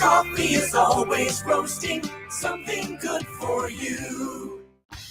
Coffee is always roasting, something good for you.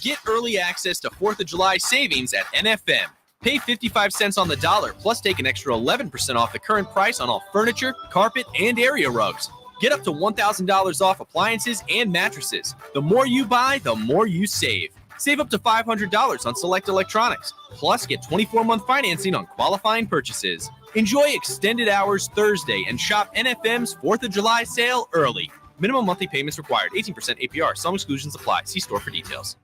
Get early access to 4th of July savings at NFM. Pay 55 cents on the dollar, plus take an extra 11% off the current price on all furniture, carpet, and area rugs. Get up to $1,000 off appliances and mattresses. The more you buy, the more you save. Save up to $500 on select electronics. Plus, get 24-month financing on qualifying purchases. Enjoy extended hours Thursday and shop NFM's 4th of July sale early. Minimum monthly payments required. 18% APR. Some exclusions apply. See store for details.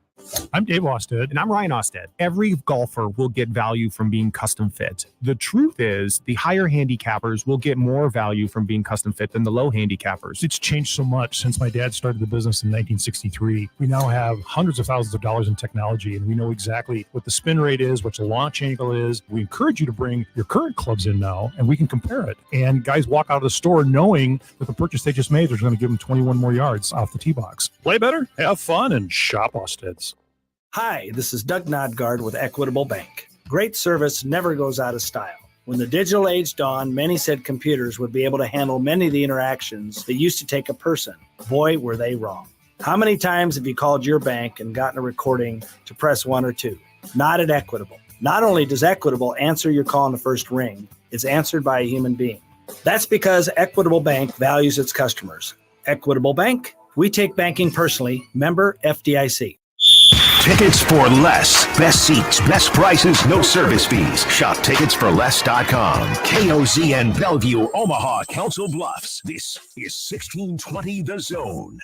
I'm Dave Osted. And I'm Ryan Osted. Every golfer will get value from being custom fit. The truth is, the higher handicappers will get more value from being custom fit than the low handicappers. It's changed so much since my dad started the business in 1963. We now have hundreds of thousands of dollars in technology, and we know exactly what the spin rate is, what the launch angle is. We encourage you to bring your current clubs in now, and we can compare it. And guys walk out of the store knowing that the purchase they just made is going to give them 21 more yards off the tee box. Play better, have fun, and shop Osted's. Hi, this is Doug Nodgard with Equitable Bank. Great service never goes out of style. When the digital age dawned, many said computers would be able to handle many of the interactions that used to take a person. Boy, were they wrong. How many times have you called your bank and gotten a recording to press 1 or 2? Not at Equitable. Not only does Equitable answer your call in the first ring, it's answered by a human being. That's because Equitable Bank values its customers. Equitable Bank, we take banking personally. Member FDIC. Tickets for less. Best seats, best prices, no service fees. Shop ticketsforless.com. KOZN Bellevue, Omaha, Council Bluffs. This is 1620 The Zone.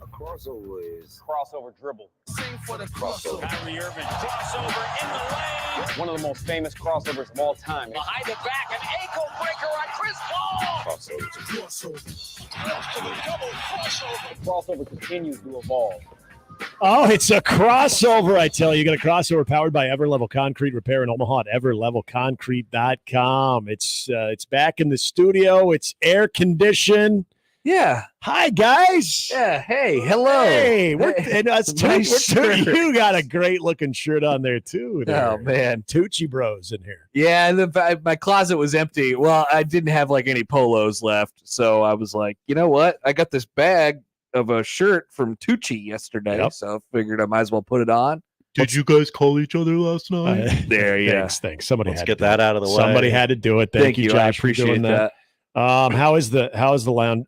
A crossover is crossover dribble. Sing for the crossover. Kyrie Irving crossover in the lane. One of the most famous crossovers of all time. Behind the back, an ankle breaker on Chris Paul. Crossover. Double crossover. Crossover continues to evolve. Oh, it's a crossover, I tell you. You got a crossover powered by Everlevel Concrete Repair in Omaha at everlevelconcrete.com. It's back in the studio. It's air conditioned. Yeah. Hi, guys. Yeah. Hey. Hello. Hey. And that's Nice shirt. You got a great looking shirt on there, too. There. Oh, man. Tucci Bros in here. Yeah. And my closet was empty. Well, I didn't have like any polos left. So I was like, you know what? I got this bag of a shirt from Tucci yesterday. Yep. So I figured I might as well put it on. Did you guys call each other last night? There, yeah. Thanks. Somebody Let's had get to that out of the way. Somebody had to do it. Thank you, Josh. I appreciate that. How is the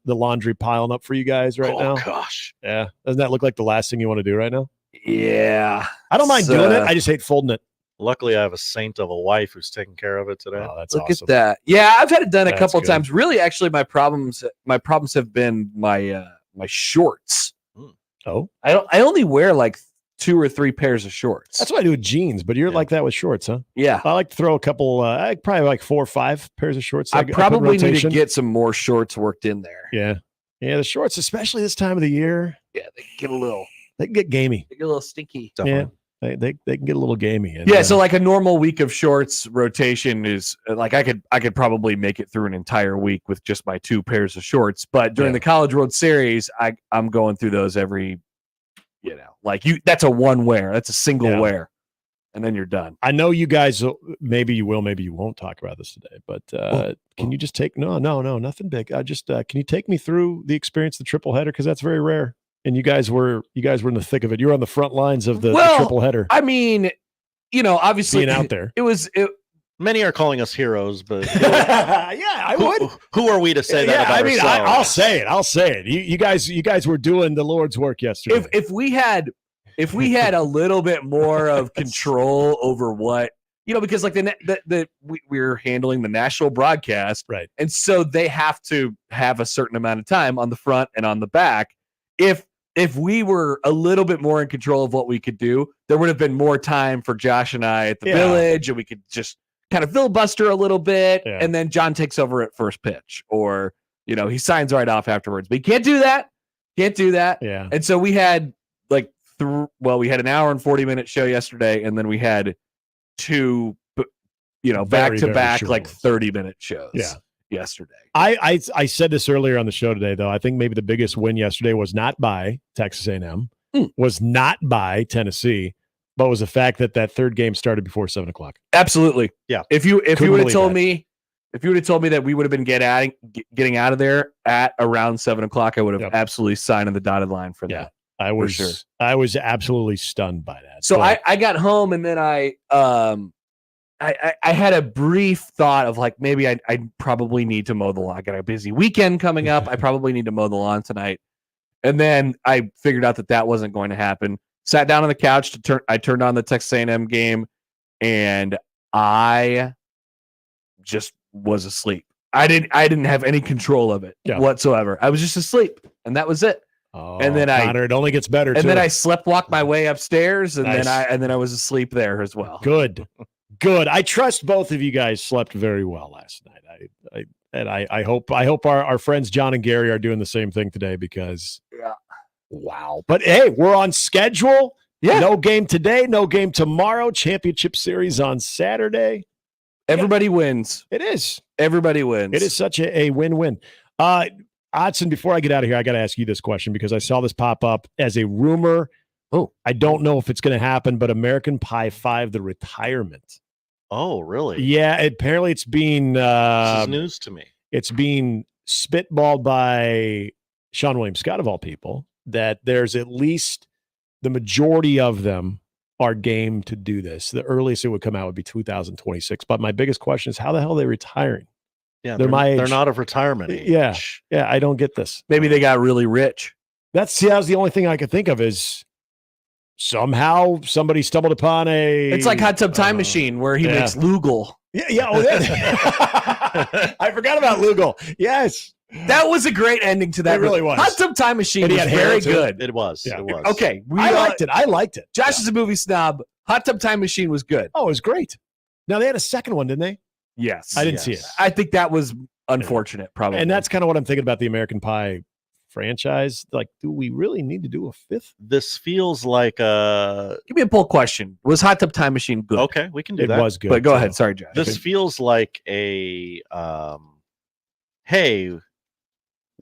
laundry piling up for you guys right now? Oh gosh. Yeah. Doesn't that look like the last thing you want to do right now? Yeah. I don't mind doing it. I just hate folding it. Luckily, I have a saint of a wife who's taking care of it today. Oh, that's Look awesome. at that. Yeah, I've had it done a couple good. times. Really, actually, my problems have been my shorts. Oh, I only wear like 2 or 3 pairs of shorts. that's what I do with jeans, but you're like that with shorts, huh? Yeah. I like to throw a couple, I probably like 4 or 5 pairs of shorts. I put probably need to rotation. get some more shorts worked in there. Yeah. Yeah, the shorts, especially this time of the year, Yeah, they get a little gamey. they get a little stinky. Yeah, they can get a little gamey. And, Yeah, so like a normal week of shorts rotation is like I could probably make it through an entire week with just my 2 pairs of shorts. But during the College World Series, I'm going through those every, that's a one wear, that's a single wear, and then you're done. I know you guys, maybe you will, maybe you won't talk about this today, but can you just take, no, nothing big. Can you take me through the experience of the triple header? Because that's very rare. And you guys were in the thick of it. You were on the front lines of the triple header. I mean, obviously being out there. Many are calling us heroes, but I would. Who are we to say that about ourselves? I'll say it. You guys were doing the Lord's work yesterday. If we had a little bit more of control over what, because like we're handling the national broadcast, right? And so they have to have a certain amount of time on the front and on the back. If we were a little bit more in control of what we could do, there would have been more time for Josh and I at the Village, and we could just kind of filibuster a little bit, and then John takes over at first pitch, or he signs right off afterwards. But you can't do that. Yeah. And so we had we had an hour and 40-minute show yesterday, and then we had 2 back to back like 30-minute shows. Yeah. Yesterday. I said this earlier on the show today, though. I think maybe the biggest win yesterday was not by Texas A&M, was not by Tennessee, but was the fact that third game started before 7:00. Absolutely. Yeah. If you would have told me If you would have told me that we would have been getting out of there at around 7:00, I would have absolutely signed on the dotted line for that. I was absolutely stunned by that. So I got home and then I had a brief thought of like maybe I probably need to mow the lawn. I got a busy weekend coming up. I probably need to mow the lawn tonight. And then I figured out that wasn't going to happen. Sat down on the couch I turned on the Texas A&M game, and I just was asleep. I didn't have any control of it whatsoever. I was just asleep, and that was it. Oh, and then Connor, it only gets better. And then I sleepwalked my way upstairs, and then I was asleep there as well. Good. I trust both of you guys slept very well last night. I hope our friends John and Gary are doing the same thing today because wow. But hey, we're on schedule. Yeah. No game today, no game tomorrow. Championship series on Saturday. Everybody wins. It is. Everybody wins. It is such a win-win. Odson, before I get out of here, I got to ask you this question because I saw this pop up as a rumor. Oh, I don't know if it's going to happen, but American Pie 5, the retirement. Oh, really? Yeah, apparently it's being this is news to me. It's being spitballed by Sean William Scott of all people that there's at least the majority of them are game to do this. The earliest it would come out would be 2026. But my biggest question is how the hell are they retiring? Yeah, they're my age. They're not of retirement age. Yeah, I don't get this. Maybe they got really rich. That's the only thing I could think of is somehow somebody stumbled upon It's like Hot Tub Time Machine where he makes Lugal. Yeah. Oh, I forgot about Lugal. Yes. That was a great ending to that. It really was. Hot Tub Time Machine was very good. It was. Yeah. It was. Okay. I liked it. Josh is a movie snob. Hot Tub Time Machine was good. Oh, it was great. Now, they had a second one, didn't they? Yes. I didn't see it. I think that was unfortunate, probably. And that's kind of what I'm thinking about the American Pie franchise. Like, do we really need to do a fifth? This feels like Give me a poll question. Was Hot Tub Time Machine good? Okay, we can do that. It was good. But go ahead. Sorry, Josh. This feels like a hey,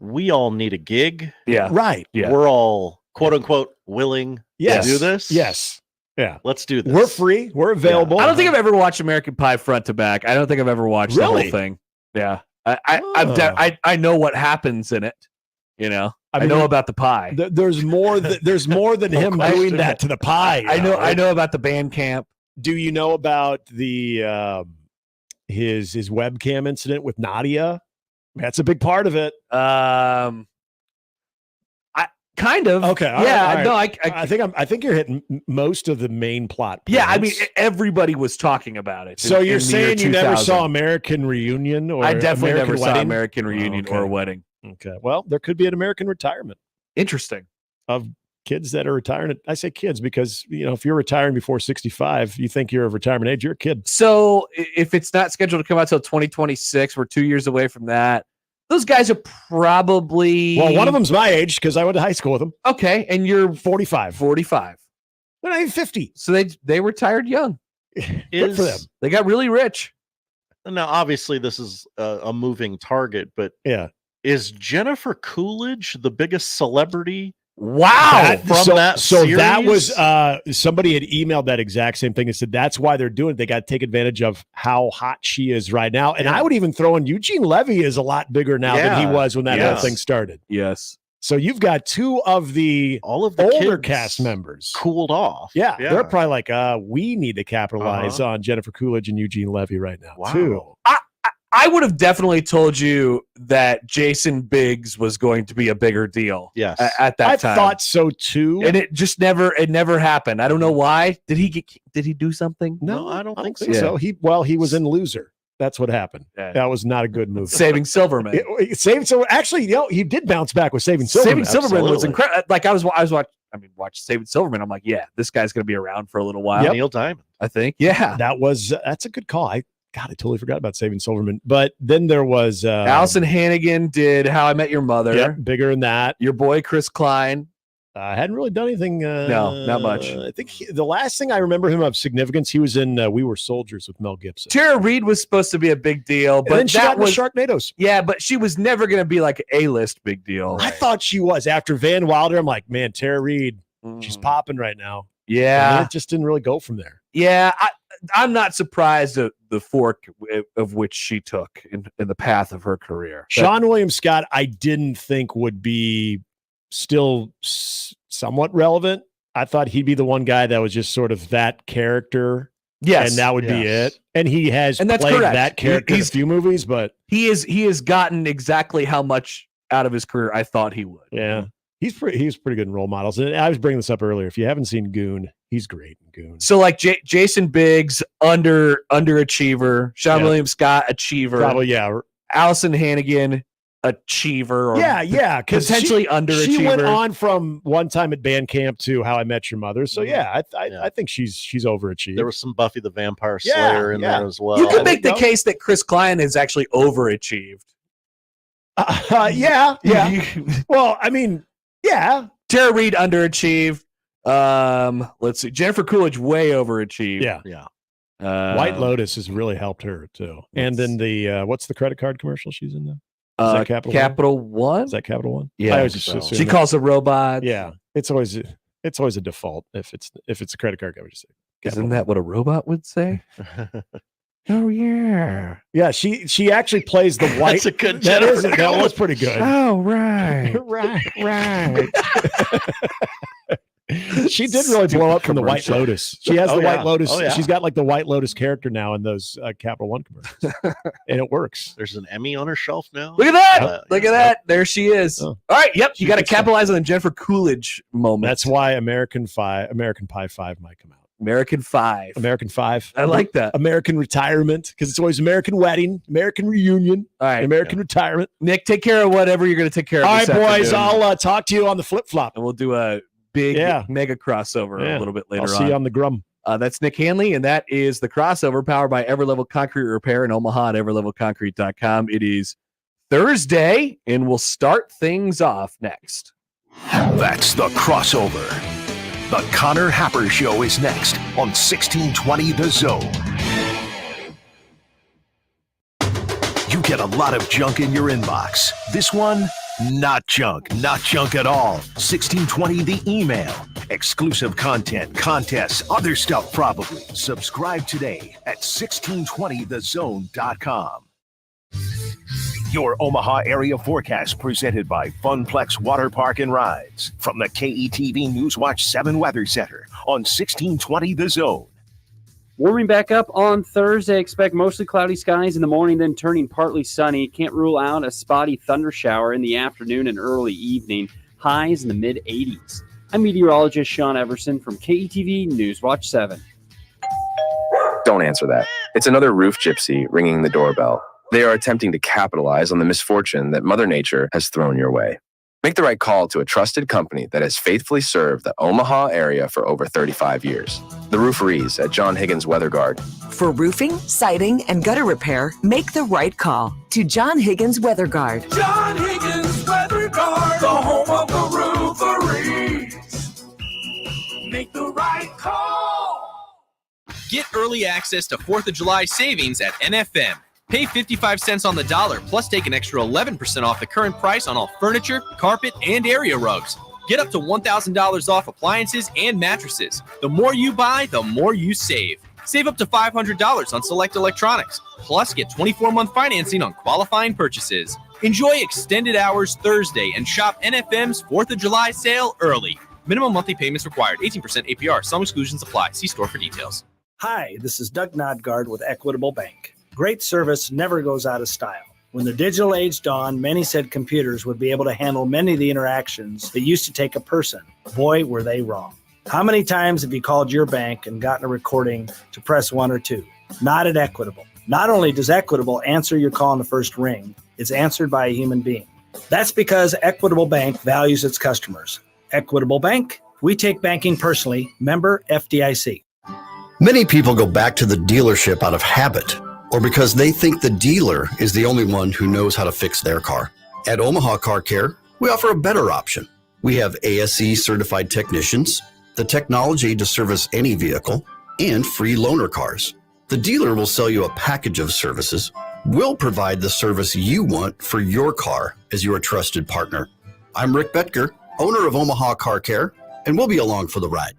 we all need a gig. Yeah. Right. Yeah. We're all quote unquote willing to do this. Yes. Yeah. Let's do this. We're free. We're available. I don't think I've ever watched American Pie front to back. I don't think I've ever watched the whole thing. Yeah. I know what happens in it. You know, I know about the pie. There's more. There's more than him doing that to the pie. I know about the band camp. Do you know about the his webcam incident with Nadia? That's a big part of it. Kind of. Okay. Yeah. All right. No. I think you're hitting most of the main plot points. Yeah. I mean, everybody was talking about it. So you're saying you never saw American Reunion, or I definitely American never Wedding? saw American Reunion or Wedding. Okay. Well, there could be an American retirement Interesting. of kids that are retiring. I say kids because, you know, if you're retiring before 65, you think you're of retirement age, you're a kid. So if it's not scheduled to come out till 2026, we're 2 years away from that. Those guys are probably... Well, one of them's my age because I went to high school with them. Okay, and you're 45. 45. They're not even 50. So they retired young. Good for them. They got really rich. Now, obviously, this is a moving target, but is Jennifer Coolidge the biggest celebrity? Wow! That was somebody had emailed that exact same thing and said that's why they're doing it. They got to take advantage of how hot she is right now. And I would even throw in Eugene Levy is a lot bigger now than he was when that whole thing started. Yes. So you've got two of the older cast members cooled off. Yeah, they're probably like, we need to capitalize on Jennifer Coolidge and Eugene Levy right now too. I would have definitely told you that Jason Biggs was going to be a bigger deal. Yes. At that time. I thought so too. And it just never happened. I don't know why. Did he do something? No, I don't think so. He was in Loser. That's what happened. Yeah. That was not a good movie. Saving Silverman. Actually, he did bounce back with Saving Silverman. Saving Silverman was incredible. Like I was watching Saving Silverman. I'm like, yeah, this guy's going to be around for a little while. Yep. Neil Diamond, I think. Yeah, that's a good call. I totally forgot about Saving Silverman. But then there was Allison Hannigan did How I Met Your Mother. Yeah, bigger than that. Your boy Chris Klein. Hadn't really done anything. No, not much. I think the last thing I remember him of significance, he was in We Were Soldiers with Mel Gibson. Tara Reid was supposed to be a big deal, but then she got was Sharknadoes. Yeah, but she was never going to be like an A-list big deal. I thought she was after Van Wilder. I'm like, man, Tara Reid, she's popping right now. Yeah, and it just didn't really go from there. Yeah, I'm not surprised at the fork of which she took in the path of her career. Sean William Scott, I didn't think would be still somewhat relevant. I thought he'd be the one guy that was just sort of that character. Yes. And that would be it. And he has and that's played correct. that character in a few movies, but he has gotten exactly how much out of his career I thought he would. Yeah. He's pretty good in role models. And I was bringing this up earlier. If you haven't seen Goon, he's great in Goon. So like Jason Biggs, underachiever, Sean William Scott, achiever. Probably, yeah. Allison Hannigan, achiever. Or yeah. Potentially underachiever. She went on from One Time at Band Camp to How I Met Your Mother. So I think she's overachieved. There was some Buffy the Vampire Slayer in there as well. You could make the case that Chris Klein has actually overachieved. Yeah. Well, I mean, yeah. Tara Reid underachieved. Let's see. Jennifer Coolidge way overachieved. Yeah. White Lotus has really helped her too. And then the what's the credit card commercial she's in though? Is that Capital One? Is that Capital One? Yeah. I always just assume she calls a robot. Yeah. It's always a default if it's a credit card company. Just say Isn't that what a robot would say? Oh yeah. Yeah, she actually plays the white. That's a good that was pretty good. Oh right. right. She did really blow up from the White Lotus. She has the White Lotus. Oh, yeah. She's got like the White Lotus character now in those Capital One commercials, and it works. There's an Emmy on her shelf now. Look at that! Look at that! There she is. Oh. All right. Yep. You got to capitalize on the Jennifer Coolidge moment. That's why American Pie 5 might come out. American 5. American 5. I like that. American Retirement, because it's always American Wedding, American Reunion, all right, American Retirement. Nick, take care of whatever you're going to take care of. All right, this boys. afternoon. I'll talk to you on the flip flop, and we'll do a big mega crossover a little bit later on. I'll see you on the Grum. That's Nick Hanley, and that is the crossover powered by Everlevel Concrete Repair in Omaha at everlevelconcrete.com. It is Thursday, and we'll start things off next. That's the crossover. The Connor Happer Show is next on 1620 The Zone. You get a lot of junk in your inbox. This one, not junk at all. 1620 The Email. Exclusive content, contests, other stuff probably. Subscribe today at 1620thezone.com. Your Omaha area forecast presented by Funplex Water Park and Rides from the KETV Newswatch 7 Weather Center on 1620 The Zone. Warming back up on Thursday. Expect mostly cloudy skies in the morning, then turning partly sunny. Can't rule out a spotty thunder shower in the afternoon and early evening. Highs in the mid-80s. I'm meteorologist Sean Everson from KETV Newswatch 7. Don't answer that. It's another roof gypsy ringing the doorbell. They are attempting to capitalize on the misfortune that Mother Nature has thrown your way. Make the right call to a trusted company that has faithfully served the Omaha area for over 35 years. The Rooferees at John Higgins Weather Guard. For roofing, siding, and gutter repair, make the right call to John Higgins Weather Guard. John Higgins Weather Guard, the home of the Rooferees. Make the right call. Get early access to 4th of July savings at NFM. Pay 55 cents on the dollar, plus take an extra 11% off the current price on all furniture, carpet, and area rugs. Get up to $1,000 off appliances and mattresses. The more you buy, the more you save. Save up to $500 on select electronics. Plus, get 24-month financing on qualifying purchases. Enjoy extended hours Thursday and shop NFM's 4th of July sale early. Minimum monthly payments required. 18% APR. Some exclusions apply. See store for details. Hi, this is Doug Nodgard with Equitable Bank. Great service never goes out of style. When the digital age dawned, many said computers would be able to handle many of the interactions that used to take a person. Boy, were they wrong. How many times have you called your bank and gotten a recording to press 1 or 2? Not at Equitable. Not only does Equitable answer your call in the first ring, it's answered by a human being. That's because Equitable Bank values its customers. Equitable Bank, we take banking personally. Member FDIC. Many people go back to the dealership out of habit, or because they think the dealer is the only one who knows how to fix their car. At Omaha Car Care, we offer a better option. We have ASE certified technicians, the technology to service any vehicle, and free loaner cars. The dealer will sell you a package of services. We'll provide the service you want for your car as your trusted partner. I'm Rick Betker, owner of Omaha Car Care, and we'll be along for the ride.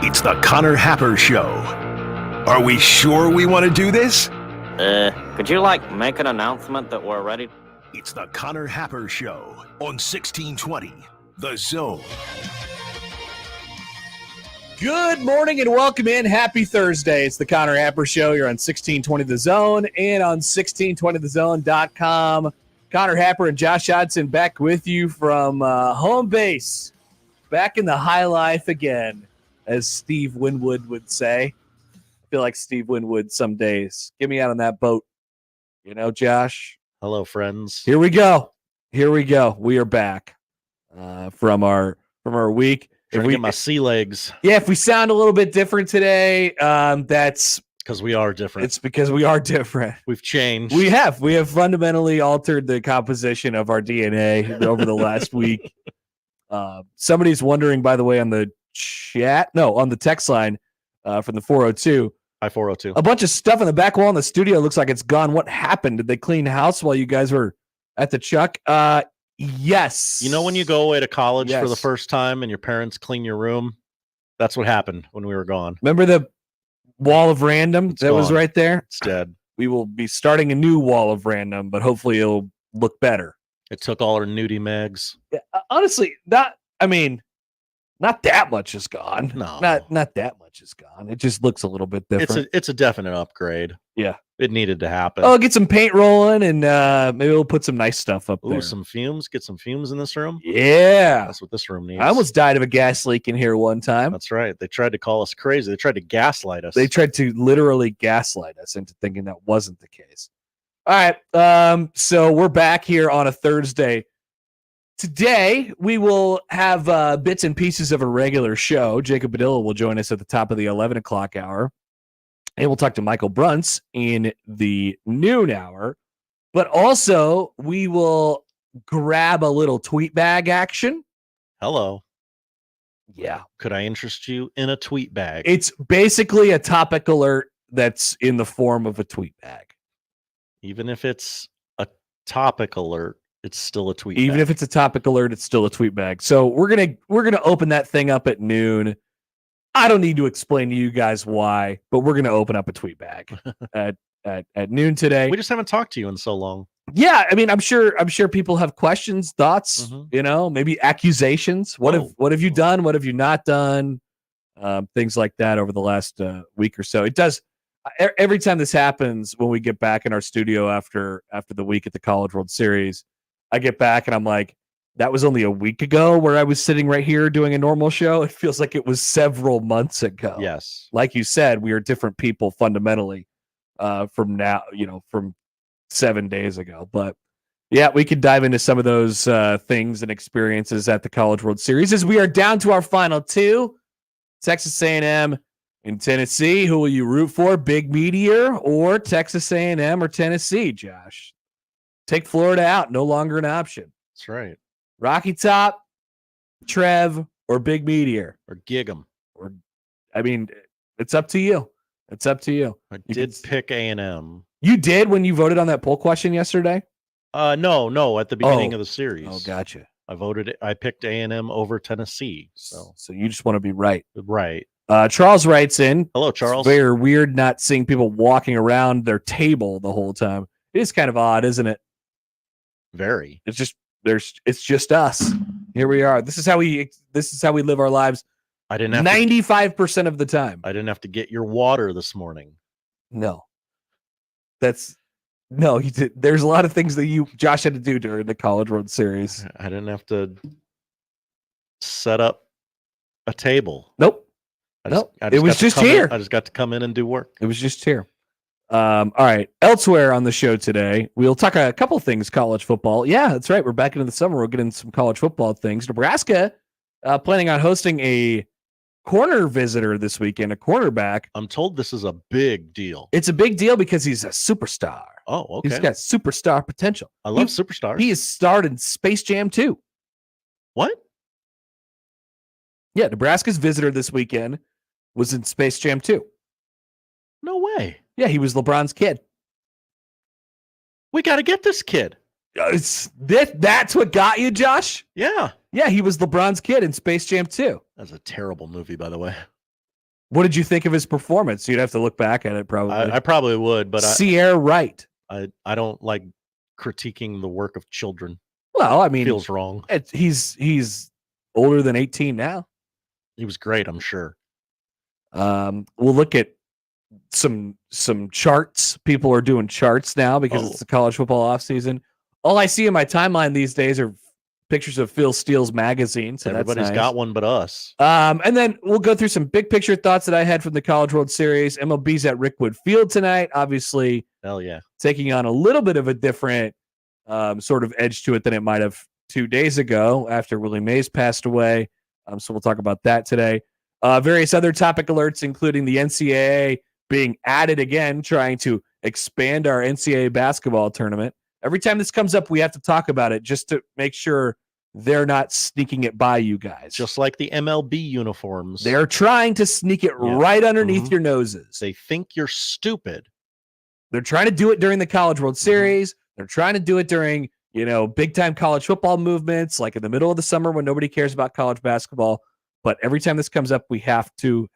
It's the Connor Happer Show. Are we sure we want to do this? Could you, make an announcement that we're ready? It's the Connor Happer Show on 1620, The Zone. Good morning and welcome in. Happy Thursday. It's the Connor Happer Show. You're on 1620 The Zone and on 1620thezone.com. Connor Happer and Josh Hodson back with you from home base. Back in the high life again, as Steve Winwood would say. I feel like Steve Winwood some days. Get me out on that boat. You know, Josh? Hello, friends. Here we go. We are back from our week. Trying to get my sea legs. Yeah, if we sound a little bit different today, that's because we are different. It's because we are different. We've changed. We have fundamentally altered the composition of our DNA over the last week. Somebody's wondering, by the way, on the text line from the 402. Hi, 402. A bunch of stuff in the back wall in the studio looks like it's gone. What happened? Did they clean house while you guys were at the Chuck? Yes. You know when you go away to college Yes. for the first time and your parents clean your room? That's what happened when we were gone. Remember the wall of random that was right there? It's dead. We will be starting a new wall of random, but hopefully it'll look better. It took all our nudie megs. Yeah, honestly, not that much is gone. No. Not that much is gone. It just looks a little bit different. It's a definite upgrade. Yeah. It needed to happen. Oh, get some paint rolling and maybe we'll put some nice stuff up there. Ooh, some fumes. Get some fumes in this room. Yeah. That's what this room needs. I almost died of a gas leak in here one time. That's right. They tried to call us crazy. They tried to gaslight us. They tried to literally gaslight us into thinking that wasn't the case. All right. So we're back here on a Thursday. Today, we will have bits and pieces of a regular show. Jacob Padilla will join us at the top of the 11 o'clock hour. And we'll talk to Michael Bruntz in the noon hour. But also, we will grab a little tweet bag action. Hello. Yeah. Could I interest you in a tweet bag? It's basically a topic alert that's in the form of a tweet bag. Even if it's a topic alert, it's still a tweet Even bag. if it's a topic alert, it's still a tweet bag. So we're gonna open that thing up at noon. I don't need to explain to you guys why, but we're gonna open up a tweet bag at noon today. We just haven't talked to you in so long. Yeah, I mean, I'm sure people have questions, thoughts, maybe accusations. What have you done? What have you not done? Things like that over the last week or so. It does. Every time this happens, when we get back in our studio after the week at the College World Series, I get back and I'm like, that was only a week ago where I was sitting right here doing a normal show. It feels like it was several months ago. Yes. Like you said, we are different people fundamentally from now, from 7 days ago. But yeah, we could dive into some of those things and experiences at the College World Series as we are down to our final two. Texas A&M and Tennessee. Who will you root for? Big Meteor or Texas A&M or Tennessee, Josh? Take Florida out. No longer an option. That's right. Rocky Top, Trev, or Big Meteor. Or gig 'em. It's up to you. It's up to you. I did pick A&M. You did when you voted on that poll question yesterday? No, at the beginning of the series. Oh, gotcha. I picked A&M over Tennessee. So you just want to be right. Right. Charles writes in. Hello, Charles. It's very weird not seeing people walking around their table the whole time. It is kind of odd, isn't it? Very. It's just us. Here we are. This is how we live our lives. I didn't have 95% of the time. I didn't have to get your water this morning. No. You did. There's a lot of things that Josh had to do during the College World Series. I didn't have to set up a table. Nope. It was just here. I just got to come in and do work. It was just here. All right. Elsewhere on the show today, we'll talk a couple things college football. Yeah, that's right. We're back into the summer. We'll get into some college football things. Nebraska planning on hosting a corner visitor this weekend, a cornerback. I'm told this is a big deal. It's a big deal because he's a superstar. Oh, okay. He's got superstar potential. I love superstars. He is starred in Space Jam 2. What? Yeah, Nebraska's visitor this weekend was in Space Jam 2. No way. Yeah, he was LeBron's kid. We got to get this kid. That's what got you, Josh? Yeah. Yeah, he was LeBron's kid in Space Jam 2. That's a terrible movie, by the way. What did you think of his performance? You'd have to look back at it probably. I probably would, but Sierra Wright. I don't like critiquing the work of children. Well, I mean, feels wrong. He's older than 18 now. He was great, I'm sure. We'll look at some charts. People are doing charts now because it's the college football offseason. All I see in my timeline these days are pictures of Phil Steele's magazine. So everybody's that's nice. got one but us. And then we'll go through some big picture thoughts that I had from the College World Series. MLB's at Rickwood Field tonight. Obviously, hell yeah, taking on a little bit of a different sort of edge to it than it might have 2 days ago after Willie Mays passed away. So we'll talk about that today. Various other topic alerts, including the NCAA being added again, trying to expand our NCAA basketball tournament. Every time this comes up, we have to talk about it just to make sure they're not sneaking it by you guys. Just like the MLB uniforms. They're trying to sneak it right underneath your noses. They think you're stupid. They're trying to do it during the College World Series. They're trying to do it during, big time college football movements, like in the middle of the summer when nobody cares about college basketball. But every time this comes up, we have to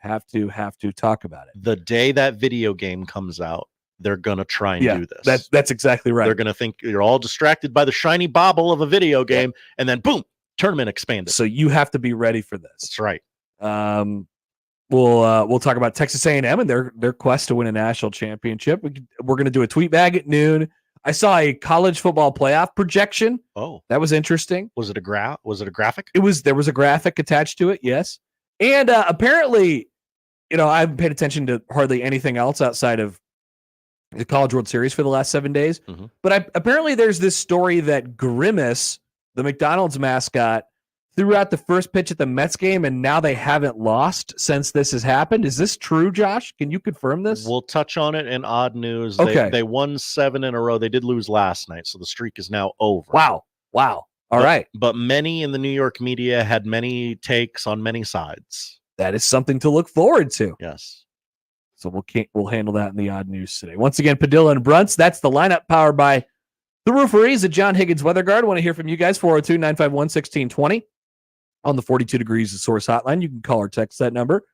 talk about it. The day that video game comes out, they're going to try and do this. That's exactly right. They're going to think you're all distracted by the shiny bauble of a video game, and then boom, tournament expanded. So you have to be ready for this. That's right. We'll talk about Texas A&M and their quest to win a national championship. We're going to do a tweet bag at noon. I saw a college football playoff projection. Oh, that was interesting. Was it a graphic? There was a graphic attached to it. Yes. And apparently, I haven't paid attention to hardly anything else outside of the College World Series for the last 7 days. Mm-hmm. But apparently there's this story that Grimace, the McDonald's mascot, threw out the first pitch at the Mets game, and now they haven't lost since this has happened. Is this true, Josh? Can you confirm this? We'll touch on it in odd news. Okay. They won 7 in a row. They did lose last night, so the streak is now over. Wow. All right. But many in the New York media had many takes on many sides. That is something to look forward to. Yes. So we'll handle that in the odd news today. Once again, Padilla and Bruntz. That's the lineup powered by the Rooferys at John Higgins Weather Guard. I want to hear from you guys. 402-951-1620 on the 42 Degrees of Source hotline. You can call or text that number.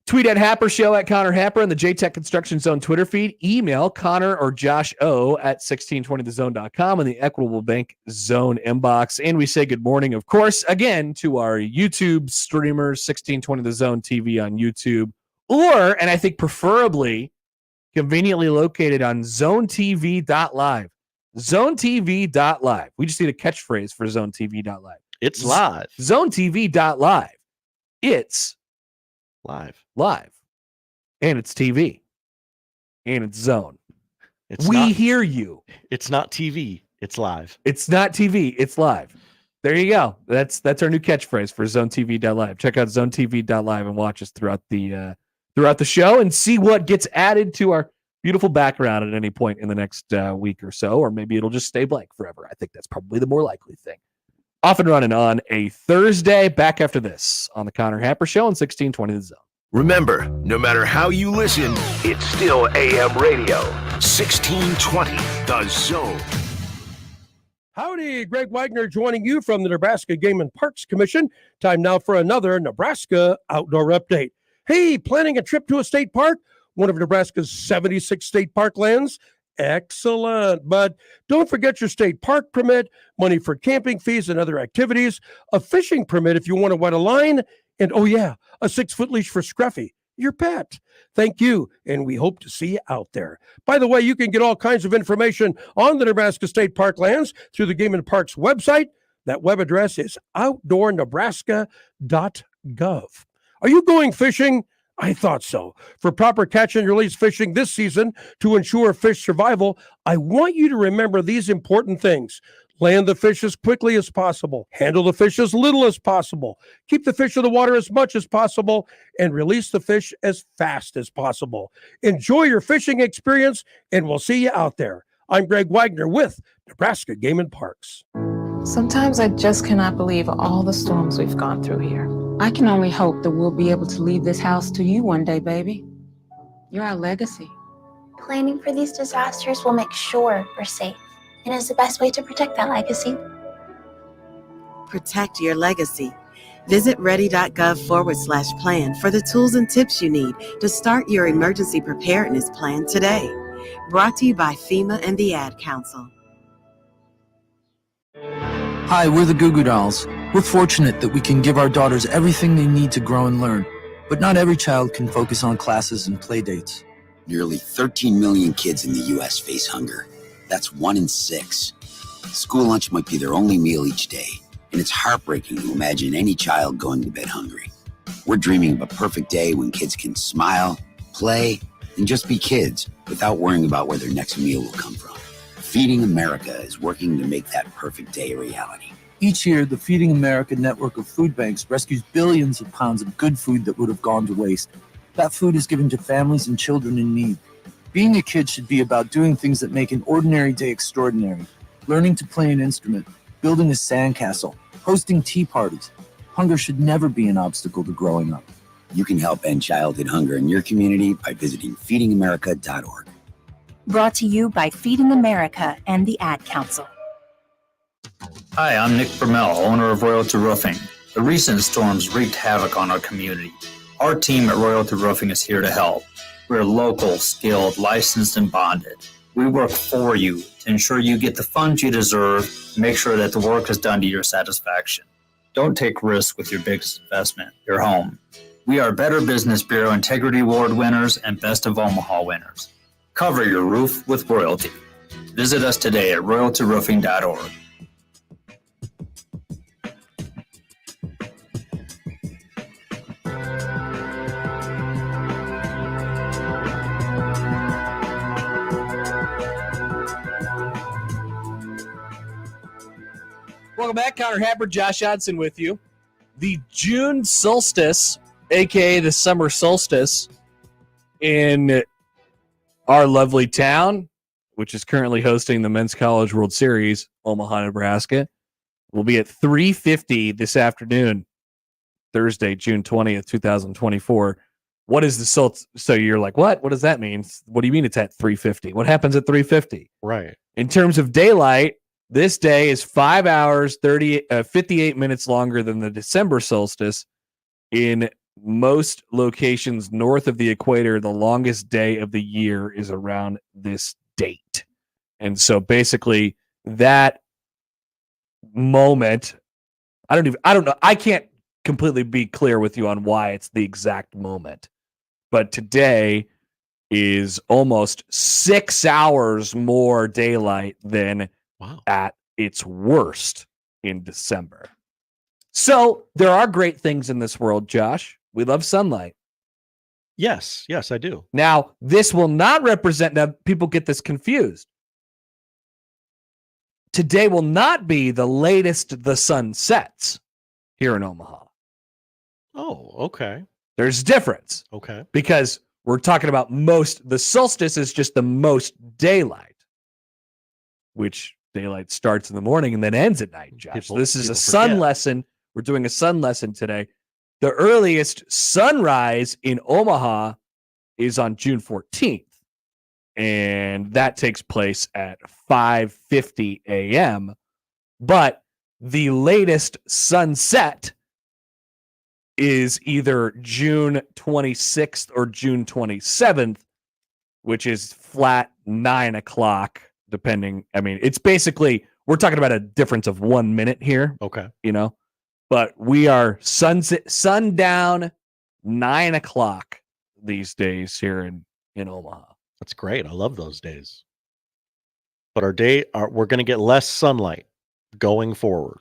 Tweet at Happer Show at Connor Happer on the JTech Construction Zone Twitter feed. Email Connor or Josh O at 1620thezone.com in the Equitable Bank Zone inbox. And we say good morning, of course, again to our YouTube streamers, 1620 The Zone TV on YouTube, and I think preferably conveniently located on zonetv.live. Zonetv.live. We just need a catchphrase for zonetv.live. It's live. Zonetv.live. It's live. And it's TV. And it's zone. We hear you. It's not TV. It's live. It's not TV. It's live. There you go. That's our new catchphrase for zonetv.live. Check out zonetv.live and watch us throughout the show and see what gets added to our beautiful background at any point in the next week or so, or maybe it'll just stay blank forever. I think that's probably the more likely thing. Off and running on a Thursday. Back after this on the Connor Happer Show on 1620 The Zone. Remember, no matter how you listen, it's still AM radio. 1620 The Zone. Howdy, Greg Wagner joining you from the Nebraska Game and Parks Commission. Time now for another Nebraska Outdoor Update. Hey, planning a trip to a state park? One of Nebraska's 76 state park lands? Excellent. But don't forget your state park permit, money for camping fees and other activities, a fishing permit if you want to wet a line, and oh yeah, a 6-foot leash for Scruffy, your pet. Thank you, and we hope to see you out there. By the way, you can get all kinds of information on the Nebraska State Park lands through the Game and Parks website. That web address is outdoornebraska.gov. Are you going fishing? I thought so. For proper catch and release fishing this season to ensure fish survival, I want you to remember these important things. Land the fish as quickly as possible. Handle the fish as little as possible. Keep the fish in the water as much as possible. And release the fish as fast as possible. Enjoy your fishing experience, and we'll see you out there. I'm Greg Wagner with Nebraska Game and Parks. Sometimes I just cannot believe all the storms we've gone through here. I can only hope that we'll be able to leave this house to you one day, baby. You're our legacy. Planning for these disasters will make sure we're safe, and is the best way to protect that legacy. Protect your legacy. Visit ready.gov/plan for the tools and tips you need to start your emergency preparedness plan today. Brought to you by FEMA and the Ad Council. Hi, we're the Goo Goo Dolls. We're fortunate that we can give our daughters everything they need to grow and learn. But not every child can focus on classes and play dates. Nearly 13 million kids in the U.S. face hunger. That's 1 in 6. School lunch might be their only meal each day, and it's heartbreaking to imagine any child going to bed hungry. We're dreaming of a perfect day when kids can smile, play, and just be kids without worrying about where their next meal will come from. Feeding America is working to make that perfect day a reality. Each year, the Feeding America network of food banks rescues billions of pounds of good food that would have gone to waste. That food is given to families and children in need. Being a kid should be about doing things that make an ordinary day extraordinary. Learning to play an instrument, building a sandcastle, hosting tea parties. Hunger should never be an obstacle to growing up. You can help end childhood hunger in your community by visiting feedingamerica.org. Brought to you by Feeding America and the Ad Council. Hi, I'm Nick Bermel, owner of Royalty Roofing. The recent storms wreaked havoc on our community. Our team at Royalty Roofing is here to help. We're local, skilled, licensed, and bonded. We work for you to ensure you get the funds you deserve and make sure that the work is done to your satisfaction. Don't take risks with your biggest investment, your home. We are Better Business Bureau Integrity Award winners and Best of Omaha winners. Cover your roof with royalty. Visit us today at royaltyroofing.org. Welcome back. Connor Happer, Josh Hodson with you. The June solstice, a.k.a. the summer solstice, in our lovely town, which is currently hosting the Men's College World Series, Omaha, Nebraska, will be at 3:50 this afternoon, Thursday, June 20th, 2024. What is the solstice? So you're like, what? What does that mean? What do you mean it's at 3:50? What happens at 3:50? Right. In terms of daylight, this day is 5 hours, 58 minutes longer than the December solstice. In most locations north of the equator, the longest day of the year is around this date. And so basically that moment, I don't know. I can't completely be clear with you on why it's the exact moment. But today is almost 6 hours more daylight than at its worst in December. So there are great things in this world, Josh. We love sunlight. Yes, I do. Now, this will not represent, now people get this confused. Today will not be the latest the sun sets here in Omaha. Oh, okay. There's a difference. Okay. Because we're talking about the solstice is just the most daylight, which daylight starts in the morning and then ends at night, Josh. This is a sun lesson. We're doing a sun lesson today. The earliest sunrise in Omaha is on June 14th, and that takes place at 5:50 a.m. But the latest sunset is either June 26th or June 27th, which is flat 9 o'clock, depending. I mean, it's basically, we're talking about a difference of 1 minute here. Okay. But we are sundown 9 o'clock these days here in Omaha. That's great. I love those days. But we're going to get less sunlight going forward.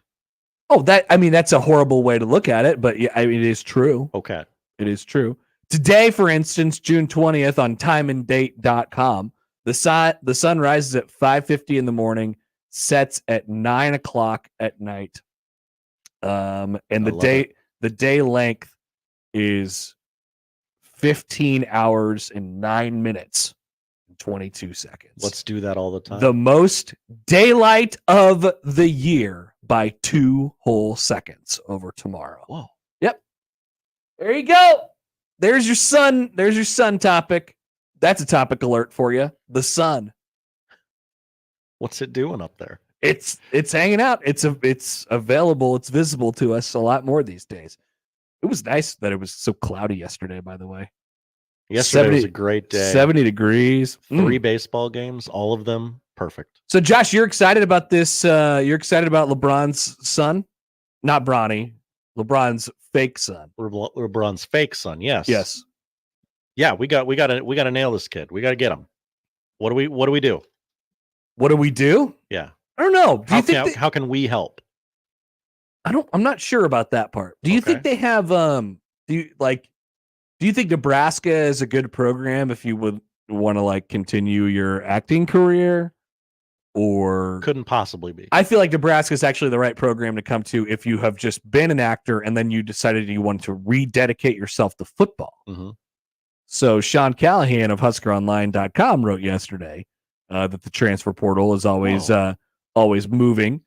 Oh, that's a horrible way to look at it, but yeah, it is true. Okay. It is true. Today, for instance, June 20th on timeanddate.com, the sun rises at 5:50 in the morning, sets at 9 o'clock at night. And the day length is 15 hours and 9 minutes and 22 seconds. Let's do that all the time. The most daylight of the year by 2 whole seconds over tomorrow. Whoa. Yep. There you go. There's your sun. There's your sun topic. That's a topic alert for you. The sun. What's it doing up there? It's hanging out. It's available. It's visible to us a lot more these days. It was nice that it was so cloudy yesterday, by the way. Yesterday was a great day. 70 degrees. 3 baseball games, all of them perfect. So, Josh, you're excited about this? You're excited about LeBron's son? Not Bronny. LeBron's fake son. LeBron's fake son. Yes. Yes. Yeah, we got to nail this kid. We got to get him. What do we do? What do we do? Yeah. I don't know. How can we help? I'm not sure about that part. Do you think they have do you think Nebraska is a good program if you would want to like continue your acting career? Or couldn't possibly be. I feel like Nebraska is actually the right program to come to if you have just been an actor and then you decided you wanted to rededicate yourself to football. Mm-hmm. So Sean Callahan of HuskerOnline.com wrote yesterday that the transfer portal is always moving.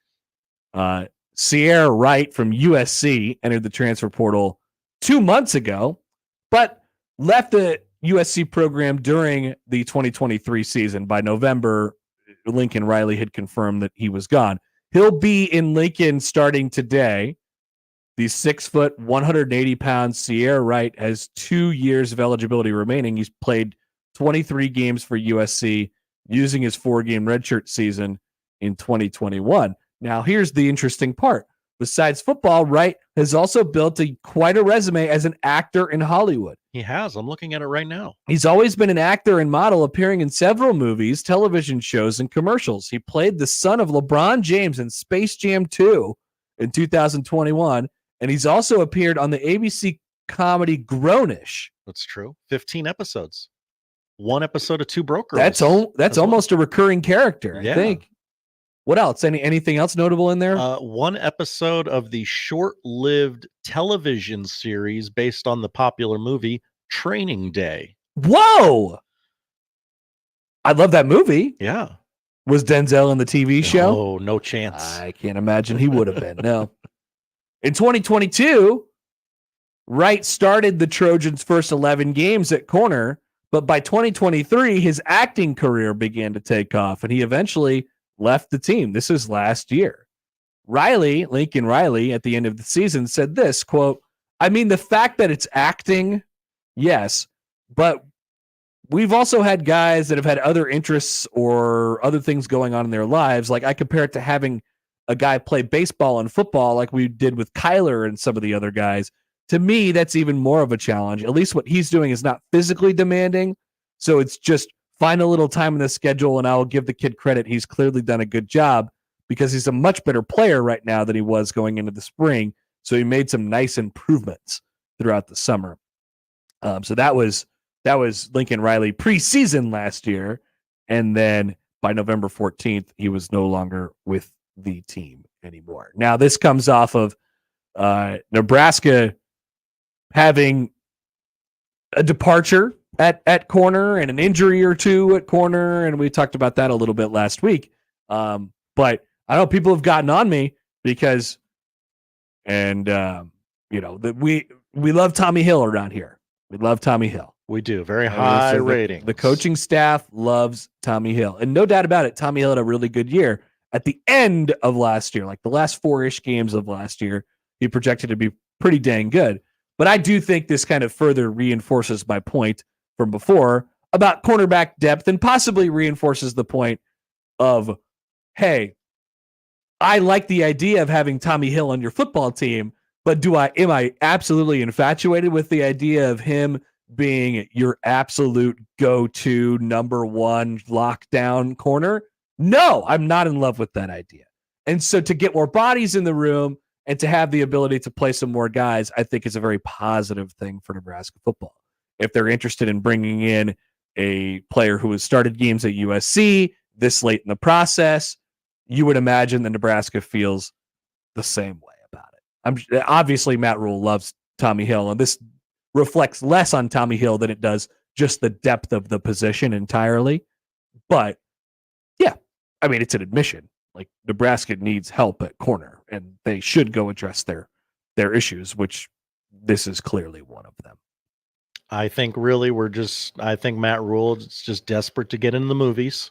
Sierra Wright from USC entered the transfer portal 2 months ago, but left the USC program during the 2023 season. By November, Lincoln Riley had confirmed that he was gone. He'll be in Lincoln starting today. The 6 foot, 180 pound Sierra Wright has 2 years of eligibility remaining. He's played 23 games for USC using his 4-game redshirt season in 2021. Now, here's the interesting part. Besides football, Wright has also built quite a resume as an actor in Hollywood. He has. I'm looking at it right now. He's always been an actor and model, appearing in several movies, television shows, and commercials. He played the son of LeBron James in Space Jam 2 in 2021, and he's also appeared on the ABC comedy Grownish. That's true. 15 episodes. 1 episode of Two Broke Girls. That's almost a recurring character, I think. What else? Anything else notable in there? 1 episode of the short-lived television series based on the popular movie Training Day. Whoa! I love that movie. Yeah. Was Denzel in the TV show? Oh, no chance. I can't imagine he would have been. No. In 2022, Wright started the Trojans' first 11 games at corner, but by 2023, his acting career began to take off, and he eventually left the team. This is last year. Lincoln Riley, at the end of the season said this, quote, I mean, the fact that it's acting, yes, but we've also had guys that have had other interests or other things going on in their lives. Like I compare it to having a guy play baseball and football like we did with Kyler and some of the other guys. To me, that's even more of a challenge. At least what he's doing is not physically demanding. So it's just find a little time in the schedule, and I will give the kid credit. He's clearly done a good job because he's a much better player right now than he was going into the spring. So he made some nice improvements throughout the summer. So that was Lincoln Riley preseason last year. And then by November 14th, he was no longer with the team anymore. Now, this comes off of Nebraska having a departure at corner and an injury or two at corner, and we talked about that a little bit last week. But I know people have gotten on me because, we love Tommy Hill around here. We love Tommy Hill. We do. Very high rating. The coaching staff loves Tommy Hill, and no doubt about it, Tommy Hill had a really good year at the end of last year, like the last 4-ish games of last year. He projected to be pretty dang good. But I do think this kind of further reinforces my point from before about cornerback depth, and possibly reinforces the point of, hey, I like the idea of having Tommy Hill on your football team, but am I absolutely infatuated with the idea of him being your absolute go-to number 1 lockdown corner? No, I'm not in love with that idea. And so to get more bodies in the room and to have the ability to play some more guys, I think is a very positive thing for Nebraska football. If they're interested in bringing in a player who has started games at USC this late in the process, you would imagine that Nebraska feels the same way about it. Obviously, Matt Rule loves Tommy Hill, and this reflects less on Tommy Hill than it does just the depth of the position entirely. But yeah, I mean, it's an admission. Like, Nebraska needs help at corner, and they should go address their issues, which this is clearly one of them. I think really I think Matt Rule is just desperate to get in the movies.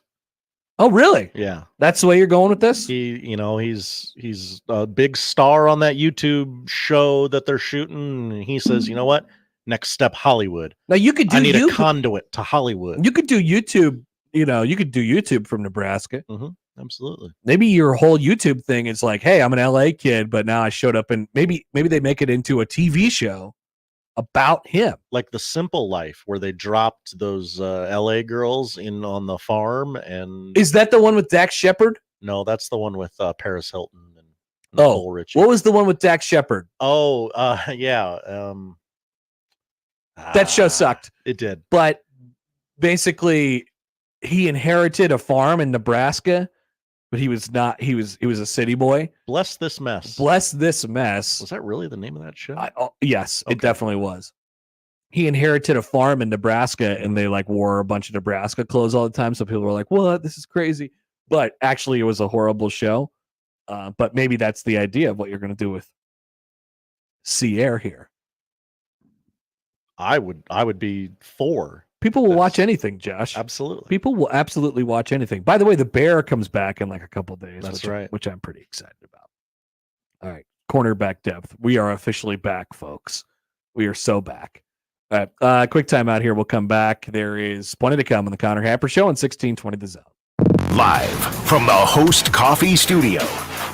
Oh, really? Yeah. That's the way you're going with this? He's a big star on that YouTube show that they're shooting. And he says, you know what? Next step, Hollywood. Now you could do. I need a conduit to Hollywood. You could do YouTube. You could do YouTube from Nebraska. Mm-hmm. Absolutely. Maybe your whole YouTube thing is like, hey, I'm an LA kid, but now I showed up, and maybe they make it into a TV show about him, like The Simple Life, where they dropped those LA girls in on the farm. And is that the one with Dax Shepard? No, that's the one with Paris Hilton and Nicole Richie. What was the one with Dax Shepard? Yeah. That show sucked. It did. But basically, he inherited a farm in Nebraska, but he was not. He was a city boy. Bless This Mess. Bless This Mess. Was that really the name of that show? Yes, okay. It definitely was. He inherited a farm in Nebraska, and they like wore a bunch of Nebraska clothes all the time. So people were like, "What? This is crazy." But actually, it was a horrible show. But maybe that's the idea of what you're going to do with Sierre here. I would be for. People will watch anything, Josh. Absolutely. People will absolutely watch anything. By the way, the Bear comes back in like a couple of days. That's right. Which I'm pretty excited about. All right. Cornerback depth. We are officially back, folks. We are so back. All right. Quick time out here. We'll come back. There is plenty to come on the Connor Happer Show on 1620 The Zone. Live from the Host Coffee Studio,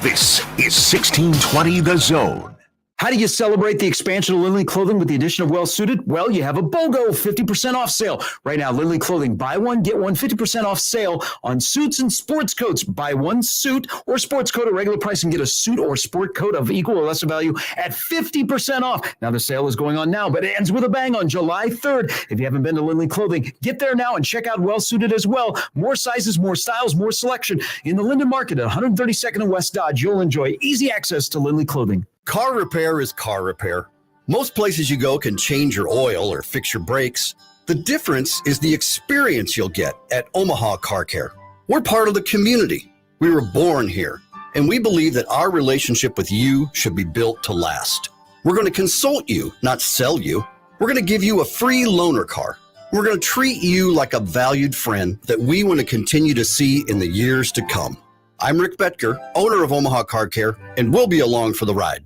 this is 1620 The Zone. How do you celebrate the expansion of Lindley Clothing with the addition of Well Suited? Well, you have a BOGO 50% off sale. Right now, Lindley Clothing, buy one, get one 50% off sale on suits and sports coats. Buy one suit or sports coat at regular price and get a suit or sport coat of equal or lesser value at 50% off. Now, the sale is going on now, but it ends with a bang on July 3rd. If you haven't been to Lindley Clothing, get there now and check out Well Suited as well. More sizes, more styles, more selection. In the Linden Market at 132nd and West Dodge, you'll enjoy easy access to Lindley Clothing. Car repair is car repair. Most places you go can change your oil or fix your brakes. The difference is the experience you'll get at Omaha Car Care. We're part of the community. We were born here, and we believe that our relationship with you should be built to last. We're going to consult you, not sell you. We're going to give you a free loaner car. We're going to treat you like a valued friend that we want to continue to see in the years to come. I'm Rick Betker, owner of Omaha Car Care, and we'll be along for the ride.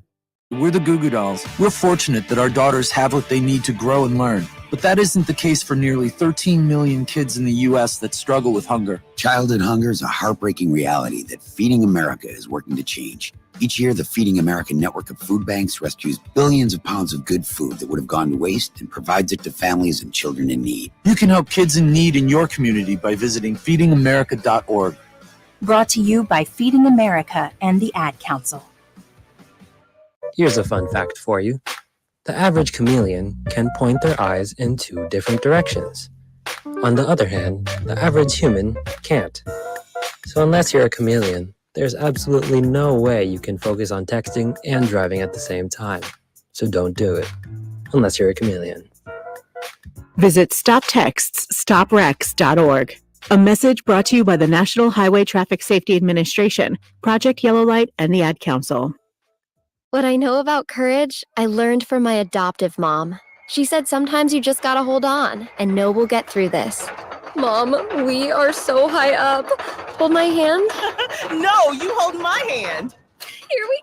We're the Goo Goo Dolls. We're fortunate that our daughters have what they need to grow and learn. But that isn't the case for nearly 13 million kids in the U.S. that struggle with hunger. Childhood hunger is a heartbreaking reality that Feeding America is working to change. Each year, the Feeding America network of food banks rescues billions of pounds of good food that would have gone to waste and provides it to families and children in need. You can help kids in need in your community by visiting feedingamerica.org. Brought to you by Feeding America and the Ad Council. Here's a fun fact for you. The average chameleon can point their eyes in 2 different directions. On the other hand, the average human can't. So unless you're a chameleon, there's absolutely no way you can focus on texting and driving at the same time. So don't do it, unless you're a chameleon. Visit StopTextsStopWrecks.org. A message brought to you by the National Highway Traffic Safety Administration, Project Yellow Light, and the Ad Council. What I know about courage, I learned from my adoptive mom. She said sometimes you just gotta hold on and know we'll get through this. Mom, we are so high up. Hold my hand. No, you hold my hand. Here we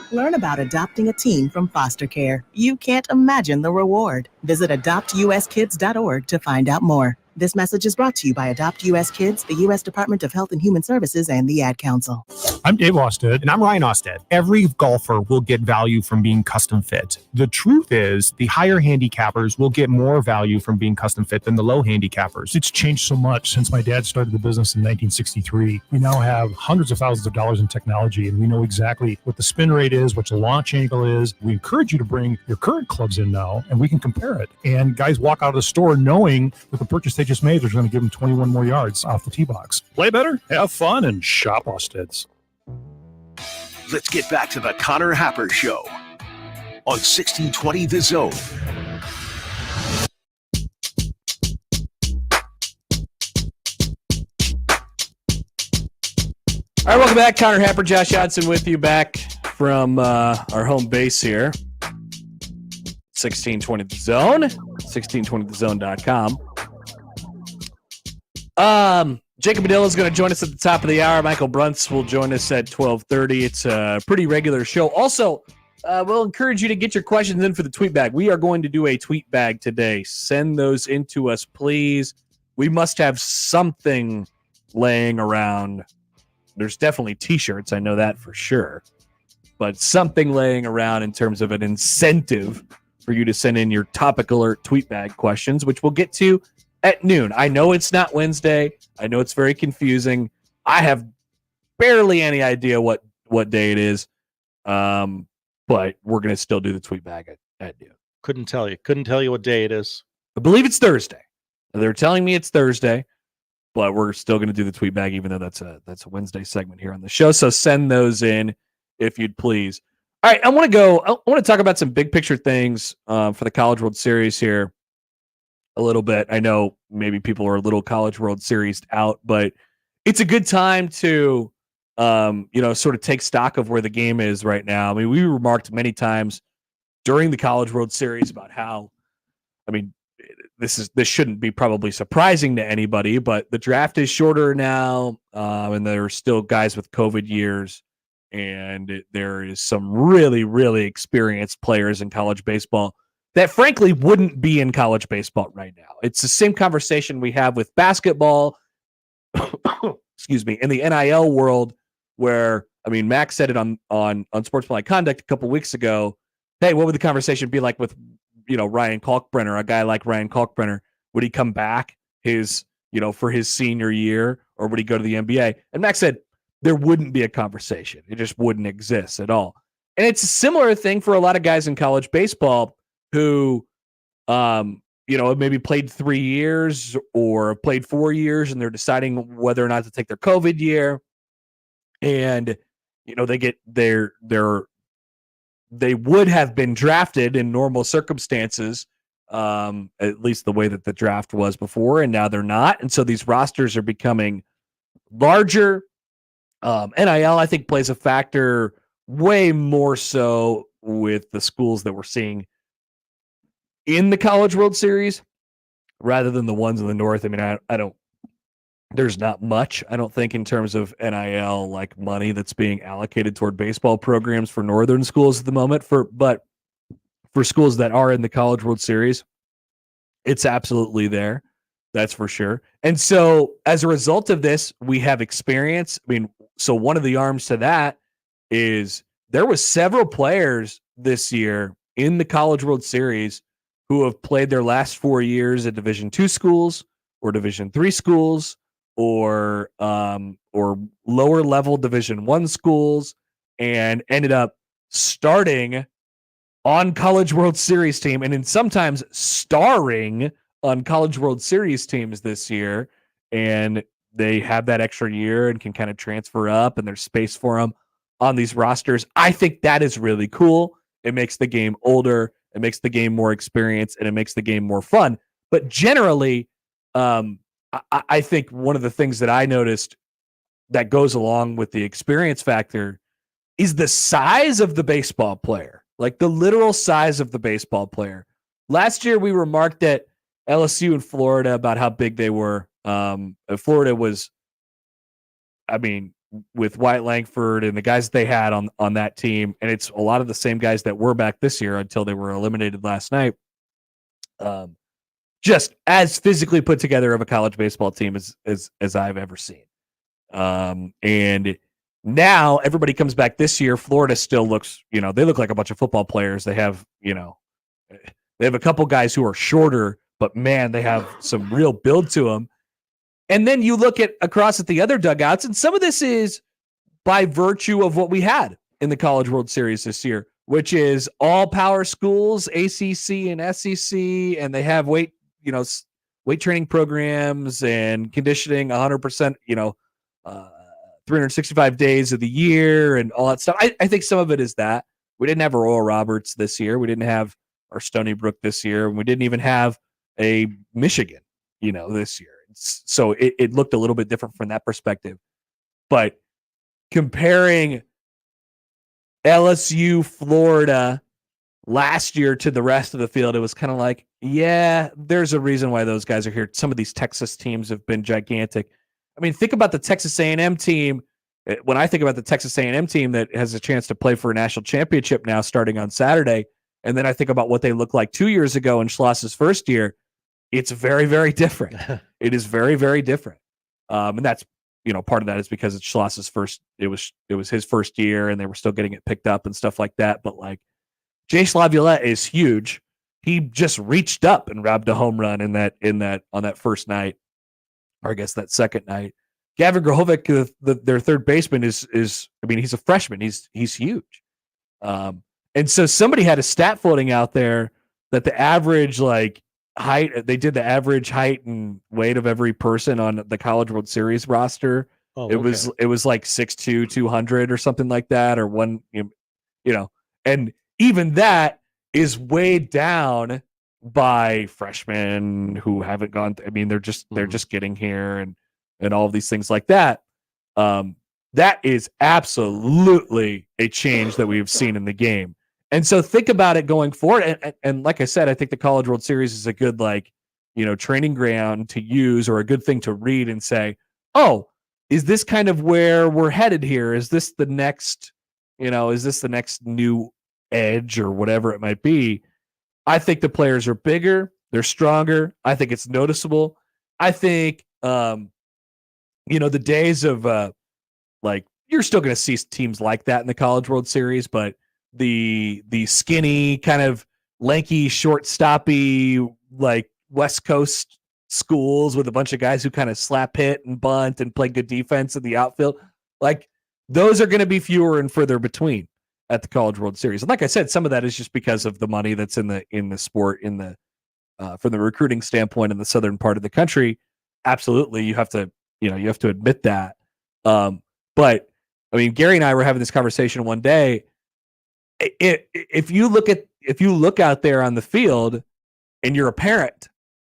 go. Learn about adopting a teen from foster care. You can't imagine the reward. Visit adoptuskids.org to find out more. This message is brought to you by Adopt U.S. Kids, the U.S. Department of Health and Human Services, and the Ad Council. I'm Dave Osted. And I'm Ryan Osted. Every golfer will get value from being custom fit. The truth is, the higher handicappers will get more value from being custom fit than the low handicappers. It's changed so much since my dad started the business in 1963. We now have hundreds of thousands of dollars in technology, and we know exactly what the spin rate is, what the launch angle is. We encourage you to bring your current clubs in now, and we can compare it. And guys walk out of the store knowing that the purchase they just made, they're going to give them 21 more yards off the tee box. Play better, have fun, and shop Osted's. Let's get back to the Connor Happer Show on 1620 The Zone. All right, welcome back. Connor Happer, Josh Johnson with you back from our home base here. 1620 The Zone, 1620thezone.com. Jacob Padilla is going to join us at the top of the hour. Michael Bruntz will join us at 12:30. It's a pretty regular show. Also, we'll encourage you to get your questions in for the tweet bag. We are going to do a tweet bag today. Send those in to us, please. We must have something laying around. There's definitely T-shirts. I know that for sure. But something laying around in terms of an incentive for you to send in your topic alert tweet bag questions, which we'll get to at noon. I know it's not Wednesday. I know it's very confusing. I have barely any idea what day it is. But we're going to still do the tweet bag at noon. Couldn't tell you what day it is. I believe it's Thursday. They're telling me it's Thursday, but we're still going to do the tweet bag, even though that's a Wednesday segment here on the show. So send those in if you'd please. All right, I want to talk about some big picture things for the College World Series here a little bit. I know maybe people are a little College World Series out, but it's a good time to sort of take stock of where the game is right now. I mean, we remarked many times during the College World Series about how, this shouldn't be probably surprising to anybody, but the draft is shorter now, and there are still guys with COVID years, and there is some really, really experienced players in college baseball that frankly wouldn't be in college baseball right now. It's the same conversation we have with basketball, excuse me, in the NIL world, where, Max said it on Sportsmanlike Conduct a couple weeks ago. Hey, what would the conversation be like with, Ryan Kalkbrenner, a guy like Ryan Kalkbrenner? Would he come back for his senior year, or would he go to the NBA? And Max said there wouldn't be a conversation. It just wouldn't exist at all. And it's a similar thing for a lot of guys in college baseball who, maybe played 3 years or played 4 years, and they're deciding whether or not to take their COVID year. And, they get they would have been drafted in normal circumstances, at least the way that the draft was before, and now they're not. And so these rosters are becoming larger. NIL, I think, plays a factor way more so with the schools that we're seeing in the College World Series rather than the ones in the North. I don't, there's not much, I don't think, in terms of NIL, like money that's being allocated toward baseball programs for Northern schools at the moment. But for schools that are in the College World Series, it's absolutely there. That's for sure. And so as a result of this, we have experience. So one of the arms to that is there was several players this year in the College World Series who have played their last 4 years at Division II schools or Division III schools, or lower level Division I schools, and ended up starting on College World Series team, and then sometimes starring on College World Series teams this year. And they have that extra year and can kind of transfer up, and there's space for them on these rosters. I think that is really cool. It makes the game older, it makes the game more experienced, and it makes the game more fun. But generally, I think one of the things that I noticed that goes along with the experience factor is the size of the baseball player, like the literal size of the baseball player. Last year, we remarked at LSU and Florida about how big they were. Florida was, with Wyatt Langford and the guys they had on that team, and it's a lot of the same guys that were back this year until they were eliminated last night. Just as physically put together of a college baseball team as I've ever seen. And now everybody comes back this year. Florida still looks, they look like a bunch of football players. They have, they have a couple guys who are shorter, but man, they have some real build to them. And then you look across at the other dugouts, and some of this is by virtue of what we had in the College World Series this year, which is all power schools, ACC and SEC, and they have weight training programs and conditioning 100%, 365 days of the year and all that stuff. I think some of it is that. We didn't have Oral Roberts this year. We didn't have our Stony Brook this year. And we didn't even have a Michigan, this year. So it looked a little bit different from that perspective. But comparing LSU, Florida, last year to the rest of the field, it was kind of like, yeah, there's a reason why those guys are here. Some of these Texas teams have been gigantic. I mean, think about the Texas A&M team. When I think about the Texas A&M team that has a chance to play for a national championship now starting on Saturday, and then I think about what they looked like 2 years ago in Schloss's first year, it's very, very different. It is very, very different. And that's, part of that is because it's Schloss's first, it was his first year and they were still getting it picked up and stuff like that. But like, Jace Laviolette is huge. He just reached up and robbed a home run on that first night, or I guess that second night. Gavin Grahovic, their third baseman, is he's a freshman. He's huge. And so somebody had a stat floating out there that the average height, they did the average height and weight of every person on the College World Series roster. It was like 6'2", 200 or something like that, or one, and even that is weighed down by freshmen who haven't gone. They're just getting here and all of these things like that. That is absolutely a change that we've seen in the game. And so think about it going forward. And like I said, I think the College World Series is a good, training ground to use, or a good thing to read and say, oh, is this kind of where we're headed here? Is this the next, new edge or whatever it might be? I think the players are bigger. They're stronger. I think it's noticeable. I think, the days of you're still going to see teams like that in the College World Series, but the skinny, kind of lanky, shortstoppy, West Coast schools with a bunch of guys who kind of slap hit and bunt and play good defense in the outfield, those are going to be fewer and further between at the College World Series. And like I said, some of that is just because of the money that's in the sport, from the recruiting standpoint in the southern part of the country. Absolutely, you have to admit that. But Gary and I were having this conversation one day. If you look out there on the field and you're a parent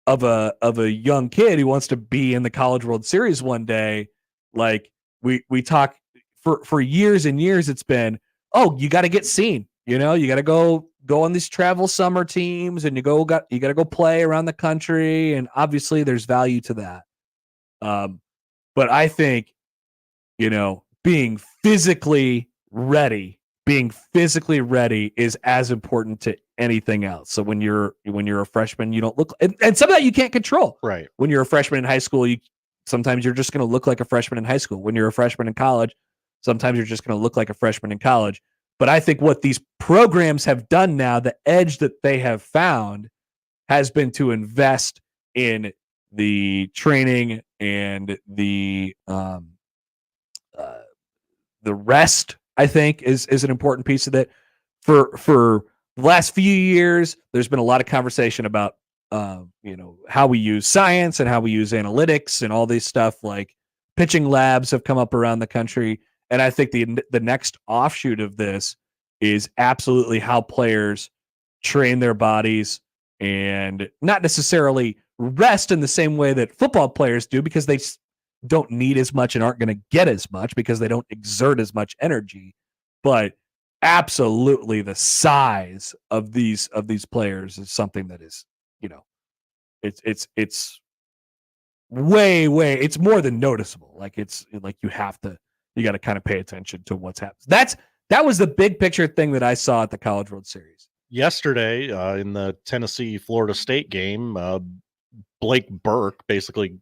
of a young kid who wants to be in the College World Series one day, we talk for years and years, it's been, oh, you got to get seen, you got to go on these travel summer teams, and you got to go play around the country, and obviously there's value to that. But I think, being physically ready is as important to anything else. So when you're a freshman, you don't look, and some of that you can't control. Right. When you're a freshman in high school, sometimes you're just going to look like a freshman in high school. When you're a freshman in college, sometimes you're just going to look like a freshman in college. But I think what these programs have done now, the edge that they have found, has been to invest in the training and the rest. I think is an important piece of it. For the last few years, there's been a lot of conversation about how we use science and how we use analytics and all this stuff. Like pitching labs have come up around the country, and I think the next offshoot of this is absolutely how players train their bodies, and not necessarily rest in the same way that football players do, because they don't need as much and aren't going to get as much because they don't exert as much energy. But absolutely, the size of these players is something that is, it's way, it's more than noticeable. It's like you got to kind of pay attention to what's happening. That was the big picture thing that I saw at the College World Series yesterday in the Tennessee Florida State game. Blake Burke basically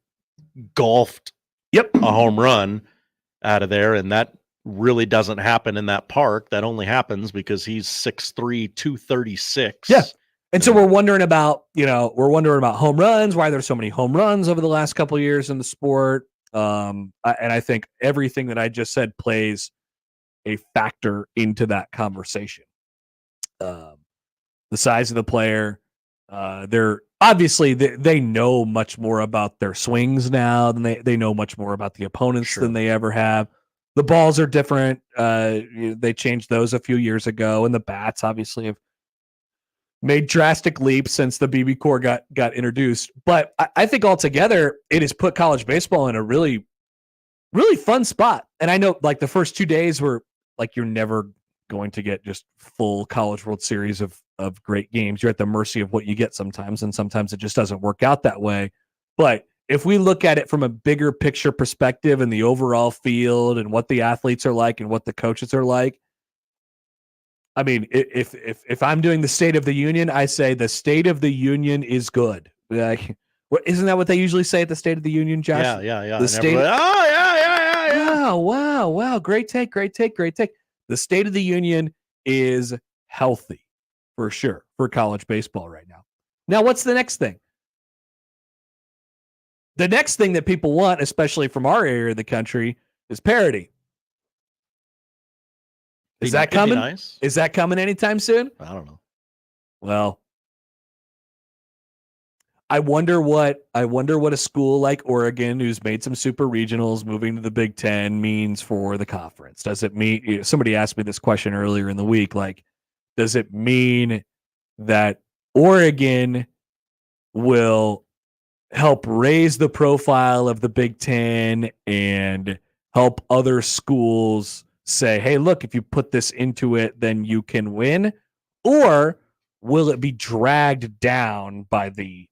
golfed a home run out of there, and that really doesn't happen in that park. That only happens because he's 6'3", 236. Yeah. And so we're wondering about home runs, why there's so many home runs over the last couple of years in the sport. And I think everything that I just said plays a factor into that conversation. The size of the player, they're obviously they know much more about their swings now than they know much more about the opponents than they ever have. The balls are different. They changed those a few years ago, and the bats obviously have made drastic leaps since the BB Core got introduced. But I think altogether it has put college baseball in a really, really fun spot. And I know the first 2 days were you're never going to get just full College World Series of of great games. You're at the mercy of what you get sometimes, and sometimes it just doesn't work out that way. But if we look at it from a bigger picture perspective and the overall field and what the athletes are like and what the coaches are like, I mean, if I'm doing the State of the Union, I say the State of the Union is good. Like, isn't that what they usually say at the State of the Union, Josh? Yeah. The state. Oh, yeah. Wow. Great take. The State of the Union is healthy for sure for college baseball right now. Now, what's the next thing? The next thing that people want, especially from our area of the country, is parity. Is that coming? Nice. Is that coming anytime soon? I don't know. Well, I wonder what a school like Oregon, who's made some super regionals, moving to the Big Ten, means for the conference. Does it mean? Somebody asked me this question earlier in the week. Like, does it mean that Oregon will help raise the profile of the Big Ten and help other schools say, hey, look, if you put this into it, then you can win? Or will it be dragged down by the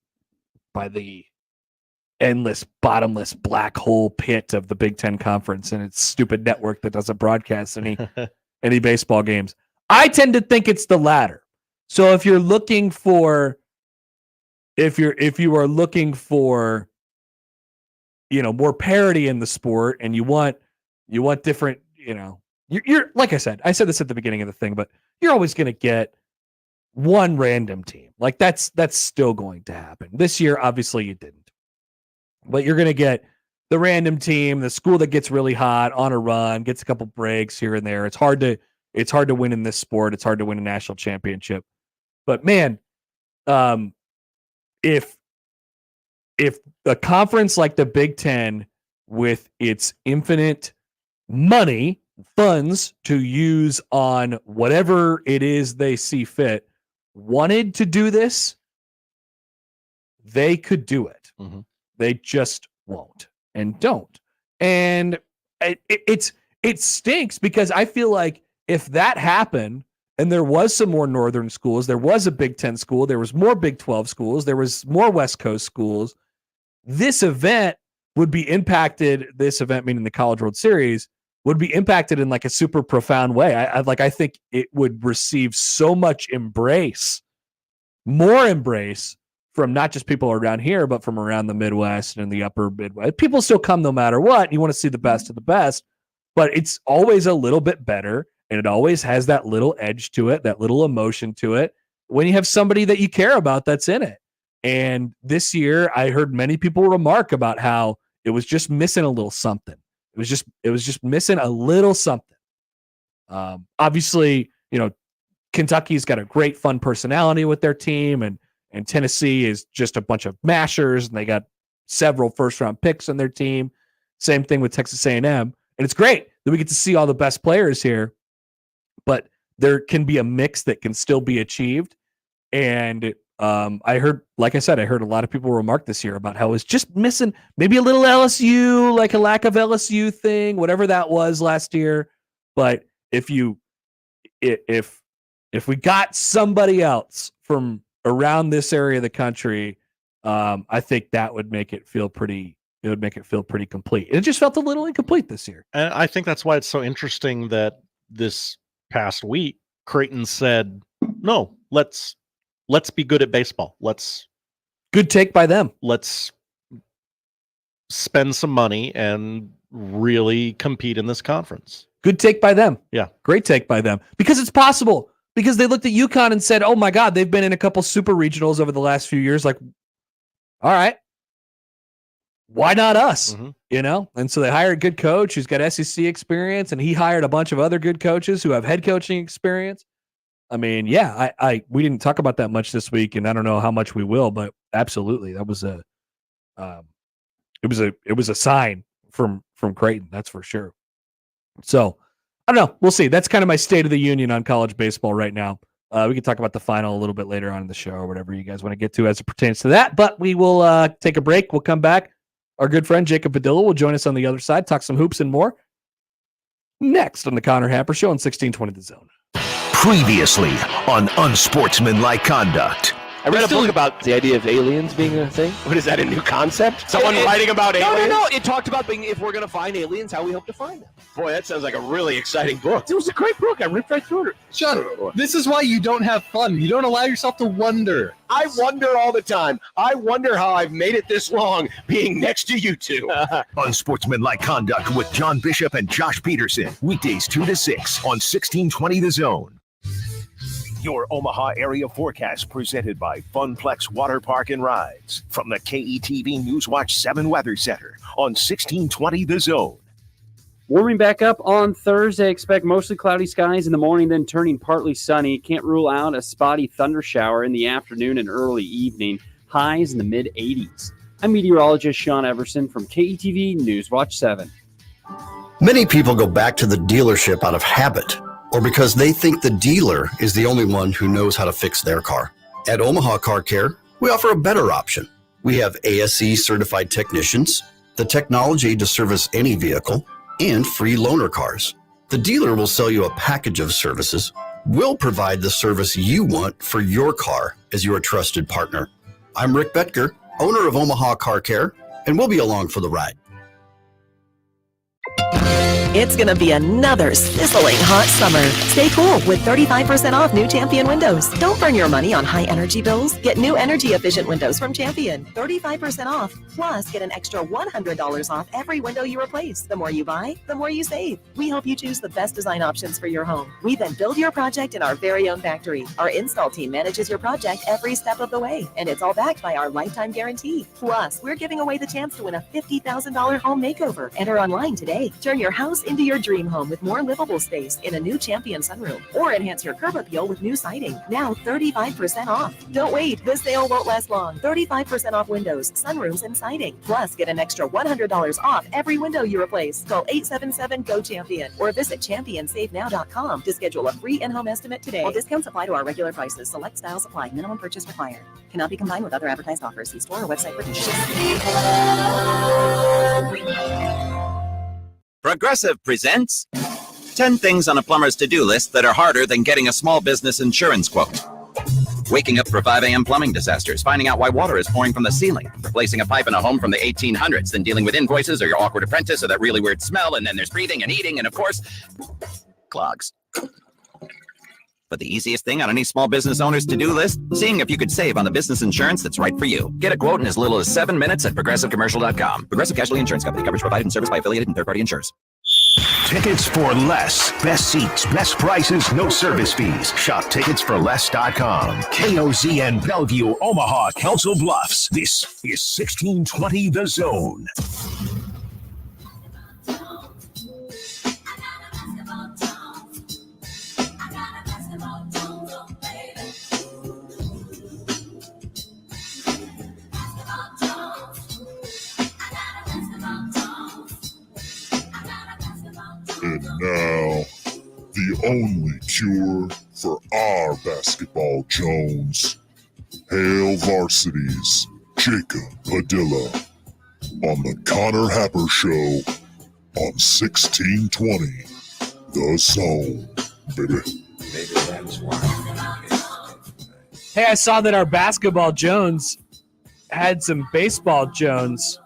endless, bottomless black hole pit of the Big Ten Conference and its stupid network that doesn't broadcast any baseball games? I tend to think it's the latter. So if you're looking for if you are looking for more parity in the sport and you want different, you're like I said this at the beginning of the thing, but you're always going to get one random team. Like that's still going to happen. This year obviously you didn't. But you're going to get the random team, the school that gets really hot on a run, gets a couple breaks here and there. It's hard to win in this sport. It's hard to win a national championship. But man, if a conference like the Big Ten, with its infinite money, funds to use on whatever it is they see fit, wanted to do this, they could do it. Mm-hmm. They just won't and don't. And it stinks because I feel like if that happened and there was some more northern schools, there was a Big Ten school, there was more Big 12 schools, there was more West Coast schools, this event would be impacted, this event meaning the College World Series, would be impacted in like a super profound way. I think it would receive so much more embrace from not just people around here, but from around the Midwest and the upper Midwest. People still come no matter what. You want to see the best of the best, but it's always a little bit better. And it always has that little edge to it, that little emotion to it, when you have somebody that you care about that's in it. And this year, I heard many people remark about how it was just missing a little something. It was just missing a little something. Obviously, Kentucky's got a great, fun personality with their team, and Tennessee is just a bunch of mashers, and they got several first-round picks on their team. Same thing with Texas A&M, and it's great that we get to see all the best players here. But there can be a mix that can still be achieved. And I heard a lot of people remark this year about how it's just missing maybe a little LSU, like a lack of LSU thing, whatever that was last year. But if we got somebody else from around this area of the country, I think that would make it feel pretty. It would make it feel pretty complete. It just felt a little incomplete this year. And I think that's why it's so interesting that this past week, Creighton said, no, let's be good at baseball. Good take by them. Let's spend some money and really compete in this conference. Good take by them. Yeah. Great take by them. Because it's possible. Because they looked at UConn and said, oh my God, they've been in a couple super regionals over the last few years. Like, all right, why not us? Mm-hmm. And so they hired a good coach who's got SEC experience, and he hired a bunch of other good coaches who have head coaching experience. I mean, yeah, we didn't talk about that much this week, and I don't know how much we will, but absolutely, that was it was a sign from Creighton, that's for sure. So I don't know, we'll see. That's kind of my State of the Union on college baseball right now. We can talk about the final a little bit later on in the show, or whatever you guys want to get to as it pertains to that. But we will take a break. We'll come back. Our good friend Jacob Padilla will join us on the other side, talk some hoops and more. Next on the Connor Happer Show on 1620 The Zone. Previously on Unsportsmanlike Conduct. I read a book about the idea of aliens being a thing. What is that, a new concept? Someone writing about aliens? No. It talked about if we're going to find aliens, how we hope to find them. Boy, that sounds like a really exciting book. It was a great book. I ripped right through it. John, this is why you don't have fun. You don't allow yourself to wonder. I wonder all the time. I wonder how I've made it this long being next to you two. Unsportsmanlike Conduct with John Bishop and Josh Peterson. Weekdays 2 to 6 on 1620 The Zone. Your Omaha area forecast presented by Funplex Water Park and Rides from the KETV Newswatch 7 Weather Center on 1620 The Zone. Warming back up on Thursday. Expect mostly cloudy skies in the morning, then turning partly sunny. Can't rule out a spotty thunder shower in the afternoon and early evening. Highs in the mid-80s. I'm meteorologist Sean Everson from KETV Newswatch 7. Many people go back to the dealership out of habit or because they think the dealer is the only one who knows how to fix their car. At Omaha Car Care, we offer a better option. We have ASE certified technicians, the technology to service any vehicle, and free loaner cars. The dealer will sell you a package of services. We'll provide the service you want for your car as your trusted partner. I'm Rick Betker, owner of Omaha Car Care, and we'll be along for the ride. It's going to be another sizzling hot summer. Stay cool with 35% off new Champion windows. Don't burn your money on high energy bills. Get new energy efficient windows from Champion. 35% off. Plus, get an extra $100 off every window you replace. The more you buy, the more you save. We help you choose the best design options for your home. We then build your project in our very own factory. Our install team manages your project every step of the way. And it's all backed by our lifetime guarantee. Plus, we're giving away the chance to win a $50,000 home makeover. Enter online today. Turn your house into your dream home with more livable space in a new Champion sunroom, or enhance your curb appeal with new siding. Now 35% off. Don't wait, this sale won't last long. 35% off windows, sunrooms, and siding. Plus, get an extra $100 off every window you replace. Call 877-GO-CHAMPION or visit championsavenow.com to schedule a free in-home estimate today. All discounts apply to our regular prices. Select styles apply. Minimum purchase required. Cannot be combined with other advertised offers. See store or website for details. Progressive presents 10 things on a plumber's to-do list that are harder than getting a small business insurance quote. Waking up for 5 a.m. plumbing disasters, finding out why water is pouring from the ceiling, replacing a pipe in a home from the 1800s, then dealing with invoices or your awkward apprentice or that really weird smell, and then there's breathing and eating and, of course, clogs. But the easiest thing on any small business owner's to-do list, seeing if you could save on the business insurance that's right for you. Get a quote in as little as 7 minutes at progressivecommercial.com. Progressive Casualty Insurance Company. Coverage provided and serviced by affiliated and third-party insurers. Tickets for less. Best seats, best prices, no service fees. Shop ticketsforless.com. KOZN Bellevue, Omaha, Council Bluffs. This is 1620 The Zone. And now, the only cure for our basketball Jones. Hail Varsity's Jacob Padilla on the Connor Happer Show on 1620 The Zone, baby. Hey, I saw that our basketball Jones had some baseball Jones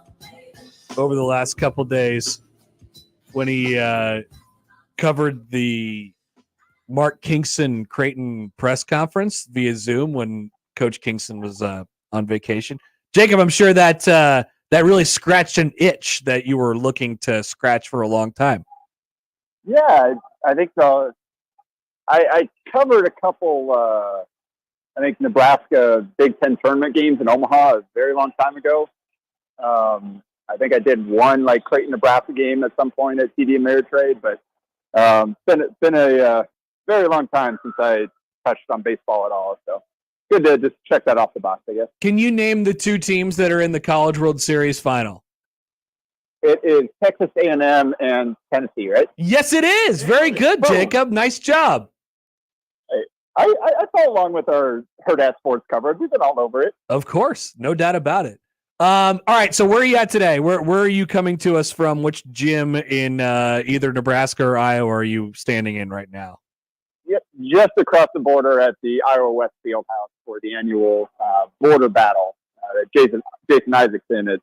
over the last couple days when he covered the Mark Kingston Creighton press conference via Zoom when Coach Kingston was on vacation. Jacob, I'm sure that that really scratched an itch that you were looking to scratch for a long time. Yeah, I think so. I covered a couple, I think, Nebraska Big Ten tournament games in Omaha a very long time ago. I think I did one Creighton, Nebraska game at some point at TD Ameritrade, but it's been a very long time since I touched on baseball at all. So good to just check that off the box, I guess. Can you name the two teams that are in the College World Series final? It is Texas A&M and Tennessee, right? Yes, it is. Very good, Jacob. Nice job. I follow along with our Herd Sports coverage. We've been all over it. Of course. No doubt about it. All right. So where are you at today? Where are you coming to us from? Which gym in either Nebraska or Iowa are you standing in right now? just across the border at the Iowa West Fieldhouse for the annual border battle that Jason Isaacson at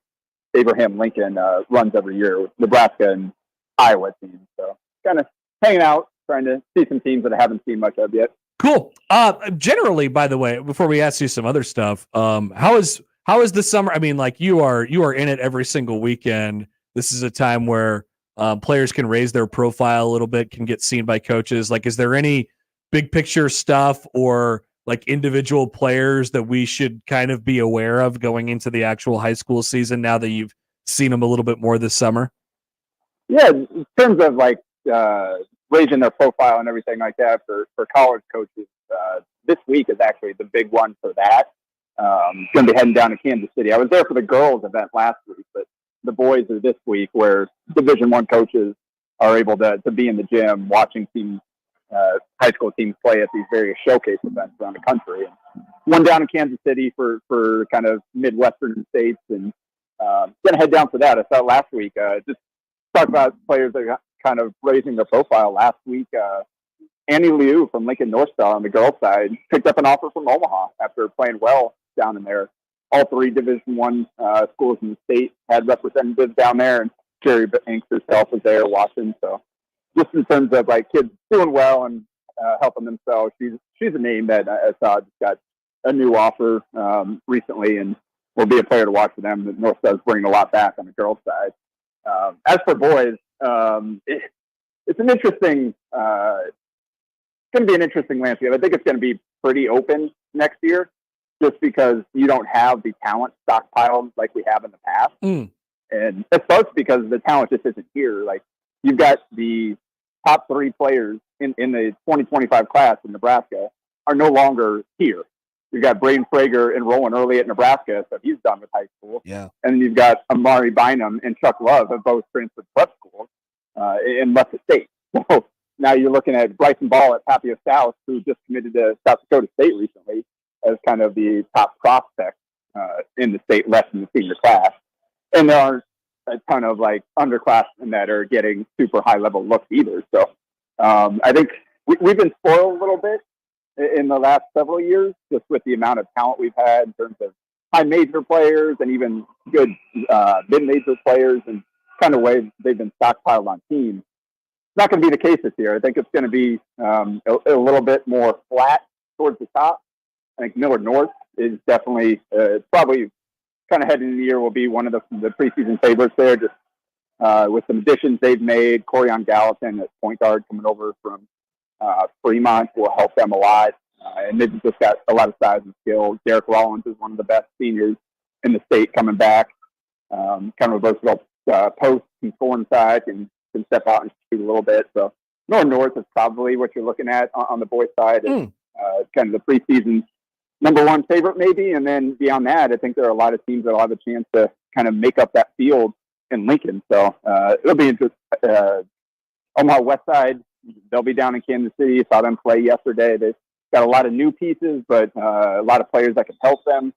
Abraham Lincoln runs every year with Nebraska and Iowa teams. So kind of hanging out, trying to see some teams that I haven't seen much of yet. Cool. Generally, by the way, before we ask you some other stuff, how is the summer? I mean, like you are in it every single weekend. This is a time where players can raise their profile a little bit, can get seen by coaches. Like, is there any big picture stuff or like individual players that we should kind of be aware of going into the actual high school season now that you've seen them a little bit more this summer? Yeah, in terms of like raising their profile and everything like that for college coaches, this week is actually the big one for that. Going to be heading down to Kansas City. I was there for the girls event last week, but the boys are this week where Division I coaches are able to be in the gym watching teams, high school teams play at these various showcase events around the country. And one down in Kansas City for kind of Midwestern states, and going to head down for that. I saw last week, just talk about players that are kind of raising their profile. Last week, Annie Liu from Lincoln North Star on the girls' side picked up an offer from Omaha after playing well down in there. All three Division I schools in the state had representatives down there, and Jerry Banks herself was there watching. So just in terms of like kids doing well and helping themselves, she's a name that I saw just got a new offer recently, and will be a player to watch for them. The North Star's bringing a lot back on the girls' side. As for boys, it's an interesting. It's going to be an interesting landscape. I think it's going to be pretty open next year, just because you don't have the talent stockpiled like we have in the past. And it starts because the talent just isn't here. Like, you've got the top three players in the 2025 class in Nebraska are no longer here. You've got Braden Frager enrolling early at Nebraska, so he's done with high school. Yeah. And then you've got Amari Bynum and Chuck Love have both transferred prep schools and left the state. So now you're looking at Bryson Ball at Padilla South, who just committed to South Dakota State recently, as kind of the top prospect in the state left in the senior class. And there aren't a ton of like underclassmen that are getting super high level looks either. So I think we've been spoiled a little bit in the last several years, just with the amount of talent we've had in terms of high major players and even good mid-major players, and kind of way they've been stockpiled on teams. It's not going to be the case this year. I think it's going to be a little bit more flat towards the top. I think Millard North is definitely probably kind of heading into the year will be one of the preseason favorites there, just with some additions they've made. Corian Gallatin as point guard coming over from Fremont will help them a lot. And they've just got a lot of size and skill. Derek Rollins is one of the best seniors in the state coming back. Kind of a versatile post and score inside, and can step out and shoot a little bit. So North is probably what you're looking at on the boys' side. And, kind of the preseason number one favorite maybe. And then beyond that, I think there are a lot of teams that will have a chance to kind of make up that field in Lincoln. So it'll be interesting. Omaha West Side, they'll be down in Kansas City. Saw them play yesterday. They've got a lot of new pieces, but a lot of players that can help them.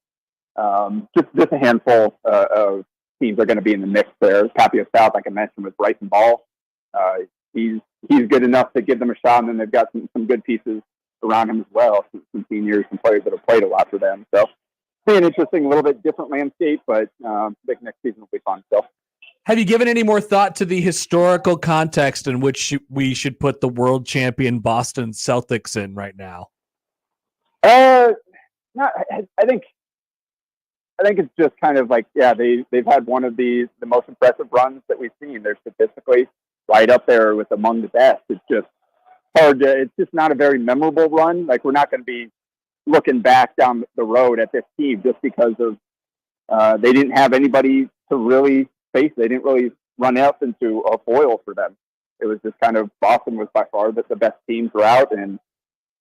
Just a handful of teams are going to be in the mix there. Tapio South, like I mentioned, with Bryson Ball. He's good enough to give them a shot, and then they've got some good pieces around him as well, some seniors, some players that have played a lot for them. So be an interesting, a little bit different landscape, but I think next season will be fun. So, have you given any more thought to the historical context in which we should put the world champion Boston Celtics in right now? No, I think it's just kind of like, yeah, they've had one of the most impressive runs that we've seen. They're statistically right up there with among the best. It's just hard to, it's just not a very memorable run. Like, we're not going to be looking back down the road at this team just because of they didn't have anybody to really face. They didn't really run up into a foil for them. It was just kind of, Boston was by far the best team throughout, and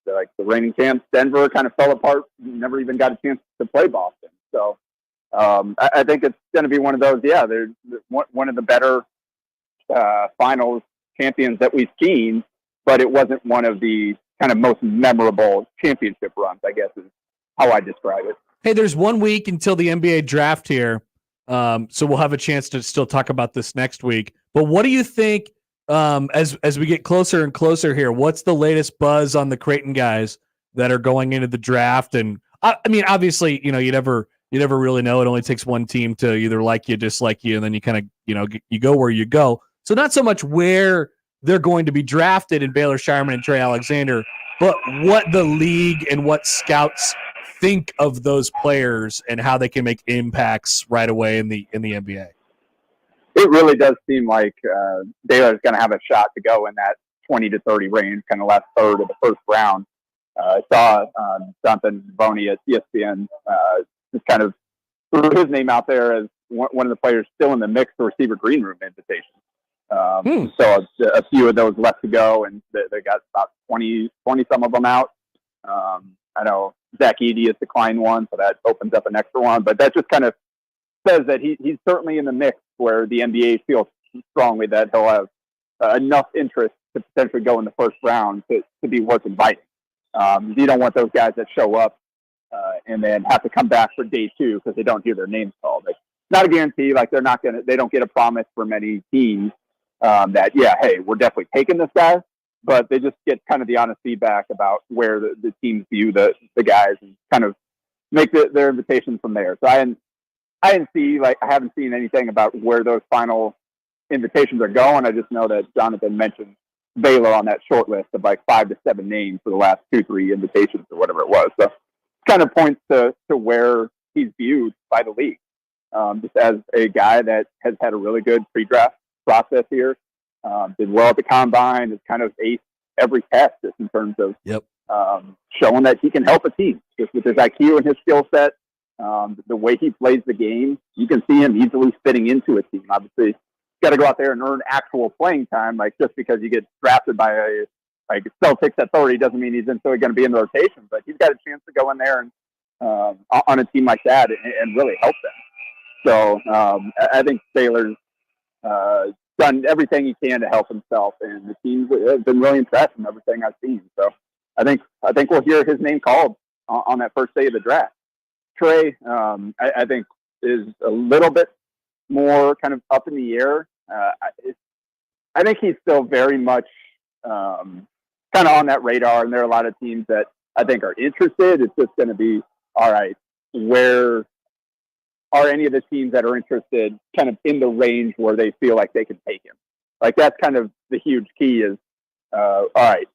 like the reigning champs, Denver, kind of fell apart. Never even got a chance to play Boston. So I think it's going to be one of those. Yeah, they're one of the better finals champions that we've seen, but it wasn't one of the kind of most memorable championship runs, I guess, is how I describe it. Hey, there's 1 week until the NBA draft here, so we'll have a chance to still talk about this next week. But what do you think as we get closer and closer here, what's the latest buzz on the Creighton guys that are going into the draft? And I mean, obviously, you never really know. It only takes one team to either like you, dislike you, and then you kind of, you go where you go. So not so much where they're going to be drafted in Baylor Shireman and Trey Alexander, but what the league and what scouts think of those players and how they can make impacts right away in the NBA. It really does seem like Baylor's going to have a shot to go in that 20 to 30 range, kind of last third of the first round. I saw Jonathan Boney at ESPN just kind of threw his name out there as one of the players still in the mix for receiver green room invitation. So a few of those left to go, and they got about 20 some of them out. I know Zach Edey has declined one, so that opens up an extra one. But that just kind of says that he's certainly in the mix where the NBA feels strongly that he'll have enough interest to potentially go in the first round to be worth inviting. You don't want those guys that show up and then have to come back for day two because they don't hear their names called. It's not a guarantee. Like they don't get a promise from many teams that, yeah, hey, we're definitely taking this guy, but they just get kind of the honest feedback about where the teams view the guys and kind of make their invitations from there. So I haven't seen anything about where those final invitations are going. I just know that Jonathan mentioned Baylor on that short list of like 5 to 7 names for the last 2-3 invitations or whatever it was. So it kind of points to where he's viewed by the league, just as a guy that has had a really good pre-draft process here, did well at the combine, has kind of aced every test just in terms of showing that he can help a team just with his IQ and his skill set. The way he plays the game, you can see him easily fitting into a team. Obviously, he's got to go out there and earn actual playing time. Like just because you get drafted by like Celtics at 30 doesn't mean he's going to be in the rotation. But he's got a chance to go in there and on a team like that and really help them. So I think Baylor's done everything he can to help himself, and the team has been really impressed from everything I've seen. So I think we'll hear his name called on that first day of the draft. Trey, I think, is a little bit more kind of up in the air. I think he's still very much kind of on that radar, and there are a lot of teams that I think are interested. It's just going to be, all right, where are any of the teams that are interested kind of in the range where they feel like they can take him? Like that's kind of the huge key is, all right,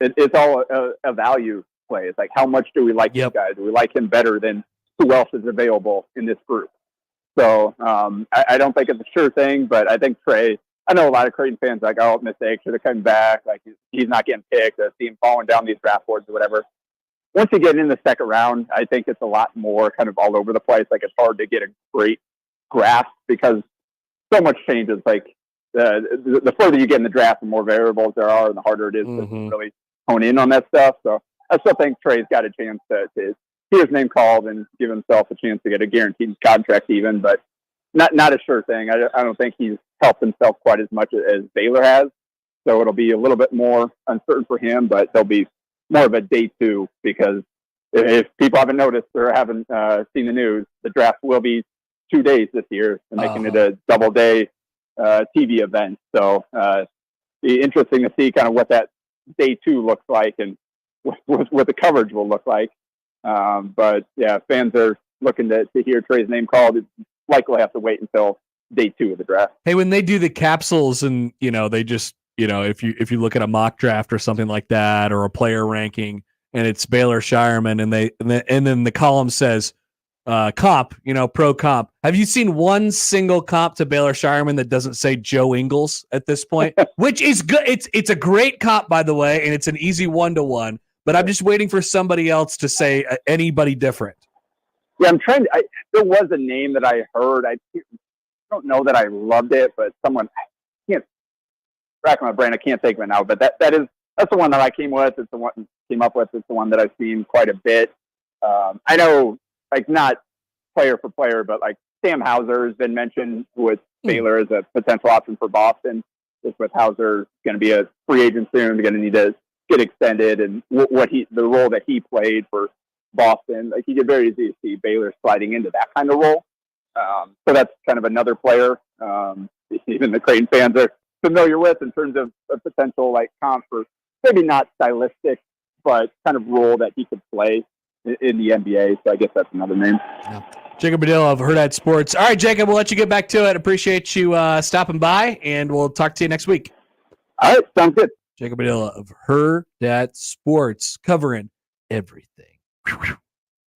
it's all a value play. It's like, how much do we like this guy? Do we like him better than who else is available in this group? So I don't think it's a sure thing, but I think Trey, I know a lot of Creighton fans like, oh, mistake, should have come back. Like he's not getting picked. I see him falling down these draft boards or whatever. Once you get in the second round, I think it's a lot more kind of all over the place. Like it's hard to get a great grasp because so much changes. Like the further you get in the draft, the more variables there are, and the harder it is to really hone in on that stuff. So I still think Trey's got a chance to hear his name called and give himself a chance to get a guaranteed contract even, but not a sure thing. I don't think he's helped himself quite as much as Baylor has. So it'll be a little bit more uncertain for him, but there'll be more of a day two because if people haven't noticed or haven't seen the news, the draft will be 2 days this year and making it a double day TV event. So be interesting to see kind of what that day two looks like and what the coverage will look like. But yeah, fans are looking to hear Trey's name called. It's likely have to wait until day 2 of the draft. Hey, when they do the capsules and, they just, if you look at a mock draft or something like that, or a player ranking and it's Baylor Shireman and then the column says, comp, pro comp. Have you seen one single comp to Baylor Shireman that doesn't say Joe Ingles at this point, which is good. It's a great comp, by the way. And it's an easy 1-to-1, but I'm just waiting for somebody else to say anybody different. Yeah, I'm trying to. There was a name that I heard. I don't know that I loved it, but someone, I can't rack my brain. I can't think of it now. But that's the one that I came up with. It's the one that I've seen quite a bit. I know, like not player for player, but like Sam Hauser has been mentioned with Baylor as a potential option for Boston. Just with Hauser going to be a free agent soon, going to need to get extended, and the role that he played for Boston, like you could very easily see Baylor sliding into that kind of role. So that's kind of another player. Even the Creighton fans are familiar with in terms of a potential like comp for maybe not stylistic, but kind of role that he could play in the NBA. So I guess that's another name. Jacob Padilla of Herd at Sports. All right, Jacob, we'll let you get back to it. Appreciate you stopping by, and we'll talk to you next week. All right, sounds good. Jacob Padilla of Herd at Sports, covering everything.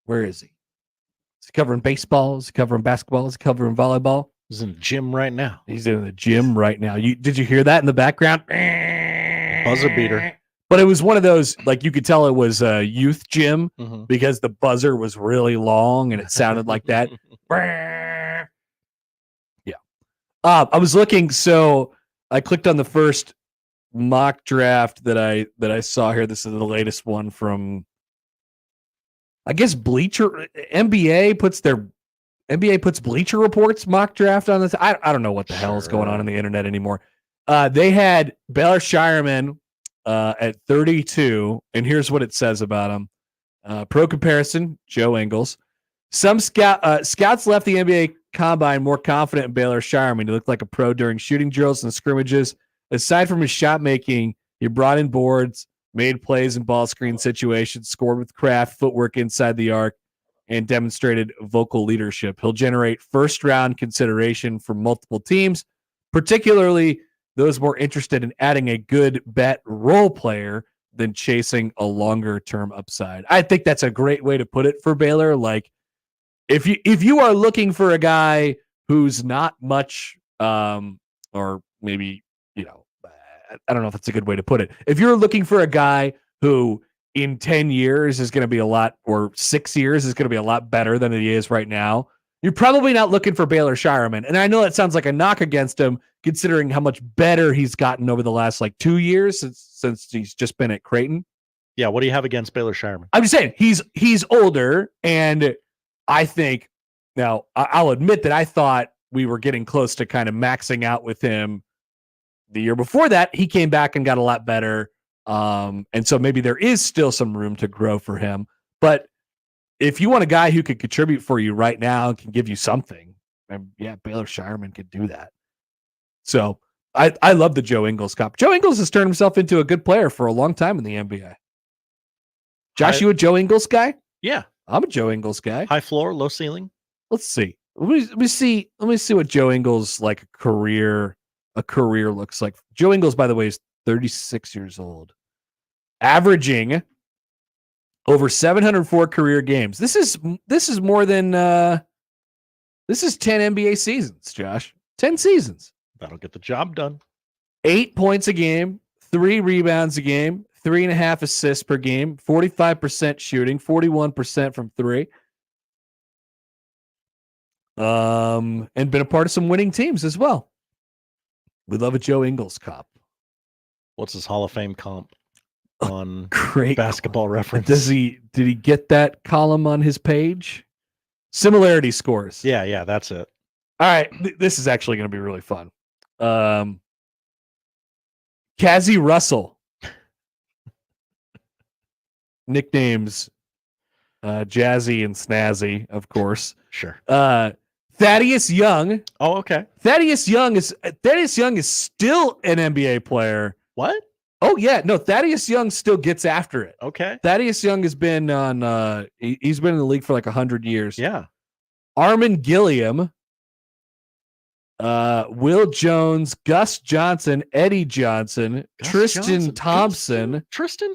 Where is he? Is he covering baseball? Is he covering basketball? Is he covering volleyball? He's in the gym right now. He's in the gym right now. Did you hear that in the background? Buzzer beater. But it was one of those, like you could tell it was a youth gym Mhm. because the buzzer was really long and it sounded like that. Yeah. I was looking, so I clicked on the first mock draft that I saw here. This is the latest one from, I guess, NBA puts Bleacher Report's mock draft on this. I don't know what the hell is going on the internet anymore. They had Baylor Shireman at 32, and here's what it says about him. Pro comparison, Joe Ingles. Some scouts left the NBA Combine more confident in Baylor Shireman. He looked like a pro during shooting drills and scrimmages. Aside from his shot making, he brought in boards, made plays in ball screen situations, scored with craft, footwork inside the arc, and demonstrated vocal leadership. He'll generate first-round consideration for multiple teams, particularly those more interested in adding a good bet role player than chasing a longer-term upside. I think that's a great way to put it for Baylor. Like, if you are looking for a guy who's not much, or maybe, I don't know if that's a good way to put it. If you're looking for a guy who in 10 years is going to be a lot, or 6 years is going to be a lot better than he is right now, you're probably not looking for Baylor Shireman. And I know that sounds like a knock against him, considering how much better he's gotten over the last 2 years since he's just been at Creighton. Yeah, what do you have against Baylor Shireman? I'm just saying he's older, and I think now I'll admit that I thought we were getting close to kind of maxing out with him. The year before that, he came back and got a lot better. And so maybe there is still some room to grow for him. But if you want a guy who could contribute for you right now and can give you something, yeah, Baylor Shireman could do that. So I love the Joe Ingles comp. Joe Ingles has turned himself into a good player for a long time in the NBA. Josh, you a Joe Ingles guy? Yeah. I'm a Joe Ingles guy. High floor, low ceiling. Let's see. Let me see what Joe Ingles a career looks like. Joe Ingles, by the way, is 36 years old, averaging over 704 career games. This is more than this is 10 NBA seasons, Josh. 10 seasons. That'll get the job done. 8 points a game, 3 rebounds a game, 3.5 assists per game, 45% shooting, 41% from 3. And been a part of some winning teams as well. We love a Joe Ingles comp. What's his Hall of Fame comp on Great Basketball Reference? Did he get that column on his page? Similarity scores. Yeah, that's it. All right, this is actually going to be really fun. Cassie Russell. Nicknames Jazzy and Snazzy, of course. Sure. Thaddeus Young. Oh, okay. Thaddeus Young is still an NBA player. What? Oh yeah, no. Thaddeus Young still gets after it. Okay. Thaddeus Young has been on. He's been in the league for 100 years. Yeah. Armin Gilliam, Will Jones, Gus Johnson, Eddie Johnson, Tristan Thompson. Tristan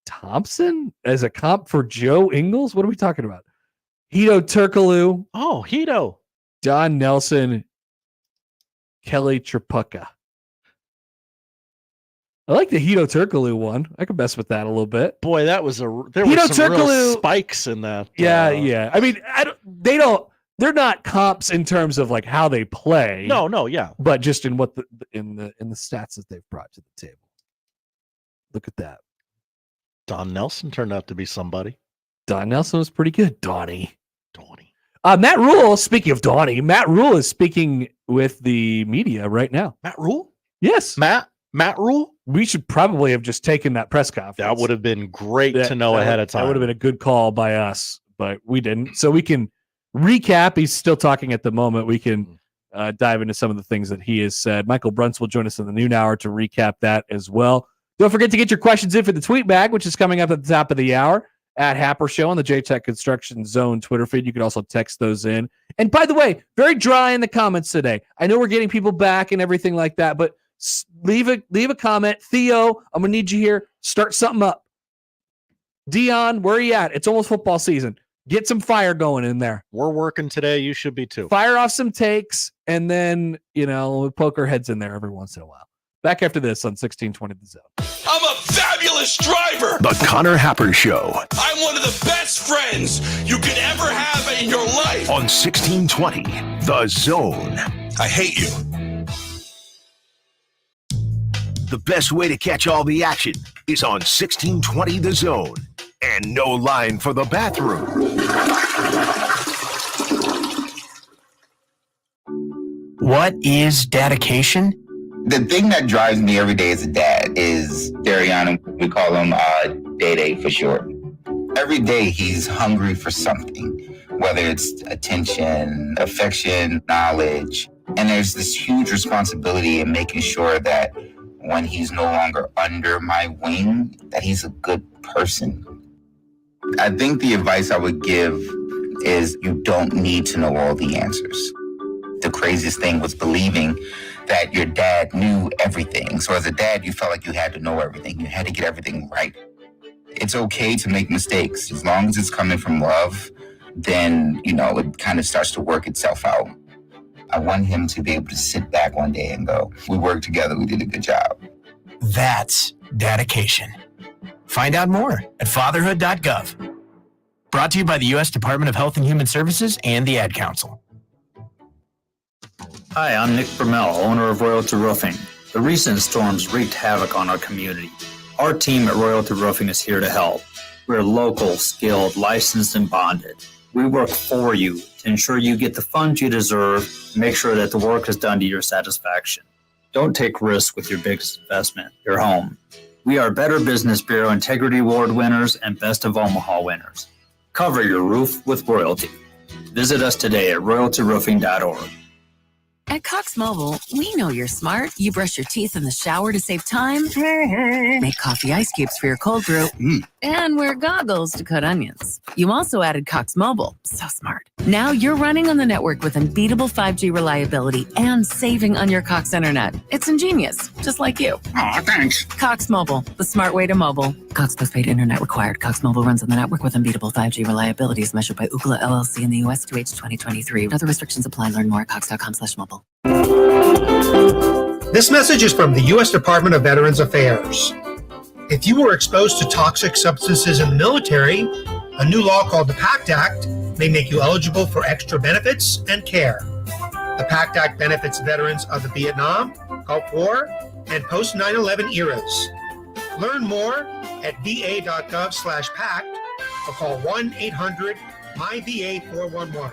Thompson as a comp for Joe Ingles. What are we talking about? Hito Turkoglu. Oh, Hito. Don Nelson. Kelly Tripucka. I like the Hito Turkoglu one. I could mess with that a little bit. Boy, there were some real spikes in that. Yeah. I mean, they're not comps in terms of how they play. No, yeah. But just in what in the stats that they've brought to the table. Look at that. Don Nelson turned out to be somebody. Don Nelson was pretty good. Donnie. Matt Rule, speaking of Donnie, Matt Rule is speaking with the media right now. Matt Rule? Yes. Matt Rule? We should probably have just taken that press conference. That would have been great to know ahead of time. That would have been a good call by us, but we didn't. So we can recap. He's still talking at the moment. We can dive into some of the things that he has said. Michael Bruntz will join us in the noon hour to recap that as well. Don't forget to get your questions in for the tweet bag, which is coming up at the top of the hour at Happer Show on the JTech Construction Zone Twitter feed. You can also text those in. And by the way, very dry in the comments today. I know we're getting people back and everything like that, but leave a comment. Theo, I'm going to need you here. Start something up. Dion, where are you at? It's almost football season. Get some fire going in there. We're working today. You should be too. Fire off some takes, and then, poke our heads in there every once in a while. Back after this on 1620 The Zone. I'm a fabulous driver. The Connor Happer Show I'm one of the best friends you could ever have in your life. on 1620 The Zone. I hate you. The best way to catch all the action is on 1620 The Zone. And no line for the bathroom. What is dedication? The thing that drives me every day as a dad is Darian. We call him Day for short. Every day he's hungry for something, whether it's attention, affection, knowledge. And there's this huge responsibility in making sure that when he's no longer under my wing, that he's a good person. I think the advice I would give is you don't need to know all the answers. The craziest thing was believing that your dad knew everything. So as a dad, you felt like you had to know everything. You had to get everything right. It's okay to make mistakes. As long as it's coming from love, then, it kind of starts to work itself out. I want him to be able to sit back one day and go, we worked together, we did a good job. That's dedication. Find out more at fatherhood.gov. Brought to you by the U.S. Department of Health and Human Services and the Ad Council. Hi, I'm Nick Bermel, owner of Royalty Roofing. The recent storms wreaked havoc on our community. Our team at Royalty Roofing is here to help. We're local, skilled, licensed, and bonded. We work for you to ensure you get the funds you deserve and make sure that the work is done to your satisfaction. Don't take risks with your biggest investment, your home. We are Better Business Bureau Integrity Award winners and Best of Omaha winners. Cover your roof with royalty. Visit us today at royaltyroofing.org. At Cox Mobile, we know you're smart. You brush your teeth in the shower to save time, make coffee ice cubes for your cold brew, and wear goggles to cut onions. You also added Cox Mobile. So smart. Now you're running on the network with unbeatable 5G reliability and saving on your Cox internet. It's ingenious, just like you. Aw, thanks. Cox Mobile, the smart way to mobile. Cox postpaid internet required. Cox Mobile runs on the network with unbeatable 5G reliability as measured by Ookla LLC in the U.S. to H 2023. Other restrictions apply. Learn more at cox.com/mobile. This message is from the U.S. Department of Veterans Affairs. If you were exposed to toxic substances in the military, a new law called the PACT Act may make you eligible for extra benefits and care. The PACT Act benefits veterans of the Vietnam, Gulf War, and post 9/11 eras. Learn more at va.gov/PACT or call 1-800-MyVA411.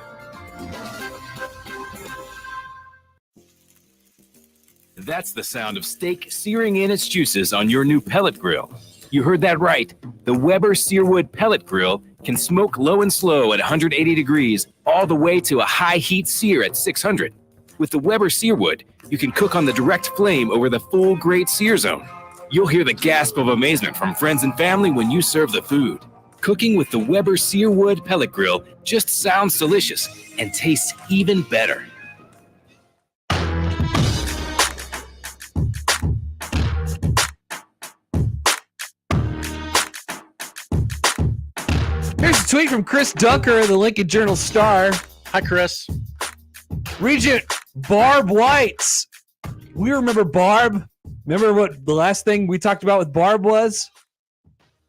That's the sound of steak searing in its juices on your new pellet grill. You heard that right. The Weber Searwood Pellet Grill can smoke low and slow at 180 degrees all the way to a high heat sear at 600. With the Weber Searwood, you can cook on the direct flame over the full grate sear zone. You'll hear the gasp of amazement from friends and family when you serve the food. Cooking with the Weber Searwood Pellet Grill just sounds delicious and tastes even better. Here's a tweet from Chris Ducker of the Lincoln Journal-Star. Hi, Chris. Regent Barb Whites. We remember Barb. Remember what the last thing we talked about with Barb was?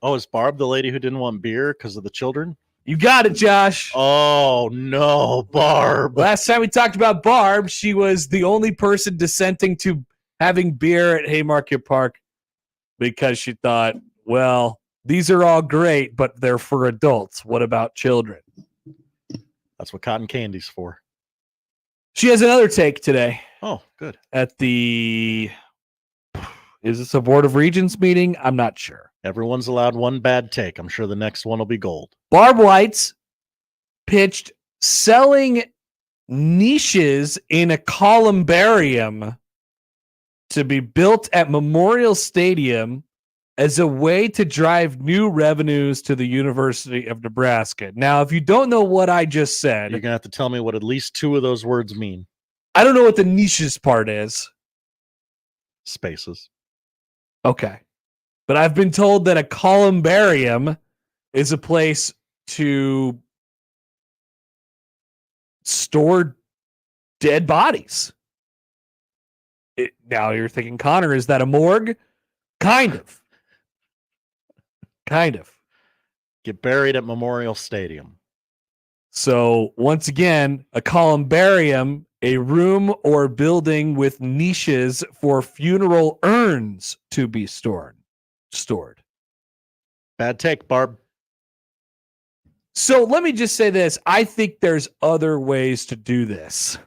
Oh, is Barb the lady who didn't want beer because of the children? You got it, Josh. Oh, no, Barb. Last time we talked about Barb, she was the only person dissenting to having beer at Haymarket Park because she thought, well, these are all great, but they're for adults. What about children? That's what cotton candy's for. She has another take today. Oh, good. At the... Is this a Board of Regents meeting? I'm not sure. Everyone's allowed one bad take. I'm sure the next one will be gold. Barb Whites pitched selling niches in a columbarium to be built at Memorial Stadium as a way to drive new revenues to the University of Nebraska. Now, if you don't know what I just said, You're going to have to tell me what at least two of those words mean. I don't know what the niches part is. Spaces. Okay. But I've been told that a columbarium is a place to store dead bodies. Now you're thinking, Connor, is that a morgue? Kind of. Kind of. Get buried at Memorial Stadium. So once again, a columbarium, a room or building with niches for funeral urns to be stored. Bad take, Barb. So let me just say this. I think there's other ways to do this.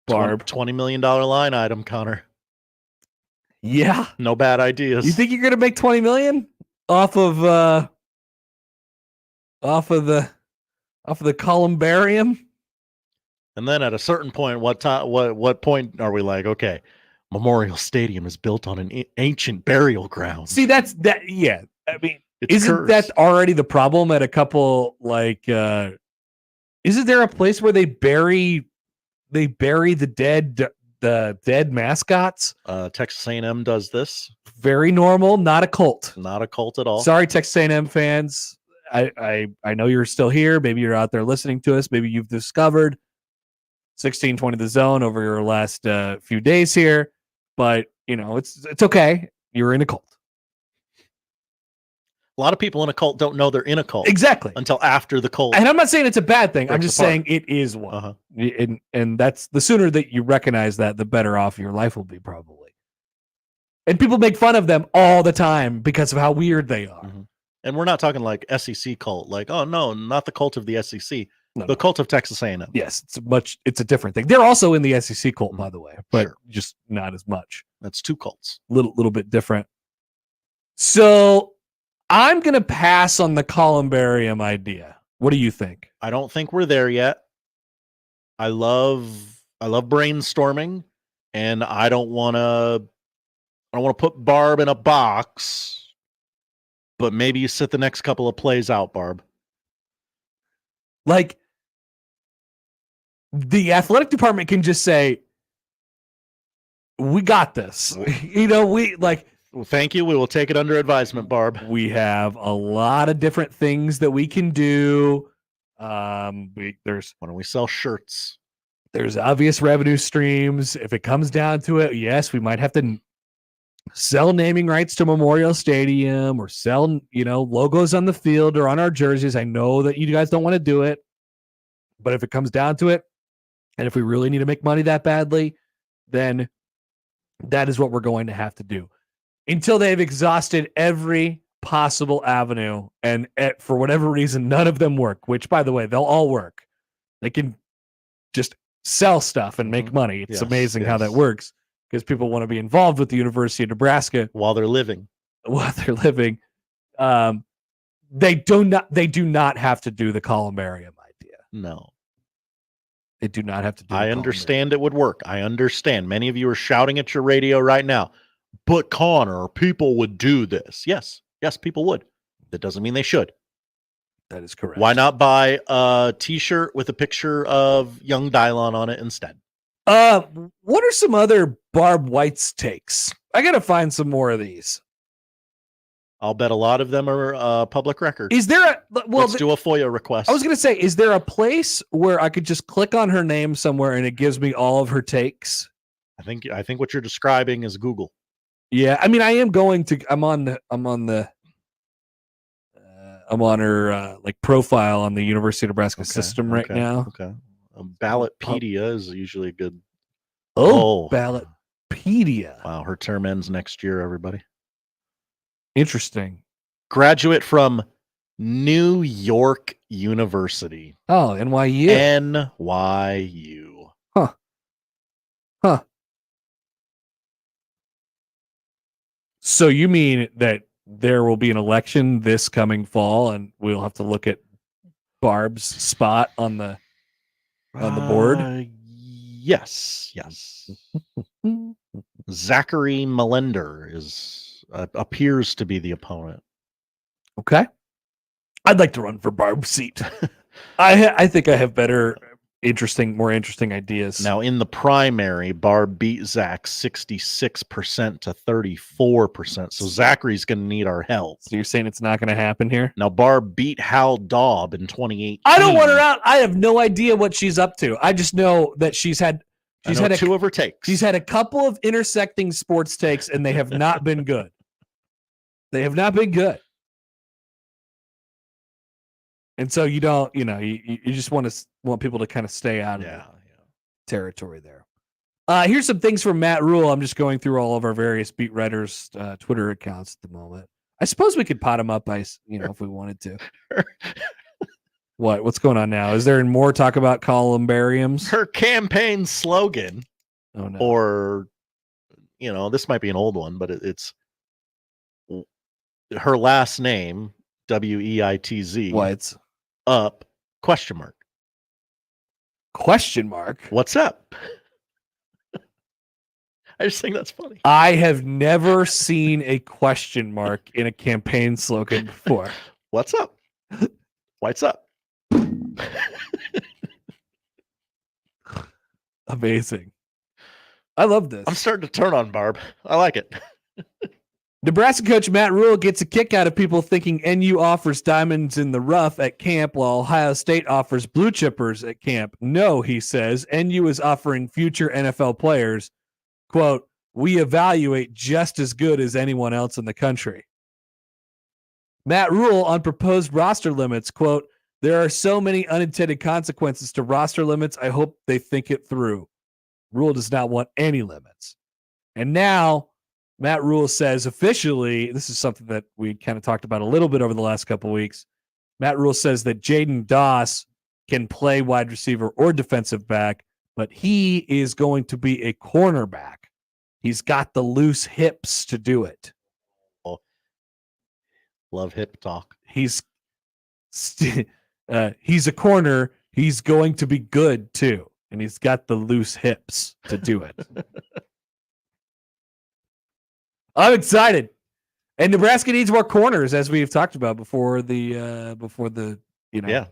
Barb. $20 million line item, Connor. Yeah. No bad ideas. You think you're going to make 20 million off of the columbarium? And then at a certain point, what point are we like, okay, Memorial Stadium is built on an ancient burial ground. See, yeah. I mean, It's isn't cursed. that already the problem at a couple isn't there a place where they bury the dead mascots? Texas A&M does this. Very normal, not a cult. Not a cult at all. Sorry, Texas A&M fans. I know you're still here. Maybe you're out there listening to us. Maybe you've discovered 1620 The Zone over your last few days here. But, it's okay. You're in a cult. A lot of people in a cult don't know they're in a cult. Exactly. Until after the cult. And I'm not saying it's a bad thing. I'm breaks just apart. saying it is one. And that's the sooner that you recognize that, the better off your life will be, probably. And people make fun of them all the time because of how weird they are. Mm-hmm. And we're not talking like SEC cult. Like, oh, no, not the cult of the SEC. No, the cult of Texas A&M. Yes, it's a different thing. They're also in the SEC cult, by the way, but just not as much. That's two cults. Little bit different. So I'm going to pass on the columbarium idea. What do you think? I don't think we're there yet. I love brainstorming, and I don't want to put Barb in a box, but maybe you sit the next couple of plays out, Barb. Like, the athletic department can just say, we got this. Well, thank you. We will take it under advisement, Barb. We have a lot of different things that we can do. There's when we sell shirts, there's obvious revenue streams. If it comes down to it, yes, we might have to sell naming rights to Memorial Stadium or sell, logos on the field or on our jerseys. I know that you guys don't want to do it, but if it comes down to it, and if we really need to make money that badly, then that is what we're going to have to do. Until they've exhausted every possible avenue, and for whatever reason, none of them work, which, by the way, they'll all work. They can just sell stuff and make money. It's amazing how that works, because people want to be involved with the University of Nebraska while they're living. They do not have to do the columbarium idea. No. They do not have to do I understand it would work. I understand. Many of you are shouting at your radio right now, but Connor, people would do this. Yes, people would. That doesn't mean they should. That is correct. Why not buy a t-shirt with a picture of young Dylon on it instead? What are some other Barb White's takes? I got to find some more of these. I'll bet a lot of them are public record. Is there let's do a FOIA request. I was going to say, is there a place where I could just click on her name somewhere and it gives me all of her takes? I think what you're describing is Google. Yeah, I mean, I am going to. I'm on her profile on the University of Nebraska system right now. Okay. Ballotpedia is usually a good. Ballotpedia. Wow, her term ends next year. Everybody. Interesting. Graduate from New York University. Oh, NYU. NYU. Huh. So you mean that there will be an election this coming fall, and we'll have to look at Barb's spot on the on the board? Yes. Zachary Melender appears to be the opponent. Okay. I'd like to run for Barb's seat. I think I have more interesting ideas. Now, in the primary, Barb beat Zach 66% to 34%. So Zachary's going to need our help. So you're saying it's not going to happen here? Now, Barb beat Hal Daub in 2018. I don't want her out. I have no idea what she's up to. I just know that she's had two of her takes. She's had a couple of intersecting sports takes, and they have not been good. They have not been good. And so you don't, you just want people to kind of stay out of the territory there. Here's some things from Matt Rule. I'm just going through all of our various beat writers' Twitter accounts at the moment. I suppose we could pot them up if we wanted to. What's going on now? Is there more talk about columbariums? Her campaign slogan, oh, no. Or, this might be an old one, but it's her last name, WEITZ. What? Up, question mark. Question mark? What's up? I just think that's funny. I have never seen a question mark in a campaign slogan before. What's up? What's up? Amazing. I love this. I'm starting to turn on Barb. I like it. Nebraska coach Matt Rule gets a kick out of people thinking NU offers diamonds in the rough at camp while Ohio State offers blue chippers at camp. No, he says, NU is offering future NFL players, quote, we evaluate just as good as anyone else in the country. Matt Rule on proposed roster limits, quote, there are so many unintended consequences to roster limits. I hope they think it through. Rule does not want any limits. And now Matt Rule says officially, this is something that we kind of talked about a little bit over the last couple of weeks. Matt Rule says that Jaden Doss can play wide receiver or defensive back, but he is going to be a cornerback. He's got the loose hips to do it. Oh, love hip talk. He's a corner. He's going to be good too, and he's got the loose hips to do it. I'm excited, and Nebraska needs more corners, as we've talked about before the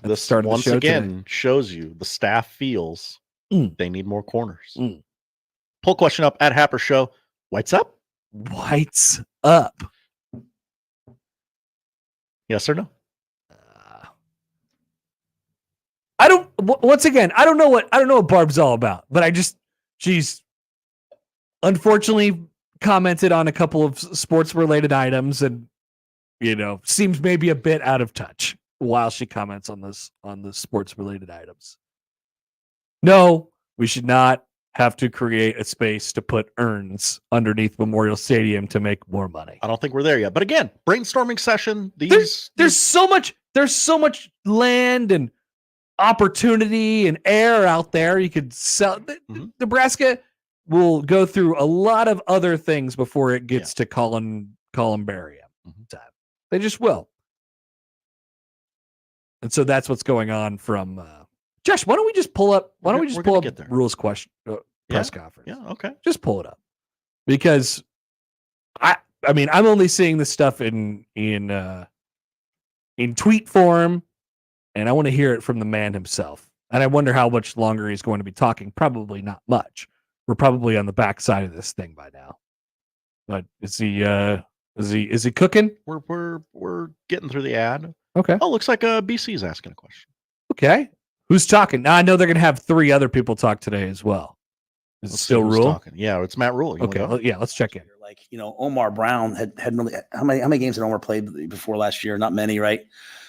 this start of the once show again today. shows you the staff feels they need more corners. Poll question up at Happer Show. What's up? What's up? Yes or no? I don't. Once again, I don't know what Barb's all about, but she's unfortunately commented on a couple of sports related items, and seems maybe a bit out of touch while she comments on the sports related items. No, we should not have to create a space to put urns underneath Memorial Stadium to make more money. I don't think we're there yet. But again, brainstorming session. There's so much land and opportunity and air out there. You could sell. Nebraska will go through a lot of other things before it gets to columbarium time. They just will. And so that's what's going on from Josh. Why don't we just pull up? Why don't we just pull up Rules question press conference? Yeah, okay. Just pull it up, because I mean I'm only seeing this stuff in tweet form, and I want to hear it from the man himself. And I wonder how much longer he's going to be talking. Probably not much. We're probably on the back side of this thing by now. But is he cooking? We're getting through the ad. Okay. Oh, looks like BC's asking a question. Okay. Who's talking? Now I know they're going to have 3 other people talk today as well. Is it still Rule? Talking. Yeah, it's Matt Rule. Okay. Yeah, let's check in. Like, Omar Brown hadn't really, how many games had Omar played before last year? Not many, right?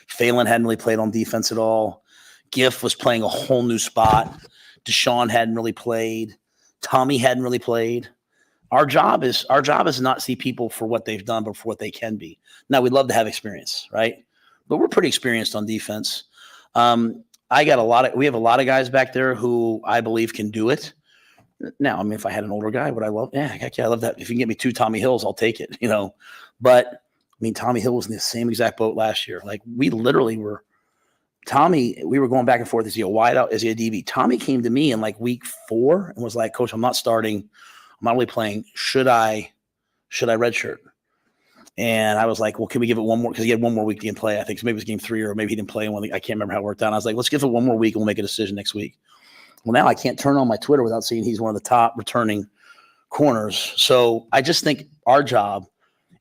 Phelan hadn't really played on defense at all. Giff was playing a whole new spot. Deshaun hadn't really played. Tommy hadn't really played. Our job is not see people for what they've done, but for what they can be. Now, we'd love to have experience, right? But we're pretty experienced on defense. We have a lot of guys back there who I believe can do it. Now, I mean, if I had an older guy, would I love? Yeah, heck yeah, I love that. If you can get me 2 Tommy Hills, I'll take it. But I mean, Tommy Hill was in the same exact boat last year. Like, we literally were Tommy, we were going back and forth. Is he a wideout? Is he a DB? Tommy came to me in like week 4 and was like, Coach, I'm not starting. I'm not really playing. Should I redshirt? And I was like, well, can we give it one more? Because he had one more week to play. I think so maybe it was game 3 or maybe he didn't play one. I can't remember how it worked out. I was like, let's give it one more week and we'll make a decision next week. Well, now I can't turn on my Twitter without seeing he's one of the top returning corners. So I just think our job,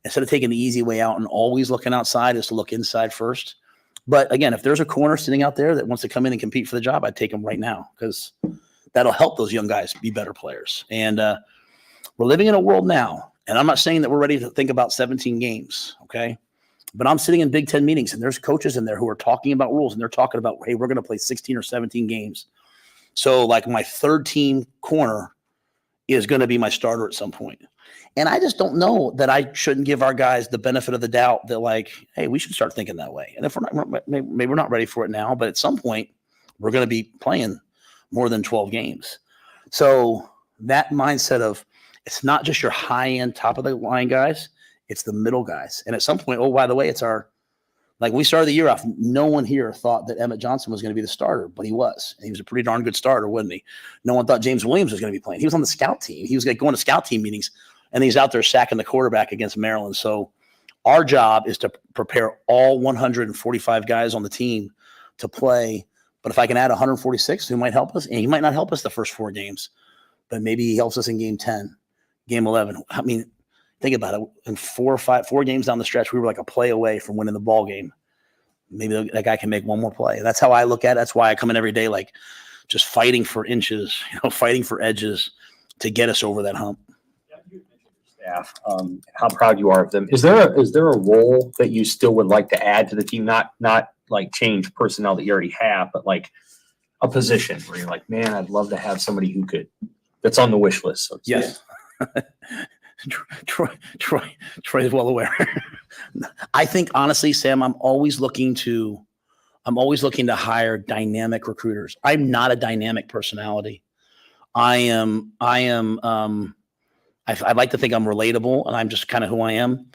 instead of taking the easy way out and always looking outside, is to look inside first. But again, if there's a corner sitting out there that wants to come in and compete for the job, I'd take him right now because that'll help those young guys be better players. And we're living in a world now, and I'm not saying that we're ready to think about 17 games, okay? But I'm sitting in Big Ten meetings, and there's coaches in there who are talking about rules, and they're talking about, hey, we're going to play 16 or 17 games. So, like, my third team corner is going to be my starter at some point. And I just don't know that I shouldn't give our guys the benefit of the doubt that, like, hey, we should start thinking that way. And if we're not, maybe we're not ready for it now, but at some point we're going to be playing more than 12 games. So that mindset of it's not just your high-end top of the line guys, it's the middle guys. And at some point, oh, by the way, it's our, like, we started the year off, no one here thought that Emmett Johnson was going to be the starter, but he was. And he was a pretty darn good starter, wasn't he? No one thought James Williams was going to be playing. He was on the scout team. He was like going to scout team meetings. And he's out there sacking the quarterback against Maryland. So our job is to prepare all 145 guys on the team to play. But if I can add 146, who might help us? And he might not help us the first 4 games, but maybe he helps us in game 10, game 11. I mean, think about it. In 4 games down the stretch, we were like a play away from winning the ball game. Maybe that guy can make one more play. That's how I look at it. That's why I come in every day, like just fighting for inches, fighting for edges to get us over that hump. Staff, how proud you are of them. Is there a role that you still would like to add to the team? Not like change personnel that you already have, but like a position where you're like, man, I'd love to have somebody who could, that's on the wish list. So yes. Troy is well aware. I think honestly, Sam, I'm always looking to hire dynamic recruiters. I'm not a dynamic personality. I'd like to think I'm relatable and I'm just kind of who I am.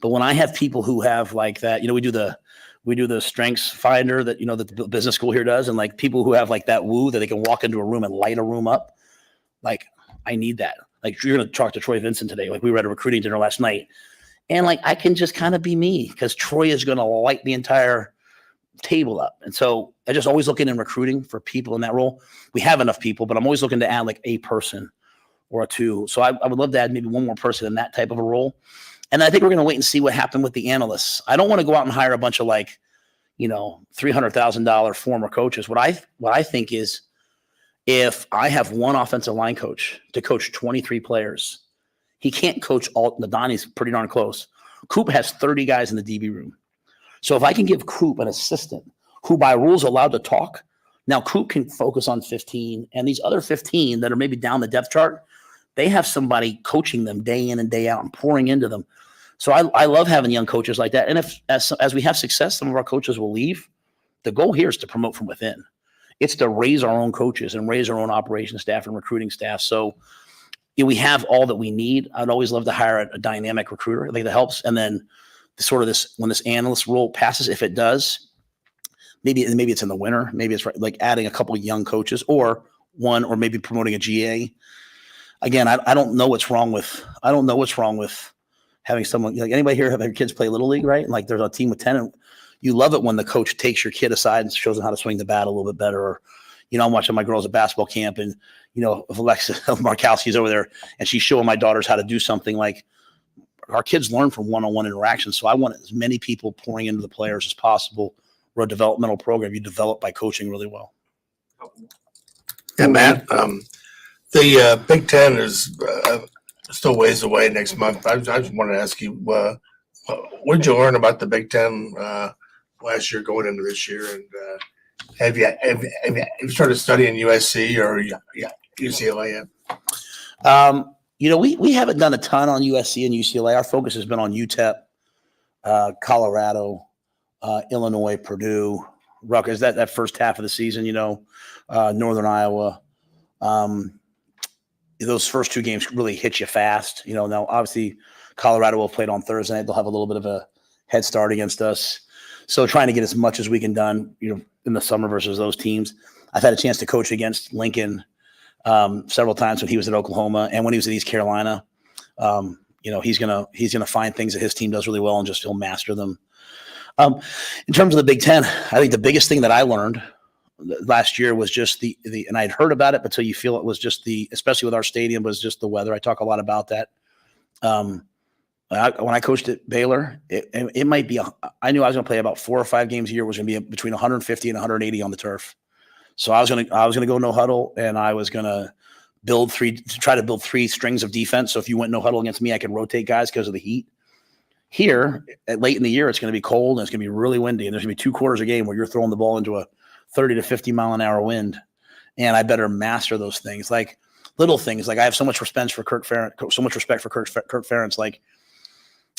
But when I have people who have like that, we do the strengths finder that, that the business school here does. And like people who have like that woo that they can walk into a room and light a room up. Like I need that. Like you're going to talk to Troy Vincent today. Like we were at a recruiting dinner last night and like, I can just kind of be me because Troy is going to light the entire table up. And so I just always looking in recruiting for people in that role. We have enough people, but I'm always looking to add like a person or 2. So I would love to add maybe one more person in that type of a role. And I think we're going to wait and see what happened with the analysts. I don't want to go out and hire a bunch of like, $300,000 former coaches. What I think is if I have one offensive line coach to coach 23 players, he can't coach all. Nadani's pretty darn close. Coop has 30 guys in the DB room. So if I can give Coop an assistant who by rules allowed to talk, now Coop can focus on 15 and these other 15 that are maybe down the depth chart, they have somebody coaching them day in and day out and pouring into them. So I love having young coaches like that. And if as we have success, some of our coaches will leave. The goal here is to promote from within. It's to raise our own coaches and raise our own operations staff and recruiting staff. So we have all that we need. I'd always love to hire a dynamic recruiter. I think that helps. And then when this analyst role passes, if it does, maybe it's in the winter. Maybe it's like adding a couple of young coaches or maybe promoting a GA. Again, I don't know what's wrong with having someone like anybody here have their kids play Little League, right? Like there's a team with 10 and you love it when the coach takes your kid aside and shows them how to swing the bat a little bit better. Or, I'm watching my girls at basketball camp and, if Alexis Markowski's over there and she's showing my daughters how to do something, like our kids learn from one-on-one interactions. So I want as many people pouring into the players as possible. We're a developmental program. You develop by coaching really well. Yeah, Matt, the Big Ten is still ways away next month. I just wanted to ask you, what did you learn about the Big Ten last year going into this year? And have you started studying USC or UCLA yet? We haven't done a ton on USC and UCLA. Our focus has been on UTEP, Colorado, Illinois, Purdue, Rutgers. That first half of the season, Northern Iowa. Those first 2 games really hit you fast. Now obviously Colorado will play on Thursday night. They'll have a little bit of a head start against us. So trying to get as much as we can done, in the summer versus those teams. I've had a chance to coach against Lincoln several times when he was at Oklahoma and when he was at East Carolina. He's gonna find things that his team does really well and just he'll master them. In terms of the Big Ten, I think the biggest thing that I learned last year was just the and I'd heard about it, but till you feel it was just especially with our stadium, was just the weather. I talk a lot about that. When I coached at Baylor, it might be, I knew I was going to play about 4 or 5 games a year, was going to be between 150 and 180 on the turf. So I was going to go no huddle, and I was going to try to build 3 strings of defense. So if you went no huddle against me, I could rotate guys because of the heat. Here, late in the year, it's going to be cold and it's going to be really windy, and there's going to be 2 quarters a game where you're throwing the ball into a 30 to 50 mile an hour wind, and I better master those things. Like little things, like I have so much respect for Kirk Ferentz. Like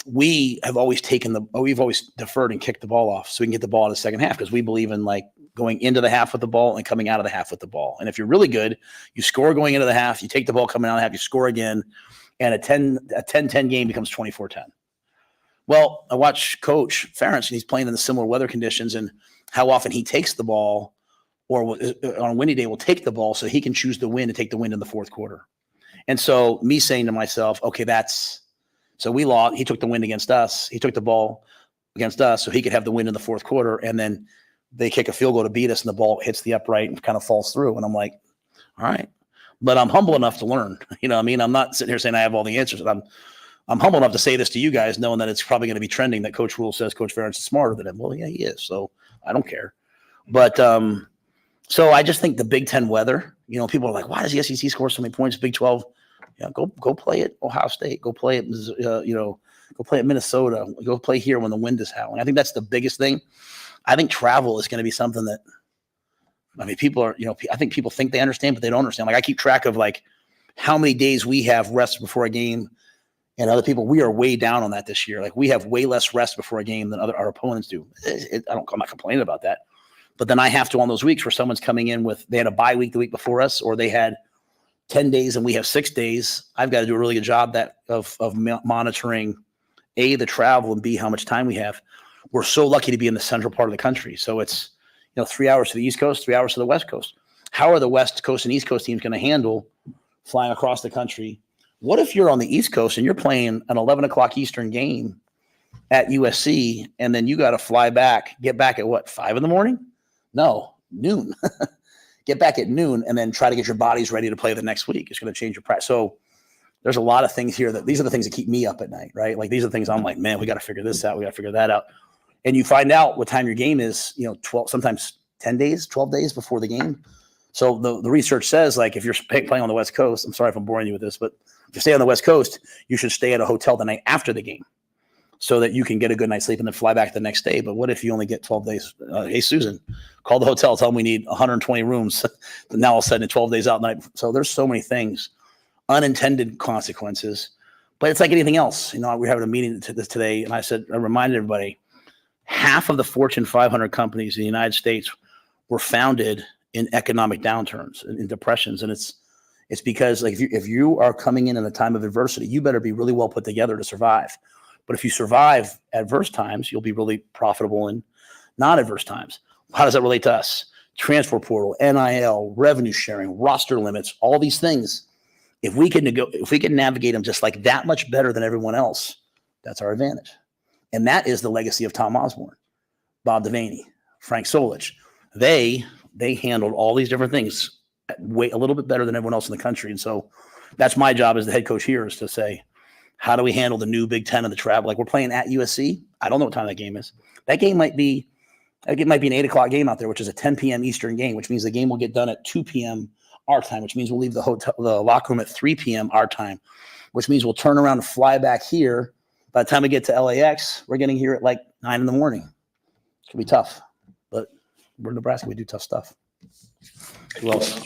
we've always deferred and kicked the ball off so we can get the ball in the second half because we believe in like going into the half with the ball and coming out of the half with the ball. And if you're really good, you score going into the half, you take the ball coming out of the half, you score again, and a 10-10 game becomes 24-10. Well, I watch Coach Ferentz, and he's playing in the similar weather conditions, and how often he takes the ball, or on a windy day will take the ball so he can choose the wind and take the wind in the fourth quarter. And so me saying to myself, okay, so we lost. He took the wind against us. He took the ball against us so he could have the wind in the fourth quarter, and then they kick a field goal to beat us, and the ball hits the upright and kind of falls through. And I'm like, all right. But I'm humble enough to learn. You know what I mean? I'm not sitting here saying I have all the answers. I'm humble enough to say this to you guys, knowing that it's probably going to be trending that Coach Rule says Coach Ferentz is smarter than him. Well, yeah, he is. So I don't care. But so I just think the Big Ten weather, people are like, why does the SEC score so many points? Big 12, go play at Ohio State. Go play at, go play at Minnesota. Go play here when the wind is howling. I think that's the biggest thing. I think travel is going to be something that, people are, I think people think they understand, but they don't understand. Like I keep track of like how many days we have rest before a game. And other people, we are way down on that this year. Like we have way less rest before a game than our opponents do. I'm not complaining about that. But then I have to on those weeks where someone's coming in they had a bye week the week before us, or they had 10 days and we have 6 days. I've got to do a really good job of monitoring A, the travel, and B, how much time we have. We're so lucky to be in the central part of the country. So it's 3 hours to the East Coast, 3 hours to the West Coast. How are the West Coast and East Coast teams going to handle flying across the country? What if you're on the East Coast and you're playing an 11 o'clock Eastern game at USC, and then you got to fly back, get back at what, 5 in the morning? No, noon. Get back at noon and then try to get your bodies ready to play the next week. It's going to change your practice. So there's a lot of things here these are the things that keep me up at night, right? Like these are the things I'm like, man, we got to figure this out. We got to figure that out. And you find out what time your game is, 12, sometimes 10 days, 12 days before the game. So the research says, like, if you're playing on the West Coast, I'm sorry if I'm boring you with this, but if you stay on the West Coast, you should stay at a hotel the night after the game so that you can get a good night's sleep and then fly back the next day. But what if you only get 12 days? Hey, Susan, call the hotel, tell them we need 120 rooms. Now all of a sudden 12 days out night. So there's so many things, unintended consequences. But it's like anything else. We're having a meeting today, and I reminded everybody, half of the Fortune 500 companies in the United States were founded in economic downturns, in depressions. And it's because, like, if you are coming in a time of adversity, you better be really well put together to survive. But if you survive adverse times, you'll be really profitable in non-adverse times. How does that relate to us? Transfer portal, NIL, revenue sharing, roster limits, all these things. If we can navigate them just like that much better than everyone else, that's our advantage. And that is the legacy of Tom Osborne, Bob Devaney, Frank Solich. They handled all these different things a little bit better than everyone else in the country. And so that's my job as the head coach here, is to say, how do we handle the new Big Ten and the travel? Like, we're playing at USC. I don't know what time that game is. That might be an 8 o'clock game out there, which is a 10 p.m. Eastern game, which means the game will get done at 2 p.m. our time, which means we'll leave the locker room at 3 p.m. our time, which means we'll turn around and fly back here. By the time we get to LAX, we're getting here at like 9 in the morning. It's going to be tough, but we're in Nebraska. We do tough stuff. Who else?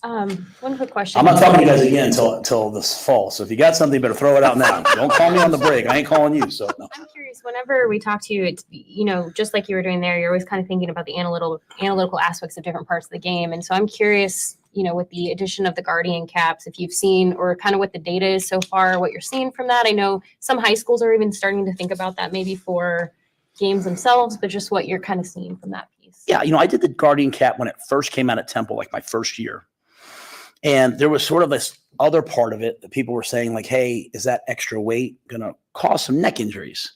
One quick question. I'm not talking to you guys again until this fall. So if you got something, you better throw it out now. Don't call me on the break. I ain't calling you. So no. I'm curious, whenever we talk to you, it's, just like you were doing there, you're always kind of thinking about the analytical aspects of different parts of the game. And so I'm curious, with the addition of the Guardian caps, if you've seen, or kind of what the data is so far, what you're seeing from that. I know some high schools are even starting to think about that maybe for games themselves, but just what you're kind of seeing from that piece. piece. Yeah, I did the Guardian cap when it first came out at Temple, like my first year. And there was sort of this other part of it that people were saying, like, hey, is that extra weight going to cause some neck injuries?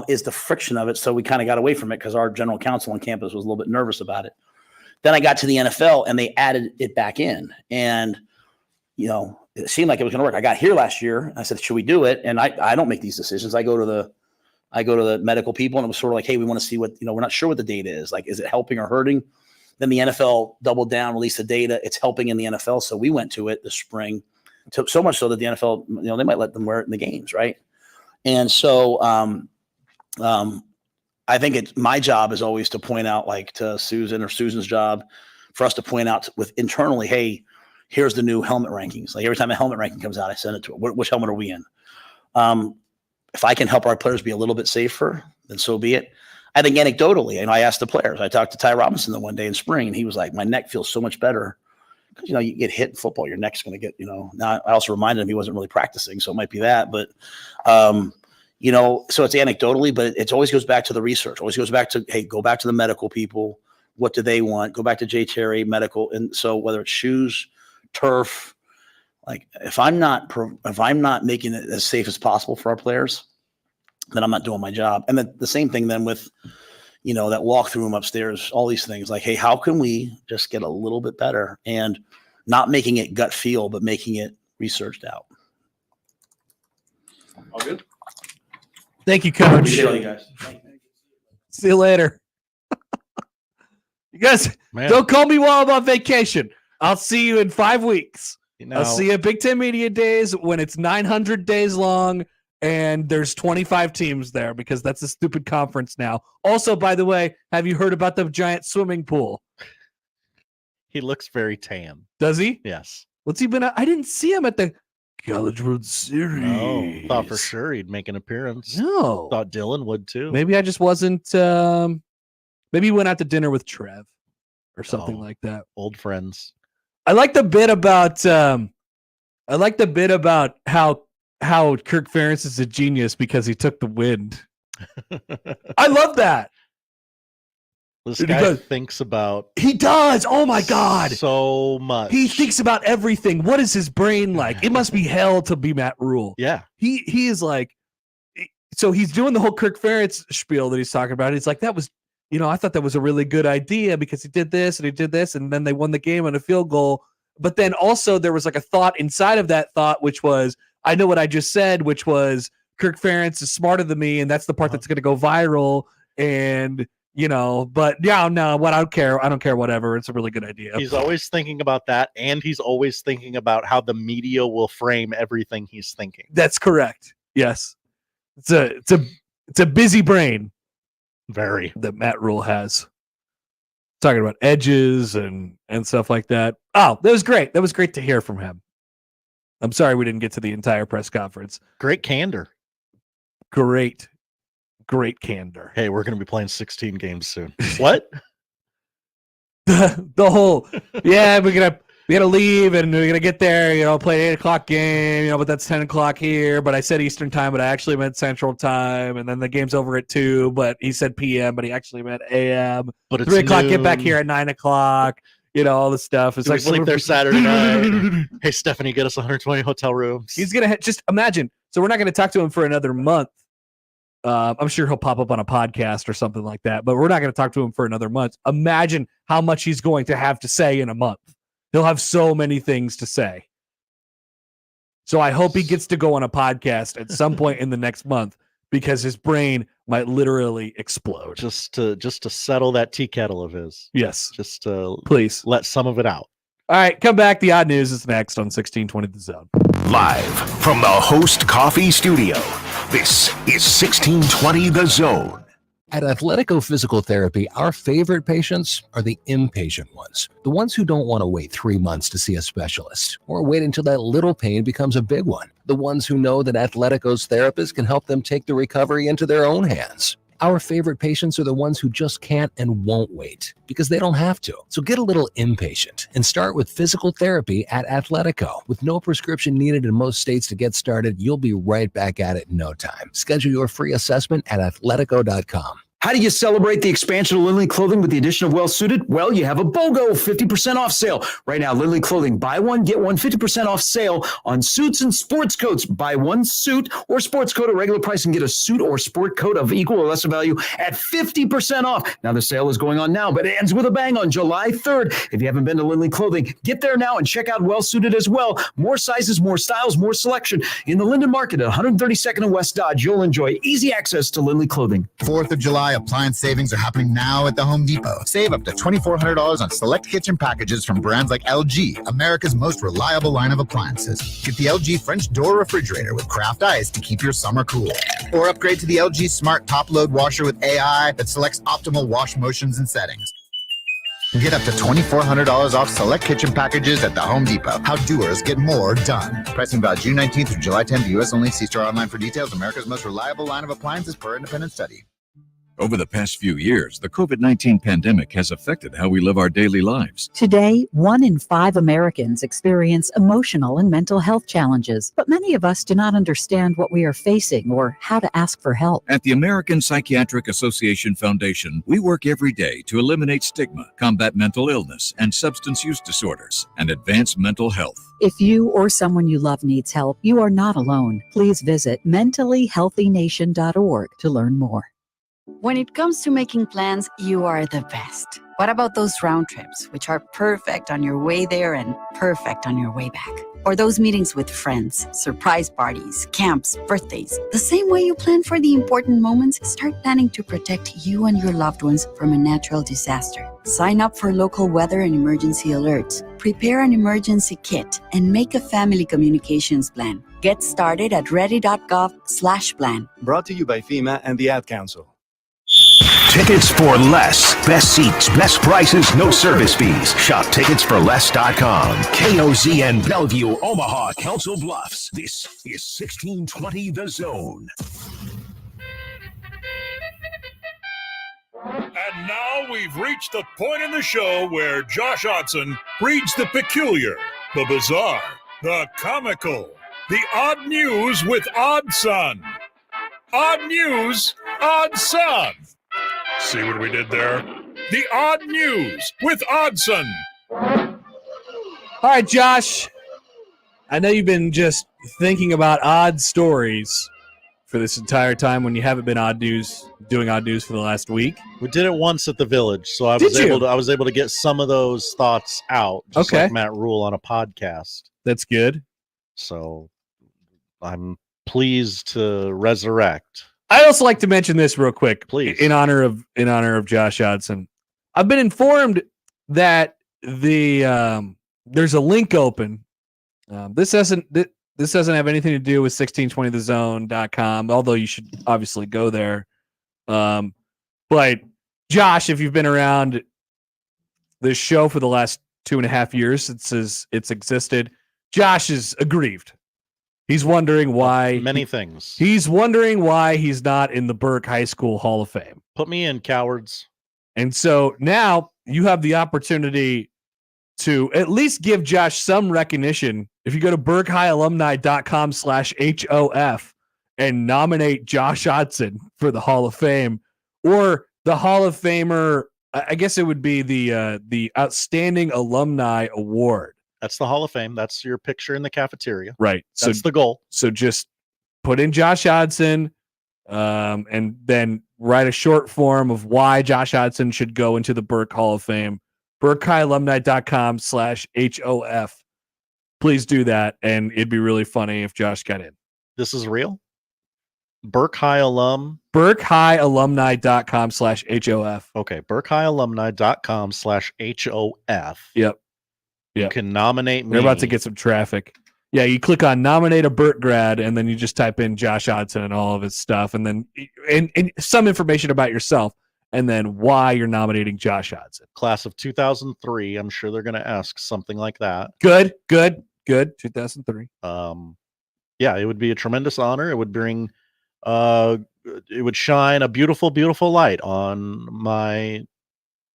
Is the friction of it. So we kind of got away from it because our general counsel on campus was a little bit nervous about it. Then I got to the NFL and they added it back in. And, it seemed like it was going to work. I got here last year. And I said, should we do it? And I don't make these decisions. I go to the medical people, and it was sort of like, hey, we want to see what, we're not sure what the data is. Like, is it helping or hurting? Then the NFL doubled down, released the data. It's helping in the NFL. So we went to it this spring, so much so that the NFL, they might let them wear it in the games, right? And so I think it's my job is always to point out, like to Susan or Susan's job, for us to point out with internally, hey, here's the new helmet rankings. Like every time a helmet ranking comes out, I send it to her. Which helmet are we in? If I can help our players be a little bit safer, then so be it. I think anecdotally, and I asked the players, I talked to Ty Robinson the one day in spring, and he was like, my neck feels so much better. Because, you get hit in football, your neck's going to get, now I also reminded him he wasn't really practicing, so it might be that. But, so it's anecdotally, but it always goes back to the research. Always goes back to, hey, go back to the medical people. What do they want? Go back to Jay Terry, medical. And so whether it's shoes, turf, like if I'm not making it as safe as possible for our players, then I'm not doing my job. And then the same thing then with, that walk-through room upstairs, all these things like, hey, how can we just get a little bit better and not making it gut feel, but making it researched out. All good. Thank you, Coach. Appreciate you guys. See you later. You guys, don't call me while I'm on vacation. I'll see you in 5 weeks. I'll see you at Big Ten Media Days when it's 900 days long and there's 25 teams there because that's a stupid conference now. Also, by the way, have you heard about the giant swimming pool? He looks very tan. Does he? Yes. What's he been? I didn't see him at the College World Series. No, thought for sure he'd make an appearance. No. Thought Dylan would too. Maybe I just wasn't. Maybe he went out to dinner with Trev or something like that. Old friends. I like the bit about. How Kirk Ferentz is a genius because he took the wind. I love that. This guy thinks about. He does. Oh my God. So much. He thinks about everything. What is his brain like? It must be hell to be Matt Rule. Yeah. He is like. So he's doing the whole Kirk Ferentz spiel that he's talking about. He's like, that was, I thought that was a really good idea because he did this and he did this, and then they won the game on a field goal. But then also there was like a thought inside of that thought, which was, I know what I just said, which was Kirk Ferentz is smarter than me, and that's the part that's going to go viral. And but yeah, no, what I don't care. I don't care. Whatever. It's a really good idea. He's always thinking about that, and he's always thinking about how the media will frame everything he's thinking. That's correct. Yes, it's a busy brain. Very. That Matt Rule has. Talking about edges and stuff like that. Oh, that was great. That was great to hear from him. I'm sorry we didn't get to the entire press conference. Great candor. Great candor. Hey, we're going to be playing 16 games soon. What? the whole, yeah, we gotta leave and we're gonna get there, play 8:00 game, but that's 10:00 here. But I said Eastern time, but I actually meant Central time. And then the game's over at 2, but he said PM, but he actually meant AM. But it's 3:00, noon. get back here at 9:00. All the stuff. It's Do we like sleep there Saturday night. Hey, Stephanie, get us 120 hotel rooms. He's gonna just imagine. So we're not gonna talk to him for another month. I'm sure he'll pop up on a podcast or something like that, but we're not going to talk to him for another month. Imagine how much he's going to have to say in a month. He'll have so many things to say. So I hope he gets to go on a podcast at some point in the next month because his brain might literally explode. Just to settle that tea kettle of his. Yes. Just to please let some of it out. All right, come back. The odd news is next on 1620 The Zone. Live from the Host Coffee Studio, this is 1620 The Zone. At Athletico Physical Therapy, our favorite patients are the impatient ones. The ones who don't want to wait 3 months to see a specialist or wait until that little pain becomes a big one. The ones who know that Athletico's therapists can help them take the recovery into their own hands. Our favorite patients are the ones who just can't and won't wait because they don't have to. So get a little impatient and start with physical therapy at Athletico. With no prescription needed in most states to get started, you'll be right back at it in no time. Schedule your free assessment at athletico.com. How do you celebrate the expansion of Lindley Clothing with the addition of Well Suited? Well, you have a BOGO 50% off sale. Right now, Lindley Clothing, buy one, get one 50% off sale on suits and sports coats. Buy one suit or sports coat at regular price and get a suit or sport coat of equal or lesser value at 50% off. Now, the sale is going on now, but it ends with a bang on July 3rd. If you haven't been to Lindley Clothing, get there now and check out Well Suited as well. More sizes, more styles, more selection. In the Linden Market at 132nd and West Dodge, you'll enjoy easy access to Lindley Clothing. 4th of July appliance savings are happening now at the Home Depot. Save up to $2,400 on select kitchen packages from brands like LG, America's most reliable line of appliances. Get the LG French door refrigerator with craft ice to keep your summer cool. Or upgrade to the LG Smart Top Load Washer with AI that selects optimal wash motions and settings. Get up to $2,400 off select kitchen packages at the Home Depot. How doers get more done. Pricing valid June 19th through July 10th, U.S. only. See store online for details. America's most reliable line of appliances per independent study. Over the past few years, the COVID-19 pandemic has affected how we live our daily lives. Today, 1 in 5 Americans experience emotional and mental health challenges, but many of us do not understand what we are facing or how to ask for help. At the American Psychiatric Association Foundation, we work every day to eliminate stigma, combat mental illness and substance use disorders, and advance mental health. If you or someone you love needs help, you are not alone. Please visit mentallyhealthynation.org to learn more. When it comes to making plans, you are the best. What about those round trips, which are perfect on your way there and perfect on your way back? Or those meetings with friends, surprise parties, camps, birthdays. The same way you plan for the important moments, start planning to protect you and your loved ones from a natural disaster. Sign up for local weather and emergency alerts. Prepare an emergency kit and make a family communications plan. Get started at ready.gov/plan. Brought to you by FEMA and the Ad Council. Tickets for less. Best seats, best prices, no service fees. Shop ticketsforless.com. KOZN Bellevue, Omaha, Council Bluffs. This is 1620 The Zone. And now we've reached the point in the show where Josh Odson reads the peculiar, the bizarre, the comical, the odd news with Odd Son. Odd news, Odd Son. See what we did there? The odd news with Oddson. All right, Josh. I know you've been just thinking about odd stories for this entire time when you haven't been doing odd news for the last week. We did it once at the Village, so I was able to get some of those thoughts out. Just like Matt Rule on a podcast. That's good. So I'm pleased to resurrect. I'd also like to mention this real quick, please, in honor of Josh Odson. I've been informed that there's a link open. This doesn't have anything to do with 1620thezone.com, although you should obviously go there. But Josh, if you've been around this show for the last 2.5 years since it's existed, Josh is aggrieved. He's wondering why many things. He's wondering why he's not in the Burke High School Hall of Fame. Put me in, cowards. And so now you have the opportunity to at least give Josh some recognition. If you go to burkehighalumni.com/HOF and nominate Josh Odson for the Hall of Fame, or the Hall of Famer, I guess it would be the Outstanding Alumni Award. That's the Hall of Fame. That's your picture in the cafeteria. Right. That's the goal. So just put in Josh Odson and then write a short form of why Josh Odson should go into the Burke Hall of Fame. burkehighalumni.com/HOF. Please do that. And it'd be really funny if Josh got in. This is real? Burke High alum? burkehighalumni.com/HOF. Okay. burkehighalumni.com/HOF. Yep. You can nominate me. We're about to get some traffic. Yeah, you click on nominate a Burke grad, and then you just type in Josh Odson and all of his stuff, and then and some information about yourself, and then why you're nominating Josh Odson. Class of 2003. I'm sure they're going to ask something like that. Good. 2003. Yeah, it would be a tremendous honor. It would bring, it would shine a beautiful, beautiful light on my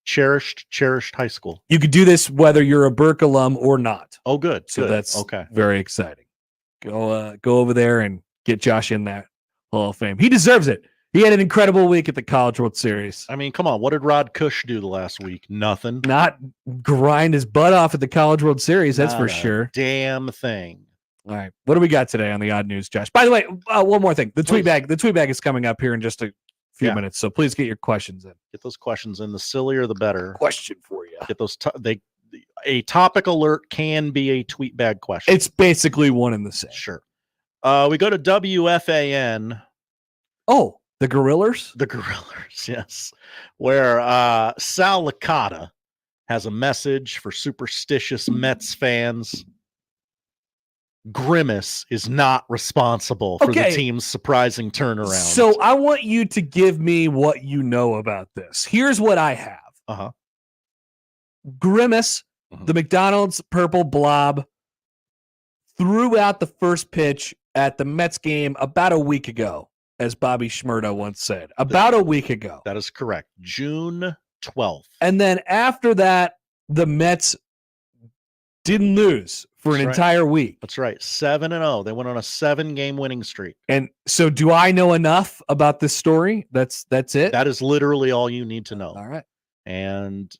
cherished high school. You could do this whether you're a Burke alum or not. Oh, good. So good. that's okay. Very exciting. Go over there and get Josh in that Hall of Fame. He deserves it. He had an incredible week at the College World Series. I mean, come on. What did Rod Kush do the last week? Nothing. Not grind his butt off at the College World Series, that's Not for a sure. Damn thing. All right. What do we got today on the odd news, Josh? By the way, one more thing. The tweet bag is coming up here in just a few minutes, so please get your questions in. Get those questions in. The sillier, the better. Question for you. Get those. A topic alert can be a tweet bag question. It's basically one and the same. Sure. We go to WFAN. Oh, the Gorillers? The Gorillers, yes. Where Sal Licata has a message for superstitious Mets fans. Grimace is not responsible for the team's surprising turnaround. So I want you to give me what you know about this. Here's what I have. Uh-huh. Grimace, the McDonald's purple blob, threw out the first pitch at the Mets game about a week ago, as Bobby Shmurda once said. About a week ago. That is correct. June 12th. And then after that, the Mets didn't lose for an entire week. That's right. 7-0. They went on a 7-game winning streak. And so do I know enough about this story? That's it? That is literally all you need to know. All right. And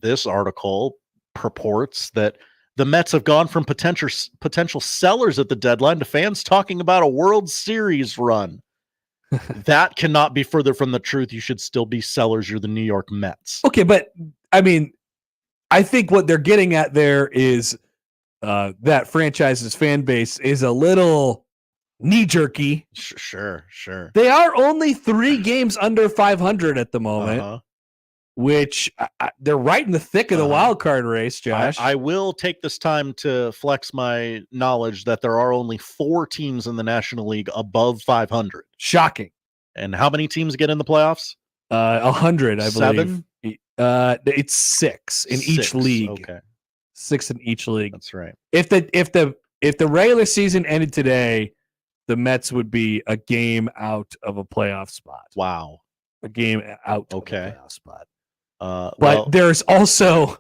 this article purports that the Mets have gone from potential sellers at the deadline to fans talking about a World Series run. That cannot be further from the truth. You should still be sellers. You're the New York Mets. Okay, but I mean, I think what they're getting at there is that franchise's fan base is a little knee-jerky. Sure. They are only 3 games under 500 at the moment, which they're right in the thick of the wild card race, Josh. I will take this time to flex my knowledge that there are only 4 teams in the National League above 500. Shocking. And how many teams get in the playoffs? 100, I believe. 7? It's 6 in each league. Okay. 6 in each league. That's right. If the regular season ended today, the Mets would be a game out of a playoff spot. Wow. A game out of a playoff spot. But there's also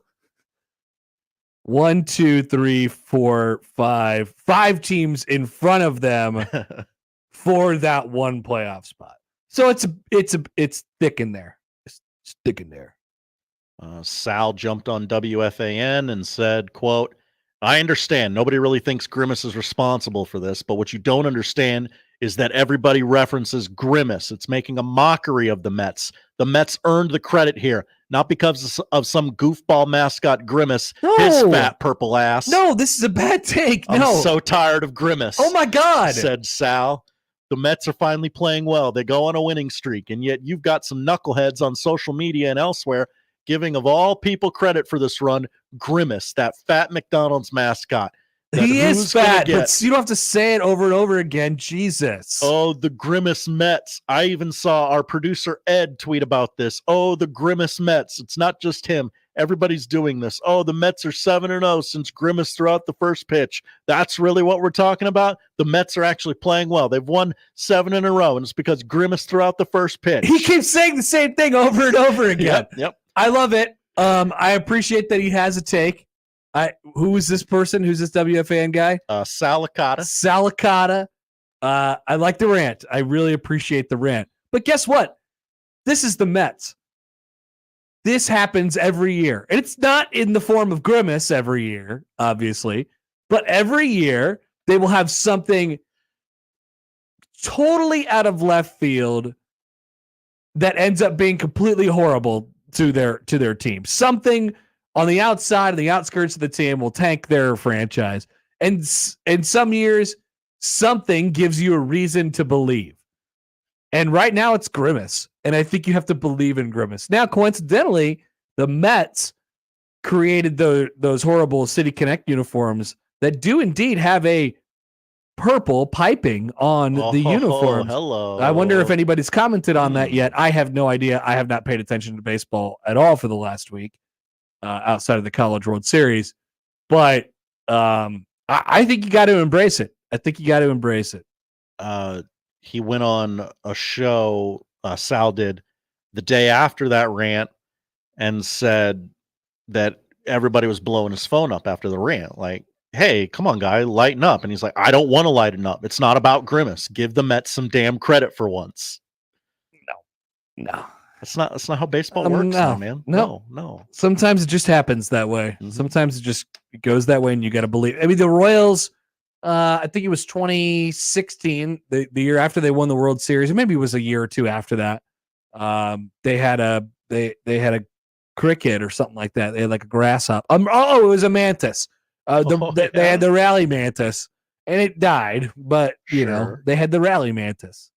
1, 2, 3, 4, 5 teams in front of them for that one playoff spot. So it's thick in there. It's thick in there. Sal jumped on WFAN and said, quote, I understand nobody really thinks Grimace is responsible for this, but what you don't understand is that everybody references Grimace. It's making a mockery of the Mets. The Mets earned the credit here, not because of some goofball mascot Grimace, his fat purple ass. No, this is a bad take. No. I'm so tired of Grimace. Oh, my God. Said Sal. The Mets are finally playing well. They go on a winning streak, and yet you've got some knuckleheads on social media and elsewhere giving of all people credit for this run, Grimace, that fat McDonald's mascot. He is fat, but you don't have to say it over and over again. Jesus. Oh, the Grimace Mets. I even saw our producer Ed tweet about this. Oh, the Grimace Mets. It's not just him. Everybody's doing this. Oh, the Mets are 7-0 since Grimace threw out the first pitch. That's really what we're talking about? The Mets are actually playing well. They've won 7 in a row, and it's because Grimace threw out the first pitch. He keeps saying the same thing over and over again. Yep. I love it. I appreciate that he has a take. Who is this person? Who's this WFAN guy? Sal Licata. Sal Licata. I like the rant. I really appreciate the rant. But guess what? This is the Mets. This happens every year. And it's not in the form of Grimace every year, obviously. But every year, they will have something totally out of left field that ends up being completely horrible to their team. Something on the outside, the outskirts of the team will tank their franchise. And some years, something gives you a reason to believe. And right now it's Grimace. And I think you have to believe in Grimace. Now, coincidentally, the Mets created those horrible City Connect uniforms that do indeed have a purple piping on the uniforms. Hello. I wonder if anybody's commented on that yet. I have no idea. I have not paid attention to baseball at all for the last week, outside of the College World Series. But I think you got to embrace it. He went on a show, Sal did, the day after that rant and said that everybody was blowing his phone up after the rant. Like, hey, come on, guy, lighten up. And he's like, I don't want to lighten up. It's not about Grimace. Give the Mets some damn credit for once. No. That's not how baseball works, now, man. No. Sometimes it just happens that way. Sometimes it goes that way, and you got to believe. I mean, the Royals. I think it was 2016, the year after they won the World Series, or maybe it was a year or two after that. They had a cricket or something like that. They had like a grasshopper. It was a mantis. They had the rally mantis, and it died. But you know, they had the rally mantis.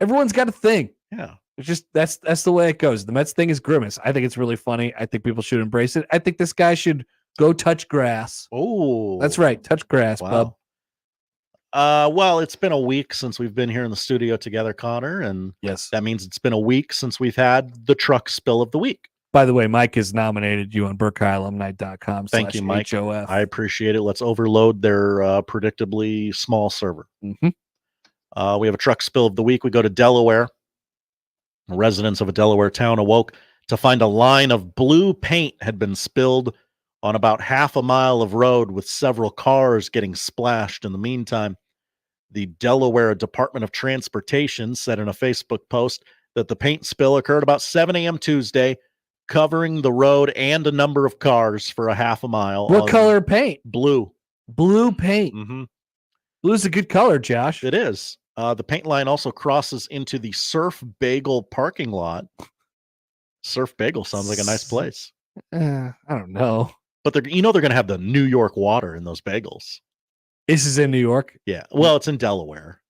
Everyone's got a thing. Yeah. It's just that's the way it goes. The Mets thing is Grimace. I think it's really funny. I think people should embrace it. I think this guy should go touch grass. Oh, that's right. Touch grass, bub. Well, it's been a week since we've been here in the studio together, Connor, and yes, that means it's been a week since we've had the truck spill of the week. By the way, Mike has nominated you on BurkehighAlumni.com. Thank you, Mike. HOF. I appreciate it. Let's overload their predictably small server. Mm-hmm. We have a truck spill of the week. We go to Delaware. Residents of a Delaware town awoke to find a line of blue paint had been spilled on about half a mile of road, with several cars getting splashed in the meantime. The Delaware Department of Transportation said in a Facebook post that the paint spill occurred about 7 a.m. Tuesday, covering the road and a number of cars for a half a mile. What color paint? Blue. Blue paint. Mm-hmm. Blue is a good color, Josh. It is. The paint line also crosses into the Surf Bagel parking lot. Surf Bagel sounds like a nice place. I don't know. But they're going to have the New York water in those bagels. This is in New York? Yeah. Well, it's in Delaware.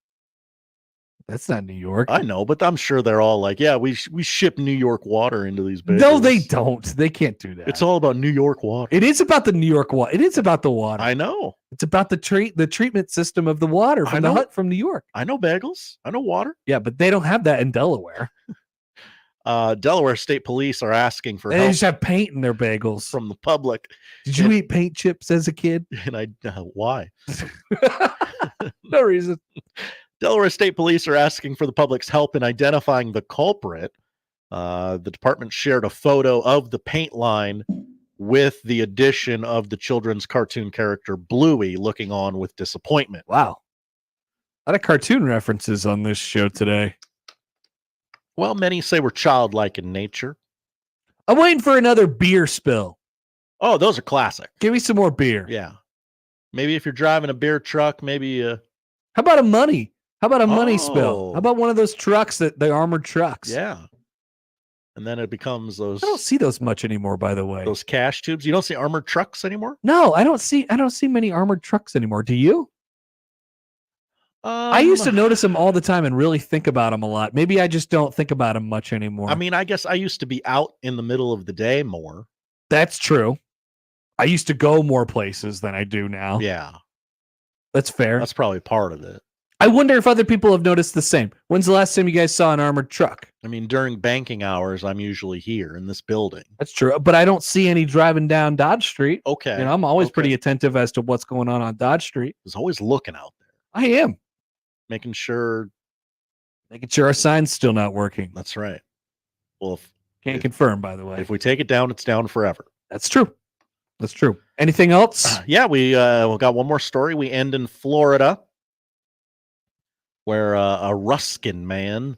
That's not New York. I know, but I'm sure they're all like, yeah, we ship New York water into these bagels. No, they don't. They can't do that. It's all about New York water. It is about the New York water. It is about the water. I know. It's about the treatment system of the water from the hut from New York. I know bagels. I know water. Yeah, but they don't have that in Delaware. Delaware State Police are asking for help. They just have paint in their bagels from the public. Did you eat paint chips as a kid? And why? No reason. Delaware State Police are asking for the public's help in identifying the culprit. The department shared a photo of the paint line with the addition of the children's cartoon character Bluey looking on with disappointment. Wow. A lot of cartoon references on this show today. Well, many say we're childlike in nature. I'm waiting for another beer spill. Oh, those are classic. Give me some more beer. Yeah. Maybe if you're driving a beer truck, maybe How about a money? How about a money spill? How about one of those trucks, the armored trucks? Yeah. And then it becomes those. I don't see those much anymore, by the way. Those cash tubes. You don't see armored trucks anymore? No, I don't see many armored trucks anymore. Do you? I used to notice them all the time and really think about them a lot. Maybe I just don't think about them much anymore. I mean, I guess I used to be out in the middle of the day more. That's true. I used to go more places than I do now. Yeah. That's fair. That's probably part of it. I wonder if other people have noticed the same. When's the last time you guys saw an armored truck? I mean, during banking hours, I'm usually here in this building. That's true. But I don't see any driving down Dodge Street. Okay. You know, I'm always pretty attentive as to what's going on Dodge Street. There's always looking out there. I am. Making sure our sign's still not working. That's right. Well, Can't confirm, by the way. If we take it down, it's down forever. That's true. That's true. Anything else? Yeah, we got one more story. We end in Florida, where a Ruskin man,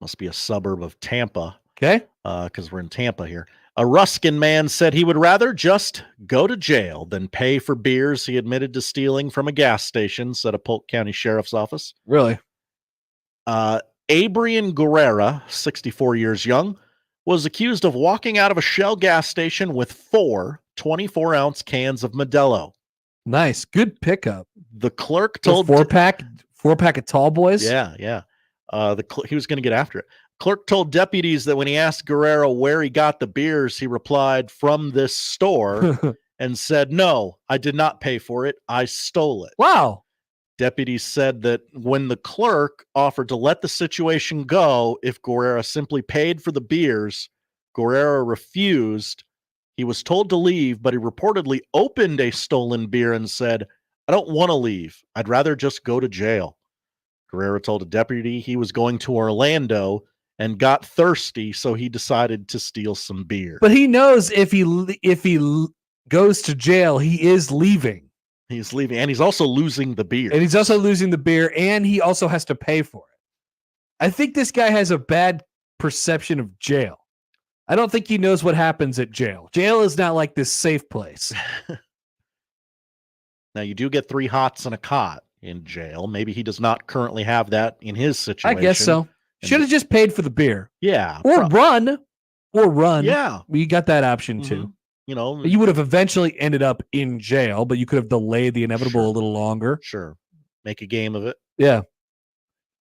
must be a suburb of Tampa. Okay. Because we're in Tampa here. A Ruskin man said he would rather just go to jail than pay for beers he admitted to stealing from a gas station, said a Polk County Sheriff's Office. Really? Abrian Guerrera, 64 years young, was accused of walking out of a Shell gas station with 4 24-ounce cans of Modelo. Nice. Good pickup. The clerk told... Four pack of tall boys? Yeah. He was going to get after it. Clerk told deputies that when he asked Guerrero where he got the beers, he replied, "From this store," and said, "No, I did not pay for it. I stole it." Wow. Deputies said that when the clerk offered to let the situation go if Guerrero simply paid for the beers, Guerrero refused. He was told to leave, but he reportedly opened a stolen beer and said, "I don't want to leave. I'd rather just go to jail." Guerrero told a deputy he was going to Orlando and got thirsty, so he decided to steal some beer. But he knows if he goes to jail, he is leaving. He's leaving, and he's also losing the beer. And he also has to pay for it. I think this guy has a bad perception of jail. I don't think he knows what happens at jail. Jail is not like this safe place. Now, you do get 3 hots and a cot in jail. Maybe he does not currently have that in his situation. I guess so. Should have just paid for the beer. Yeah. Or run. Yeah. You got that option too. You know, You would have eventually ended up in jail, but you could have delayed the inevitable a little longer. Sure. Make a game of it. Yeah.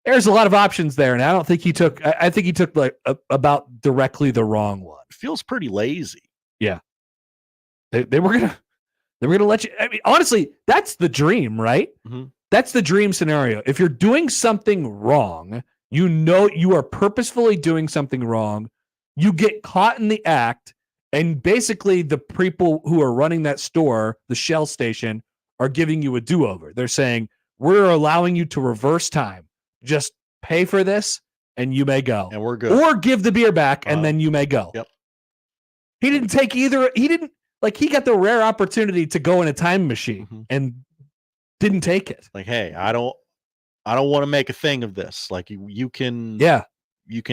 There's a lot of options there, and I don't think he took. I think he took like about directly the wrong one. Feels pretty lazy. Yeah. They were gonna let you. I mean, honestly, that's the dream, right? Mm-hmm. That's the dream scenario. If you're doing something wrong, you know you are purposefully doing something wrong. You get caught in the act, and basically the people who are running that store, the Shell station, are giving you a do-over. They're saying, we're allowing you to reverse time. Just pay for this, and you may go. And we're good. Or give the beer back, and then you may go. Yep. He didn't take either. He got the rare opportunity to go in a time machine and didn't take it. Like, hey, I don't want to make a thing of this. Like, you can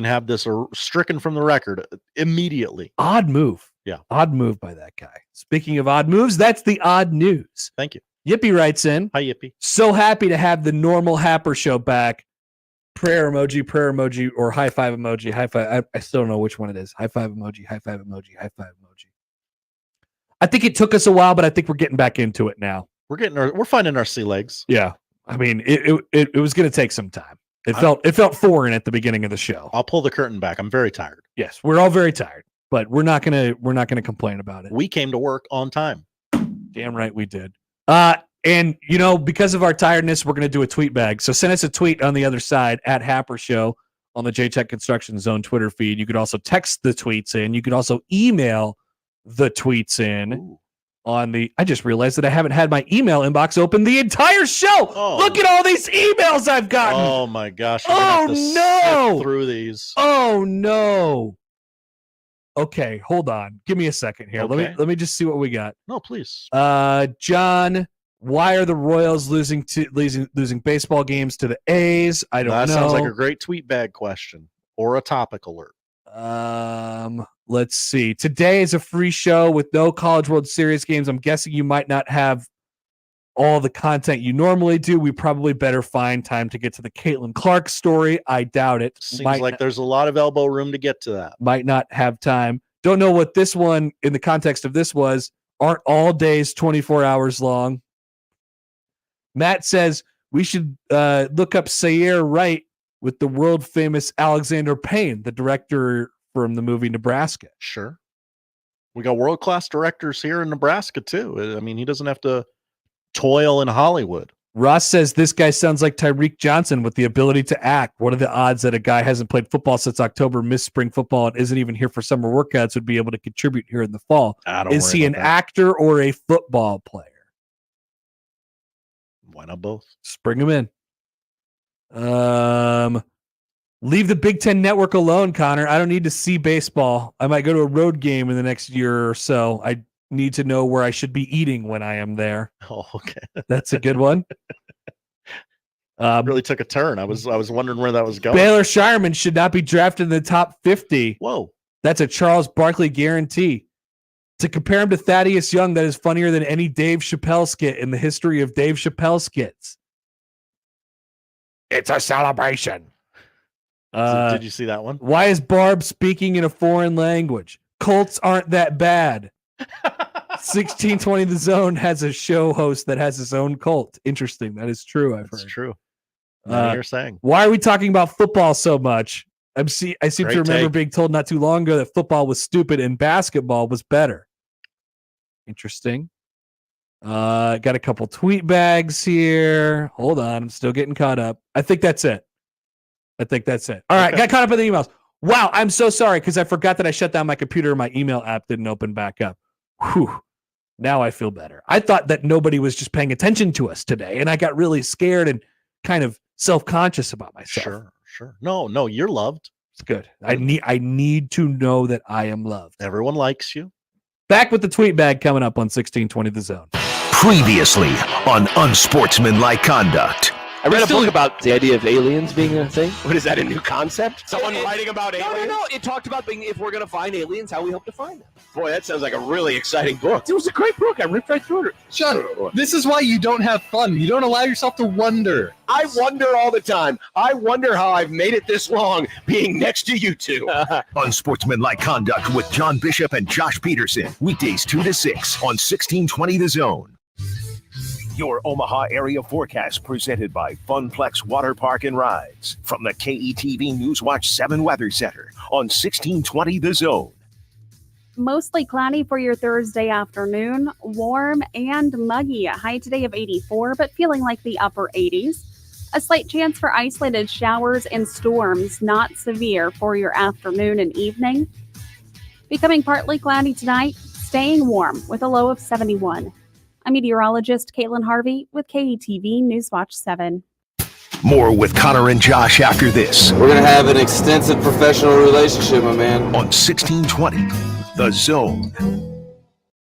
have this stricken from the record immediately. Odd move. Yeah. Odd move by that guy. Speaking of odd moves, that's the odd news. Thank you. Yippee writes in. Hi, Yippee. So happy to have the normal Happer show back. Prayer emoji, or high five emoji. High five. I still don't know which one it is. High five emoji, high five emoji, high five emoji. I think it took us a while, but I think we're getting back into it now. We're finding our sea legs. Yeah. I mean, it was going to take some time. It felt foreign at the beginning of the show. I'll pull the curtain back. I'm very tired. Yes, we're all very tired, but we're not gonna complain about it. We came to work on time. Damn right we did. And because of our tiredness, we're gonna do a tweet bag. So send us a tweet on the other side at Happer Show on the J-Tech Construction Zone Twitter feed. You could also text the tweets in. You could also email the tweets in. Ooh. I just realized that I haven't had my email inbox open the entire show. Oh. Look at all these emails I've gotten. Oh my gosh. Oh no. Sift through these. Oh no. Okay, hold on. Give me a second here. Okay. Let me just see what we got. No, please. John, why are the Royals losing baseball games to the A's? I don't know. That sounds like a great tweet bag question or a topic alert. Let's see. Today is a free show with no College World Series games. I'm guessing you might not have all the content you normally do. We probably better find time to get to the Caitlin Clark story. I doubt it. Seems like there's a lot of elbow room to get to that. Might not have time. Don't know what this one in the context of this was. Aren't all days 24 hours long? Matt says we should look up Sayre Wright with the world famous Alexander Payne, the director from the movie Nebraska. Sure. We got world-class directors here in Nebraska too. I mean, he doesn't have to toil in Hollywood. Ross says this guy sounds like Tyreek Johnson with the ability to act. What are the odds that a guy hasn't played football since October, missed spring football, and isn't even here for summer workouts would be able to contribute here in the fall? Is he an actor or a football player? Why not both? Just bring him in. Leave the Big Ten Network alone, Connor. I don't need to see baseball. I might go to a road game in the next year or so. I need to know where I should be eating when I am there. Oh, okay. That's a good one. Really took a turn. I was wondering where that was going. Baylor Shireman should not be drafted in the top 50. Whoa. That's a Charles Barkley guarantee. To compare him to Thaddeus Young, that is funnier than any Dave Chappelle skit in the history of Dave Chappelle skits. It's a celebration. Did you see that one? Why is Barb speaking in a foreign language? Colts aren't that bad. 1620 The Zone has a show host that has his own cult. Interesting. That is true. That's true. You're saying. Why are we talking about football so much? I seem to remember being told not too long ago that football was stupid and basketball was better. Interesting. Got a couple tweet bags here. Hold on. I'm still getting caught up. I think that's it. All right. Got caught up in the emails. Wow. I'm so sorry because I forgot that I shut down my computer and my email app didn't open back up. Whew. Now I feel better. I thought that nobody was just paying attention to us today, and I got really scared and kind of self-conscious about myself. Sure. No, you're loved. It's good. I need to know that I am loved. Everyone likes you. Back with the tweet bag coming up on 1620 The Zone. Previously on Unsportsmanlike Conduct. I read a book about the idea of aliens being a thing. What is that, a new concept? Someone writing about aliens? No. It talked about being, if we're going to find aliens, how we hope to find them. Boy, that sounds like a really exciting book. It was a great book. I ripped right through it. Sean, this is why you don't have fun. You don't allow yourself to wonder. I wonder all the time. I wonder how I've made it this long being next to you two. Unsportsmanlike Conduct with John Bishop and Josh Peterson. Weekdays 2 to 6 on 1620 The Zone. Your Omaha area forecast presented by Funplex Water Park and Rides from the KETV Newswatch 7 Weather Center on 1620 The Zone. Mostly cloudy for your Thursday afternoon, warm and muggy. A high today of 84, but feeling like the upper 80s. A slight chance for isolated showers and storms, not severe for your afternoon and evening. Becoming partly cloudy tonight, staying warm with a low of 71. I'm meteorologist Caitlin Harvey with KETV Newswatch 7. More with Connor and Josh after this. We're going to have an extensive professional relationship, my man. On 1620, The Zone.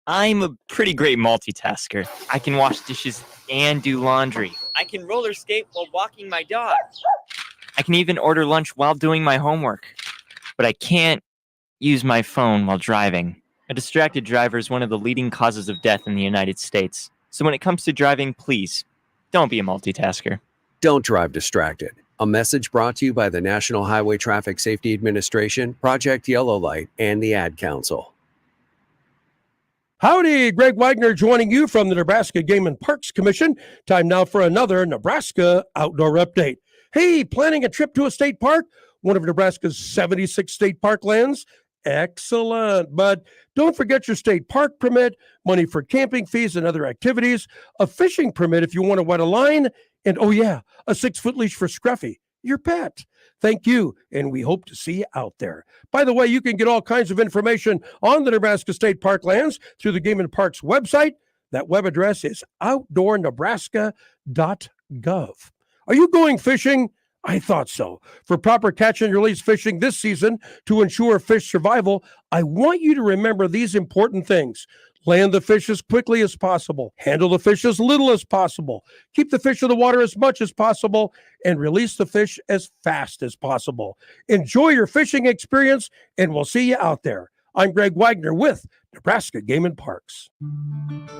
I'm a pretty great multitasker. I can wash dishes and do laundry. I can roller skate while walking my dog. I can even order lunch while doing my homework. But I can't use my phone while driving. A distracted driver is one of the leading causes of death in the United States. So when it comes to driving, please, don't be a multitasker. Don't drive distracted. A message brought to you by the National Highway Traffic Safety Administration, Project Yellow Light, and the Ad Council. Howdy, Greg Wagner joining you from the Nebraska Game and Parks Commission. Time now for another Nebraska Outdoor Update. Hey, planning a trip to a state park? One of Nebraska's 76 state parklands? Excellent. But don't forget your state park permit, money for camping fees and other activities, a fishing permit if you want to wet a line, and oh yeah, a 6-foot leash for Scruffy, your pet. Thank you, and we hope to see you out there. By the way, you can get all kinds of information on the Nebraska State Parklands through the Game and Parks website. That web address is outdoornebraska.gov. Are you going fishing? I thought so. For proper catch and release fishing this season to ensure fish survival, I want you to remember these important things. Land the fish as quickly as possible. Handle the fish as little as possible. Keep the fish in the water as much as possible. And release the fish as fast as possible. Enjoy your fishing experience, and we'll see you out there. I'm Greg Wagner with Nebraska Game and Parks.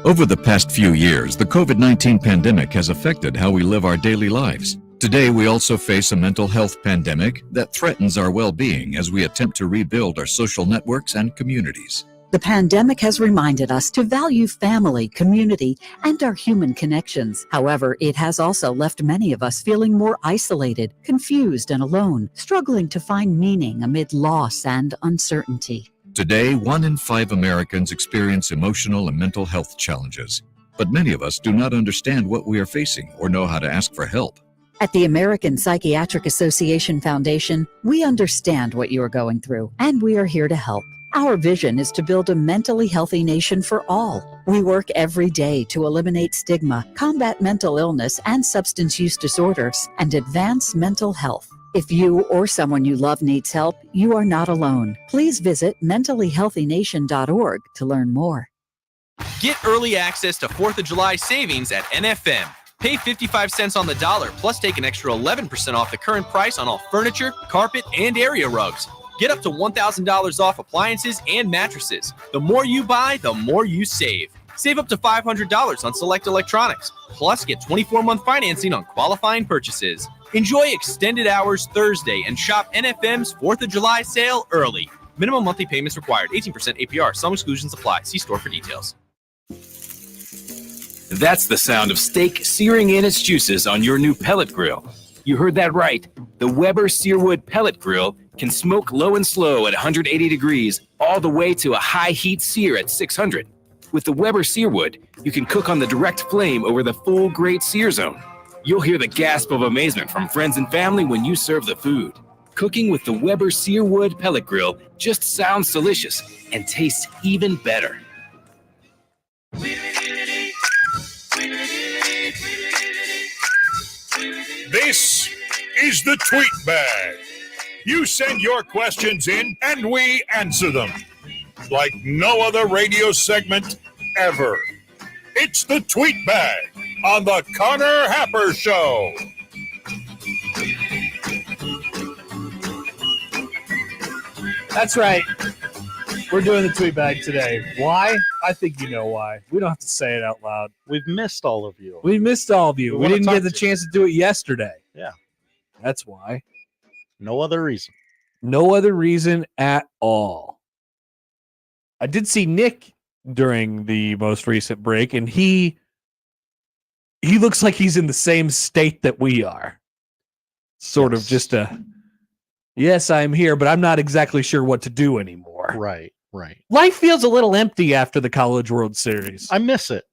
Over the past few years, the COVID-19 pandemic has affected how we live our daily lives. Today, we also face a mental health pandemic that threatens our well-being as we attempt to rebuild our social networks and communities. The pandemic has reminded us to value family, community, and our human connections. However, it has also left many of us feeling more isolated, confused, and alone, struggling to find meaning amid loss and uncertainty. Today, 1 in 5 Americans experience emotional and mental health challenges, but many of us do not understand what we are facing or know how to ask for help. At the American Psychiatric Association Foundation, we understand what you are going through, and we are here to help. Our vision is to build a mentally healthy nation for all. We work every day to eliminate stigma, combat mental illness and substance use disorders, and advance mental health. If you or someone you love needs help, you are not alone. Please visit mentallyhealthynation.org to learn more. Get early access to 4th of July savings at NFM. Pay 55 cents on the dollar, plus take an extra 11% off the current price on all furniture, carpet, and area rugs. Get up to $1,000 off appliances and mattresses. The more you buy, the more you save. Save up to $500 on select electronics. Plus, get 24-month financing on qualifying purchases. Enjoy extended hours Thursday and shop NFM's 4th of July sale early. Minimum monthly payments required. 18% APR. Some exclusions apply. See store for details. That's the sound of steak searing in its juices on your new pellet grill. You heard that right. The Weber Searwood Pellet Grill can smoke low and slow at 180 degrees all the way to a high heat sear at 600. With the Weber Searwood, you can cook on the direct flame over the full great sear zone. You'll hear the gasp of amazement from friends and family when you serve the food. Cooking with the Weber Searwood Pellet Grill just sounds delicious and tastes even better. This is the Tweet Bag. You send your questions in, and we answer them. Like no other radio segment ever. It's the Tweet Bag on the Connor Happer Show. That's right. We're doing the tweet bag today. Why? I think you know why. We don't have to say it out loud. We've missed all of you. We missed all of you. We didn't get the chance to do it yesterday. Yeah. That's why. No other reason. No other reason at all. I did see Nick during the most recent break, and he looks like he's in the same state that we are. Sort of just yes, I'm here, but I'm not exactly sure what to do anymore. Right. Life feels a little empty after the College World Series. I miss it.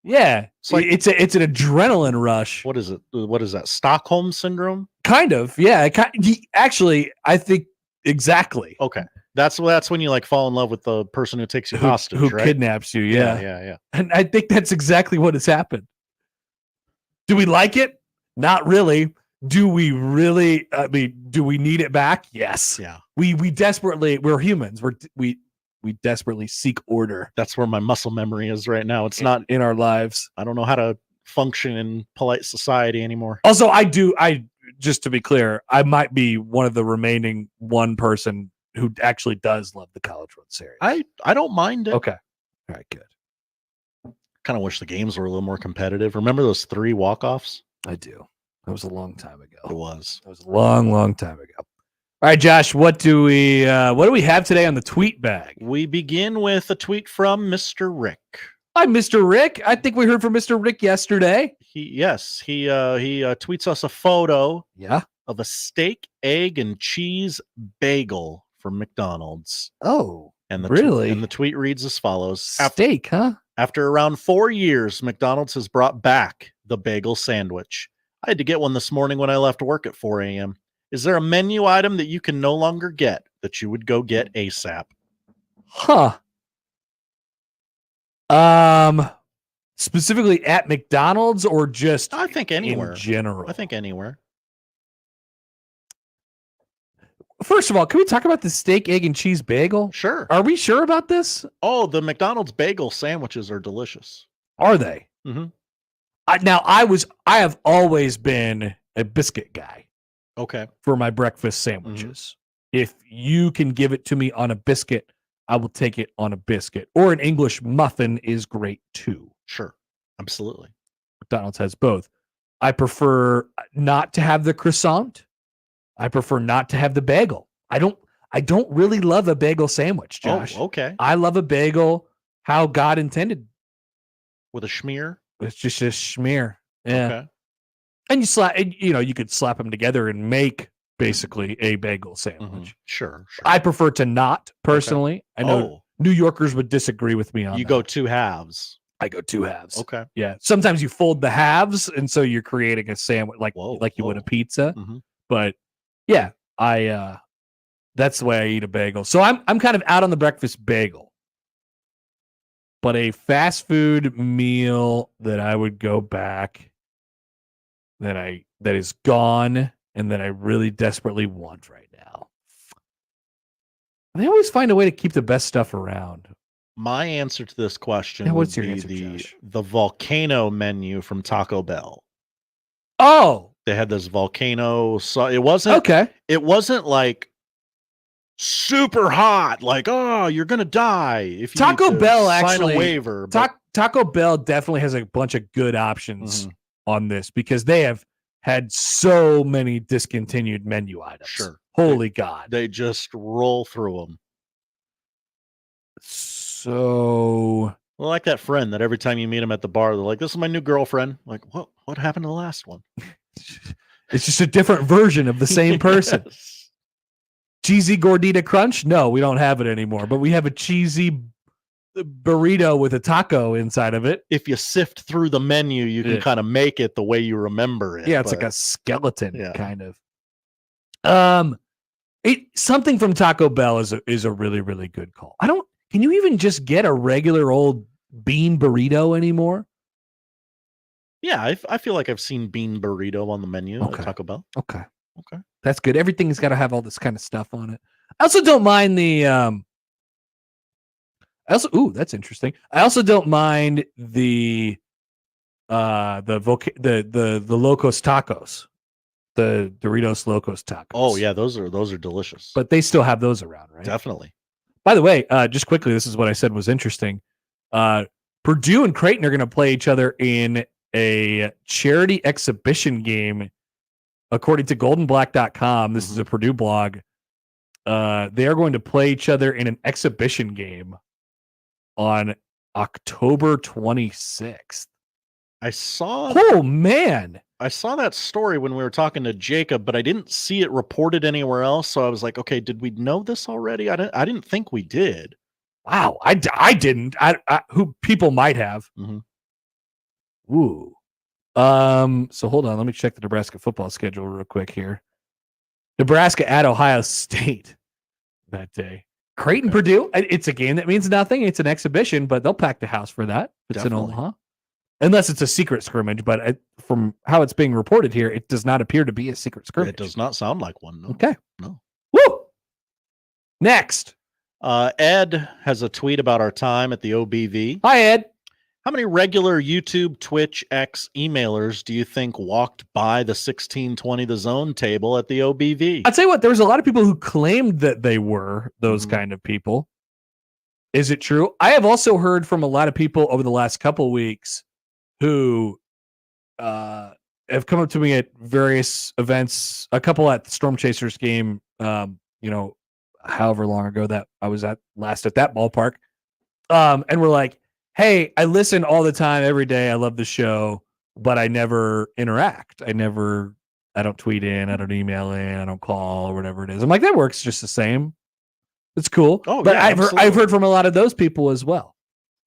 Yeah, It's like it's an adrenaline rush. What is it? What is that? Stockholm syndrome? Kind of, yeah. Actually, I think exactly. Okay, that's when you like fall in love with the person who takes you hostage, who right? kidnaps you. Yeah, yeah. And I think that's exactly what has happened. Do we like it? Not really. Do we really? I mean, do we need it back? Yes. Yeah. We desperately. We're humans. We desperately seek order. That's where my muscle memory is right now. It's not in our lives. I don't know how to function in polite society anymore. Also, just to be clear, I might be one of the remaining one person who actually does love the College World Series. I don't mind it. Okay. All right, good. Kind of wish the games were a little more competitive. Remember those 3 walk-offs? I do. That was a long time ago. It was. That was a long time ago. All right, Josh, what do we have today on the tweet bag? We begin with a tweet from Mr. Rick. Hi, Mr. Rick. I think we heard from Mr. Rick yesterday. He tweets us a photo of a steak, egg, and cheese bagel from McDonald's. Oh, and really? And the tweet reads as follows. Steak, huh? After around 4 years, McDonald's has brought back the bagel sandwich. I had to get one this morning when I left work at 4 a.m. Is there a menu item that you can no longer get that you would go get ASAP? Huh. Specifically at McDonald's or just I think anywhere in general? I think anywhere. First of all, can we talk about the steak, egg, and cheese bagel? Sure. Are we sure about this? Oh, the McDonald's bagel sandwiches are delicious. Are they? Mm-hmm. I have always been a biscuit guy. Okay. For my breakfast sandwiches. Mm-hmm. If you can give it to me on a biscuit, I will take it on a biscuit. Or an English muffin is great too. Sure. Absolutely. McDonald's has both. I prefer not to have the croissant. I prefer not to have the bagel. I don't really love a bagel sandwich, Josh. Oh, okay. I love a bagel how God intended. With a schmear? It's just a schmear. Yeah. Okay. And you could slap them together and make basically a bagel sandwich. Mm-hmm. Sure. I prefer to not personally. Okay. I know New Yorkers would disagree with me on that. You go 2 halves. I go 2 halves. Okay. Yeah. Sometimes you fold the halves, and so you're creating a sandwich like you would a pizza. Mm-hmm. But yeah, that's the way I eat a bagel. So I'm kind of out on the breakfast bagel. But a fast food meal that I would go back that is gone and that I really desperately want right now. They always find a way to keep the best stuff around. My answer to this question what's would your be answer, Josh? the volcano menu from Taco Bell. Oh, they had this volcano. So it wasn't okay. It wasn't like super hot, like you're gonna die if you Taco Bell sign actually a waiver. Taco Bell definitely has a bunch of good options on this because they have had so many discontinued menu items. Sure. Holy God. They just roll through them. So like that friend that every time you meet him at the bar, they're like, "This is my new girlfriend." Like, what happened to the last one? It's just a different version of the same person. Yes. Cheesy gordita crunch? No, we don't have it anymore, but we have a cheesy burrito with a taco inside of it. If you sift through the menu, you can kind of make it the way you remember it. Yeah, it's like a skeleton kind of. Something from Taco Bell is a really, really good call. Can you even just get a regular old bean burrito anymore? Yeah, I feel like I've seen bean burrito on the menu at Taco Bell. Okay. Okay. That's good. Everything's got to have all this kind of stuff on it. I also don't mind the That's interesting. I also don't mind the Locos Tacos, the Doritos Locos Tacos. Oh yeah, those are delicious. But they still have those around, right? Definitely. By the way, just quickly, this is what I said was interesting. Purdue and Creighton are going to play each other in a charity exhibition game, according to goldenblack.com. This is a Purdue blog. They are going to play each other in an exhibition game on October 26th. I saw. Oh man! I saw that story when we were talking to Jacob, but I didn't see it reported anywhere else. So I was like, okay, did we know this already? I didn't think we did. Wow, I didn't. Who people might have. Ooh. So hold on, let me check the Nebraska football schedule real quick here. Nebraska at Ohio State that day. Creighton, Purdue. It's a game that means nothing. It's an exhibition, but they'll pack the house for that. It's Definitely. in Omaha. Unless it's a secret scrimmage, but from how it's being reported here, it does not appear to be a secret scrimmage. It does not sound like one. No. Okay. No. Woo! Next. Ed has a tweet about our time at the OBV. Hi, Ed. How many regular YouTube, Twitch, X emailers do you think walked by the 1620 The Zone table at the OBV? I'll tell you what, there was a lot of people who claimed that they were those kind of people. Is it true? I have also heard from a lot of people over the last couple weeks who have come up to me at various events, a couple at the Storm Chasers game, however long ago that I was at that ballpark. And we're like, hey, I listen all the time, every day. I love the show, but I never interact. I don't tweet in, I don't email in, I don't call or whatever it is. I'm like, that works just the same. It's cool. Oh, but yeah, I've heard from a lot of those people as well.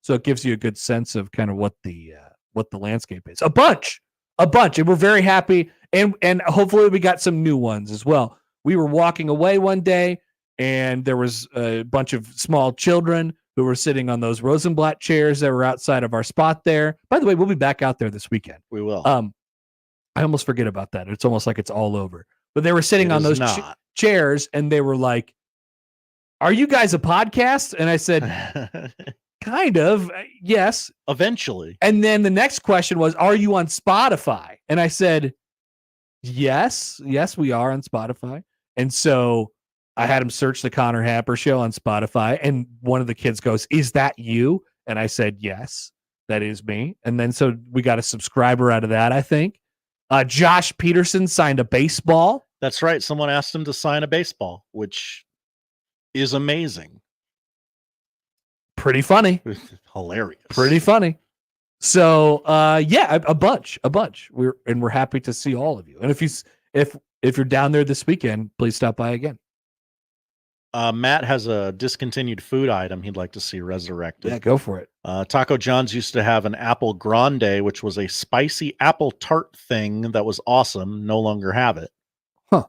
So it gives you a good sense of kind of what the landscape is. A bunch. And we're very happy. And hopefully we got some new ones as well. We were walking away one day and there was a bunch of small children who were sitting on those Rosenblatt chairs that were outside of our spot there. By the way, we'll be back out there this weekend. We will. I almost forget about that. It's almost like it's all over. But they were sitting on those chairs and they were like, are you guys a podcast? And I said, kind of, yes. Eventually. And then the next question was, are you on Spotify? And I said, yes, we are on Spotify. And so I had him search the Connor Happer show on Spotify. And one of the kids goes, is that you? And I said, yes, that is me. And then so we got a subscriber out of that, I think. Josh Peterson signed a baseball. That's right. Someone asked him to sign a baseball, which is amazing. Pretty funny. Hilarious. Pretty funny. So a bunch. We're happy to see all of you. And if you're down there this weekend, please stop by again. Matt has a discontinued food item he'd like to see resurrected. Yeah, go for it. Taco John's used to have an apple grande, which was a spicy apple tart thing that was awesome. No longer have it. Huh.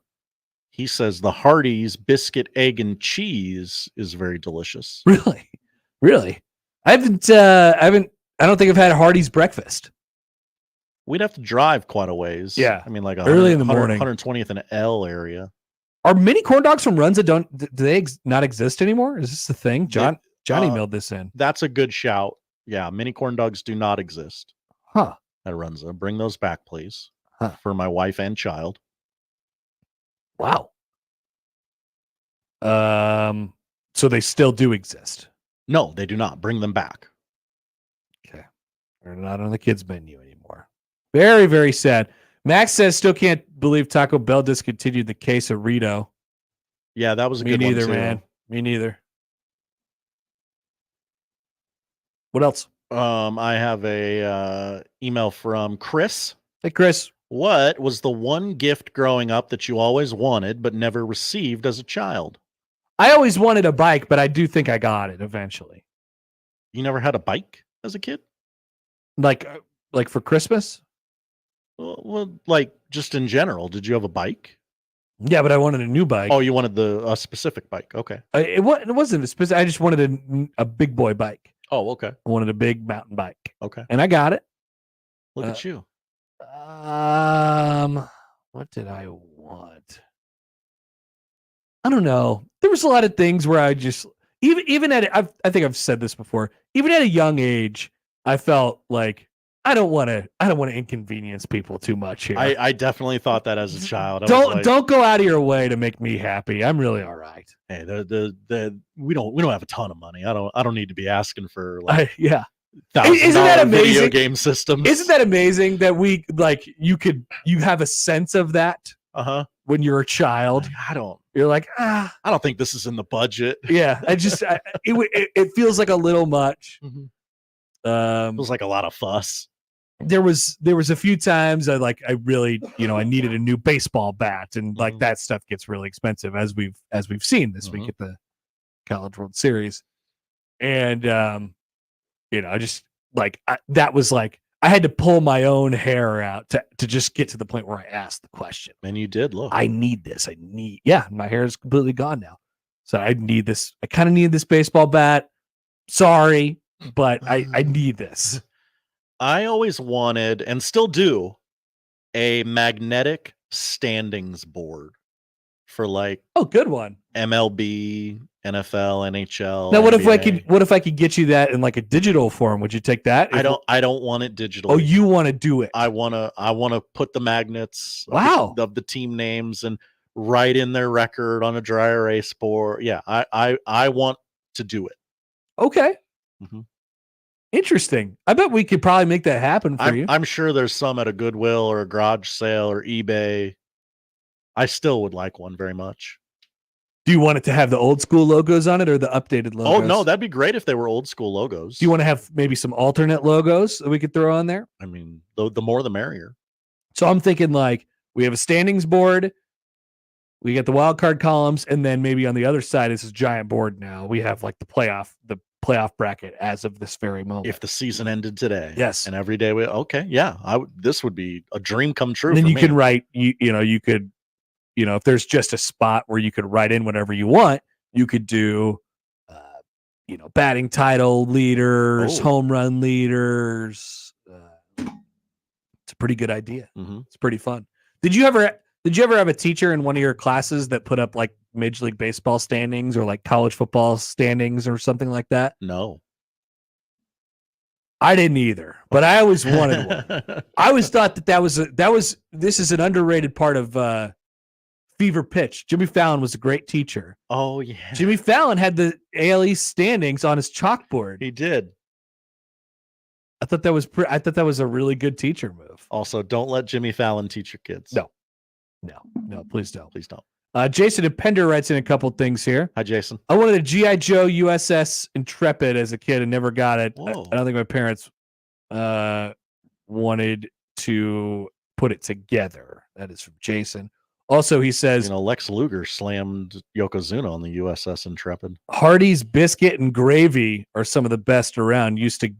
He says the Hardee's biscuit, egg, and cheese is very delicious. Really? I don't think I've had a Hardee's breakfast. We'd have to drive quite a ways. Yeah. I mean, like early in the morning. 120th and L area. Are mini corn dogs from Runza do they not exist anymore? Is this the thing? Johnny mailed this in. That's a good shout. Yeah, mini corn dogs do not exist. Huh. At Runza. Bring those back, please. For my wife and child. Wow. So they still do exist. No, they do not. Bring them back. Okay. They're not on the kids menu anymore. Very, very sad. Max says still can't believe Taco Bell discontinued the quesarito. Yeah, that was a Me good neither, one too. man. Me neither. What else? I have a email from Chris. Hey, Chris. What was the one gift growing up that you always wanted but never received as a child? I always wanted a bike, but I do think I got it eventually. You never had a bike as a kid? Like for Christmas? Well, like just in general, did you have a bike? Yeah, but I wanted a new bike. Oh, you wanted a specific bike. Okay. It wasn't a specific. I just wanted a big boy bike. Oh, okay. I wanted a big mountain bike. Okay. And I got it. Look at you. What did I want? I don't know. There was a lot of things where I just, even at I think I've said this before. Even at a young age, I felt like I don't want to inconvenience people too much here. I definitely thought that as a child. Don't go out of your way to make me happy. I'm really all right. Hey, we don't have a ton of money. I don't need to be asking for like yeah. $1,000 video game systems. Isn't that amazing that we like you have a sense of that when you're a child? You're like, I don't think this is in the budget. Yeah, it feels like a little much. Feels like a lot of fuss. There was a few times I really I needed a new baseball bat, and like that stuff gets really expensive as we've seen this week at the College World Series, and I just that was like I had to pull my own hair out to just get to the point where I asked the question. And you did. Look, I need this. My hair is completely gone now, so I need this. I kind of need this baseball bat. Sorry, but I need this. I always wanted, and still do, a magnetic standings board for good one. MLB, NFL, NHL. Now, what NBA. if I could get you that in like a digital form? Would you take that? I don't want it digital. Oh, you want to do it? I want to put the magnets of the team names and write in their record on a dry erase board. Yeah, I want to do it. Okay. Interesting. I bet we could probably make that happen for you. I'm sure there's some at a Goodwill or a garage sale or eBay. I still would like one very much. Do you want it to have the old school logos on it or the updated logos? Oh, no, that'd be great if they were old school logos. Do you want to have maybe some alternate logos that we could throw on there? I mean, the more the merrier. So I'm thinking like we have a standings board, we get the wild card columns, and then maybe on the other side is this giant board now. We have like the playoff bracket as of this very moment. If the season ended today. Yes. And every day this would be a dream come true. And then for you me. can write, you could, if there's just a spot where you could write in whatever you want, you could do, batting title leaders, home run leaders. It's a pretty good idea. It's pretty fun. Did you ever have a teacher in one of your classes that put up like Major League Baseball standings or like college football standings or something like that? No. I didn't either, but I always wanted one. I always thought this is an underrated part of Fever Pitch. Jimmy Fallon was a great teacher. Oh yeah. Jimmy Fallon had the ALE standings on his chalkboard. He did. I thought that was a really good teacher move. Also, don't let Jimmy Fallon teach your kids. No, please don't. Please don't. Jason and Pender writes in a couple things here. Hi, Jason. I wanted a G.I. Joe USS Intrepid as a kid and never got it. I don't think my parents wanted to put it together. That is from Jason. Also, he says, Lex Luger slammed Yokozuna on the USS Intrepid. Hardee's biscuit and gravy are some of the best around. Used to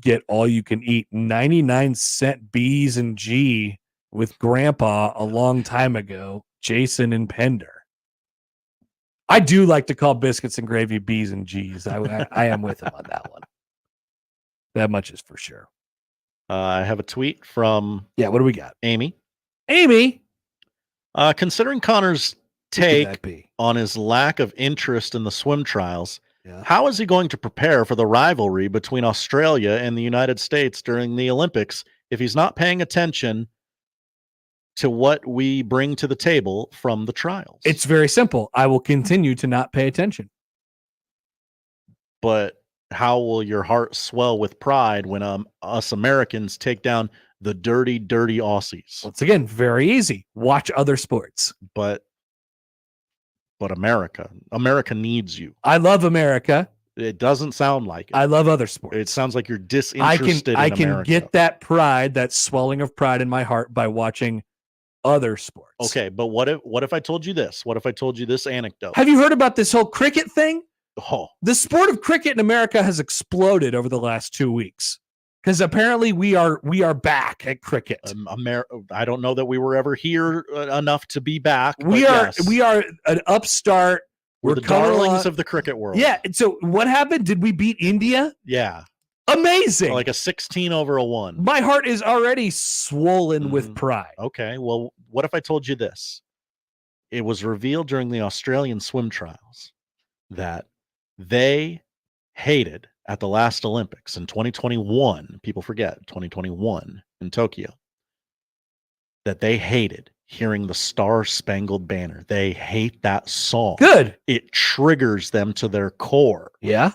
get all you can eat 99-cent B's and G with Grandpa a long time ago. Jason and Pender. I do like to call biscuits and gravy B's and G's. I am with him on that one. That much is for sure. I have a tweet from what do we got? Amy. Considering Connor's take on his lack of interest in the swim trials, how is he going to prepare for the rivalry between Australia and the United States during the Olympics if he's not paying attention to what we bring to the table from the trials? It's very simple. I will continue to not pay attention. But how will your heart swell with pride when us Americans take down the dirty, dirty Aussies? Once again, very easy. Watch other sports. But America needs you. I love America. It doesn't sound like it. I love other sports. It sounds like you're disinterested in I can America. get that pride, that swelling of pride in my heart by watching other sports. Okay, but what if I told you this? What if I told you this anecdote? Have you heard about this whole cricket thing? Oh. The sport of cricket in America has exploded over the last 2 weeks because apparently we are back at cricket. I don't know that we were ever here enough to be back. We are an upstart. We're the darlings of the cricket world. Yeah. So what happened? Did we beat India? Yeah. Amazing. Like a 16-1. My heart is already swollen with pride. Okay. Well, what if I told you this? It was revealed during the Australian swim trials that They hated at the last Olympics in 2021, people forget 2021 in Tokyo, that they hated hearing the Star-Spangled Banner. They hate that song. Good. It triggers them to their core. Yeah.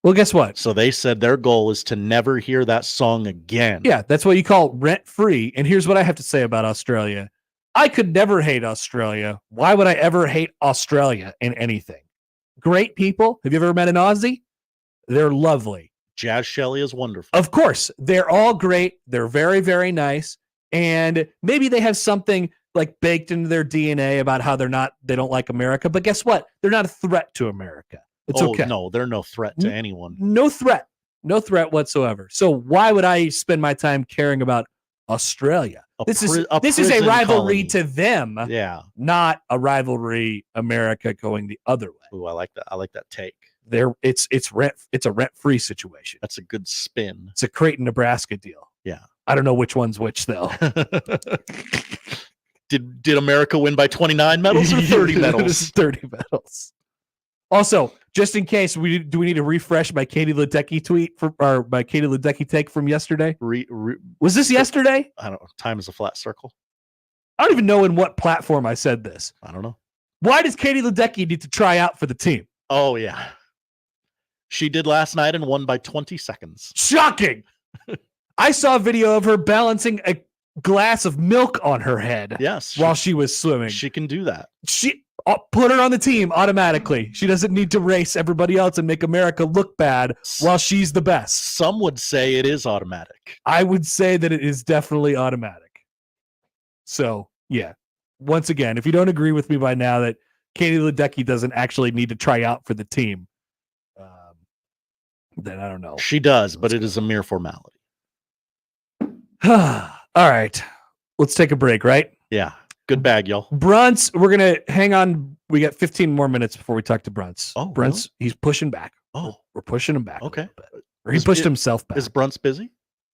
Well, guess what? So they said their goal is to never hear that song again. Yeah, that's what you call rent-free. And here's what I have to say about Australia. I could never hate Australia. Why would I ever hate Australia in anything? Great people. Have you ever met an Aussie? They're lovely. Jazz Shelley is wonderful. Of course. They're all great. They're very, very nice. And maybe they have something like baked into their DNA about how they don't like America. But guess what? They're not a threat to America. It's okay. No, they're no threat to anyone. No threat. No threat whatsoever. So why would I spend my time caring about Australia? This is a rivalry to them. Yeah. Not a rivalry America going the other way. Ooh, I like that. I like that take. It's a rent-free situation. That's a good spin. It's a Creighton, Nebraska deal. Yeah. I don't know which one's which though. Did America win by 29 medals or 30 medals? 30 medals. Also, just in case, do we need to refresh my Katie Ledecky tweet my Katie Ledecky take from yesterday? Was this yesterday? I don't know. Time is a flat circle. I don't even know in what platform I said this. I don't know. Why does Katie Ledecky need to try out for the team? Oh yeah, she did last night and won by 20 seconds. Shocking. I saw a video of her balancing a glass of milk on her head. Yes, while she was swimming. She can do that. Put her on the team automatically. She doesn't need to race everybody else and make America look bad while she's the best. Some would say it is automatic. I would say that it is definitely automatic. So, yeah. Once again, if you don't agree with me by now that Katie Ledecky doesn't actually need to try out for the team, then I don't know. She does, but it is a mere formality. All right. Let's take a break, right? Yeah. Good bag, y'all. Bruntz, we're going to hang on. We got 15 more minutes before we talk to Bruntz. Oh, Bruntz, really? He's pushing back. Oh. We're pushing him back. Okay. Or he pushed himself back. Is Bruntz busy?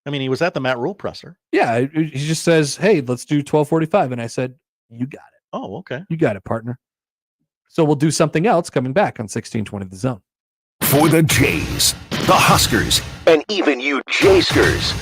I mean, he was at the Matt Rule presser. Yeah. He just says, hey, let's do 12:45. And I said, you got it. Oh, okay. You got it, partner. So we'll do something else coming back on 1620 The Zone. For the Jays, the Huskers, and even you Jayskers,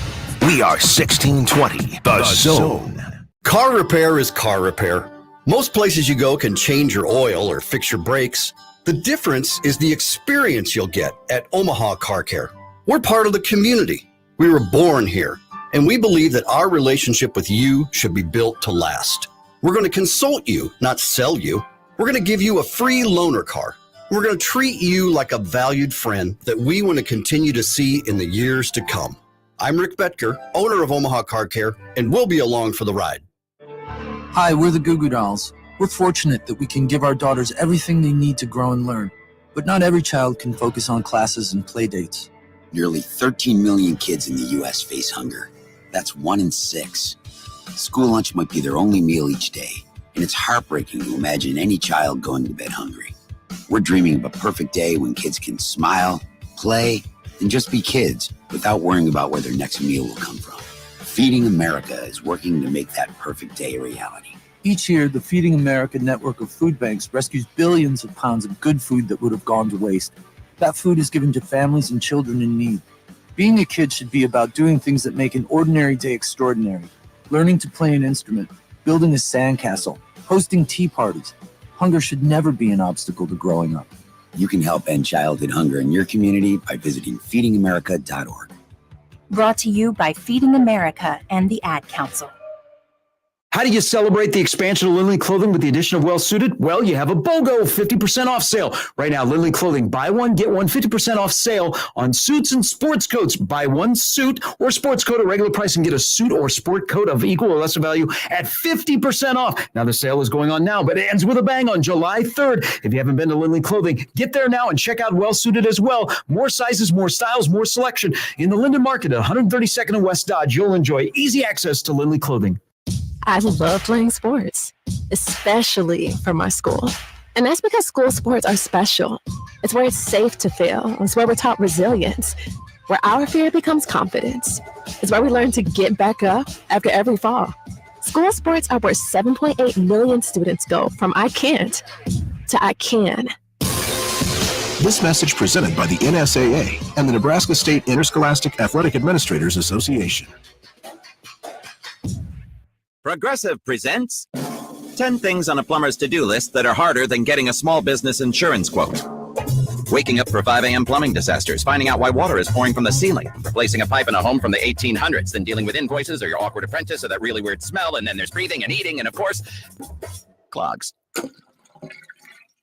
we are 1620 The Zone. Car repair is car repair. Most places you go can change your oil or fix your brakes. The difference is the experience you'll get at Omaha Car Care. We're part of the community. We were born here, and we believe that our relationship with you should be built to last. We're going to consult you, not sell you. We're going to give you a free loaner car. We're going to treat you like a valued friend that we want to continue to see in the years to come. I'm Rick Betker, owner of Omaha Car Care, and we'll be along for the ride. Hi, we're the Goo Goo Dolls. We're fortunate that we can give our daughters everything they need to grow and learn. But not every child can focus on classes and play dates. Nearly 13 million kids in the U.S. face hunger. That's 1 in 6. School lunch might be their only meal each day, and it's heartbreaking to imagine any child going to bed hungry. We're dreaming of a perfect day when kids can smile, play, and just be kids without worrying about where their next meal will come from. Feeding America is working to make that perfect day a reality. Each year, the Feeding America network of food banks rescues billions of pounds of good food that would have gone to waste. That food is given to families and children in need. Being a kid should be about doing things that make an ordinary day extraordinary. Learning to play an instrument, building a sandcastle, hosting tea parties. Hunger should never be an obstacle to growing up. You can help end childhood hunger in your community by visiting feedingamerica.org. Brought to you by Feeding America and the Ad Council. How do you celebrate the expansion of Lindley Clothing with the addition of Well Suited? Well, you have a BOGO 50% off sale. Right now, Lindley Clothing, buy one, get one 50% off sale on suits and sports coats. Buy one suit or sports coat at regular price and get a suit or sport coat of equal or lesser value at 50% off. Now, the sale is going on now, but it ends with a bang on July 3rd. If you haven't been to Lindley Clothing, get there now and check out Well Suited as well. More sizes, more styles, more selection. In the Linden Market at 132nd and West Dodge, you'll enjoy easy access to Lindley Clothing. I love playing sports, especially for my school. And that's because school sports are special. It's where it's safe to fail. It's where we're taught resilience, where our fear becomes confidence. It's where we learn to get back up after every fall. School sports are where 7.8 million students go from I can't to I can. This message presented by the NSAA and the Nebraska State Interscholastic Athletic Administrators Association. Progressive presents 10 things on a plumber's to-do list that are harder than getting a small business insurance quote. Waking up for 5 a.m. plumbing disasters, finding out why water is pouring from the ceiling, replacing a pipe in a home from the 1800s, then dealing with invoices or your awkward apprentice or that really weird smell, and then there's breathing and eating and, of course, clogs.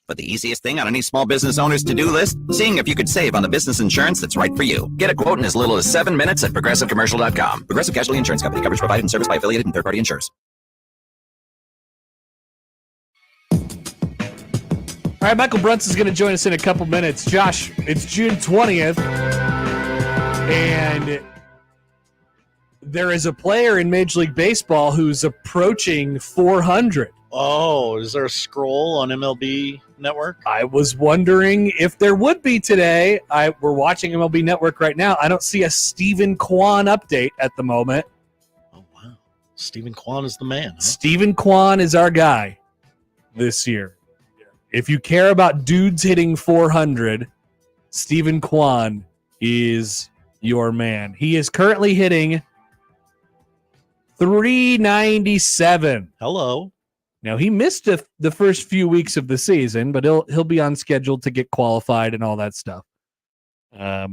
But the easiest thing on any small business owner's to-do list, seeing if you could save on the business insurance that's right for you. Get a quote in as little as 7 minutes at progressivecommercial.com. Progressive Casualty Insurance Company. Coverage provided and serviced by affiliated and third-party insurers. All right, Michael Bruntz is going to join us in a couple minutes. Josh, it's June 20th, and there is a player in Major League Baseball who's approaching 400. Oh, is there a scroll on MLB Network? I was wondering if there would be today. We're watching MLB Network right now. I don't see a Stephen Kwan update at the moment. Oh, wow. Stephen Kwan is the man. Huh? Stephen Kwan is our guy this year. If you care about dudes hitting 400, Stephen Kwan is your man. He is currently hitting 397. Hello. Now, he missed the first few weeks of the season, but he'll be on schedule to get qualified and all that stuff. 5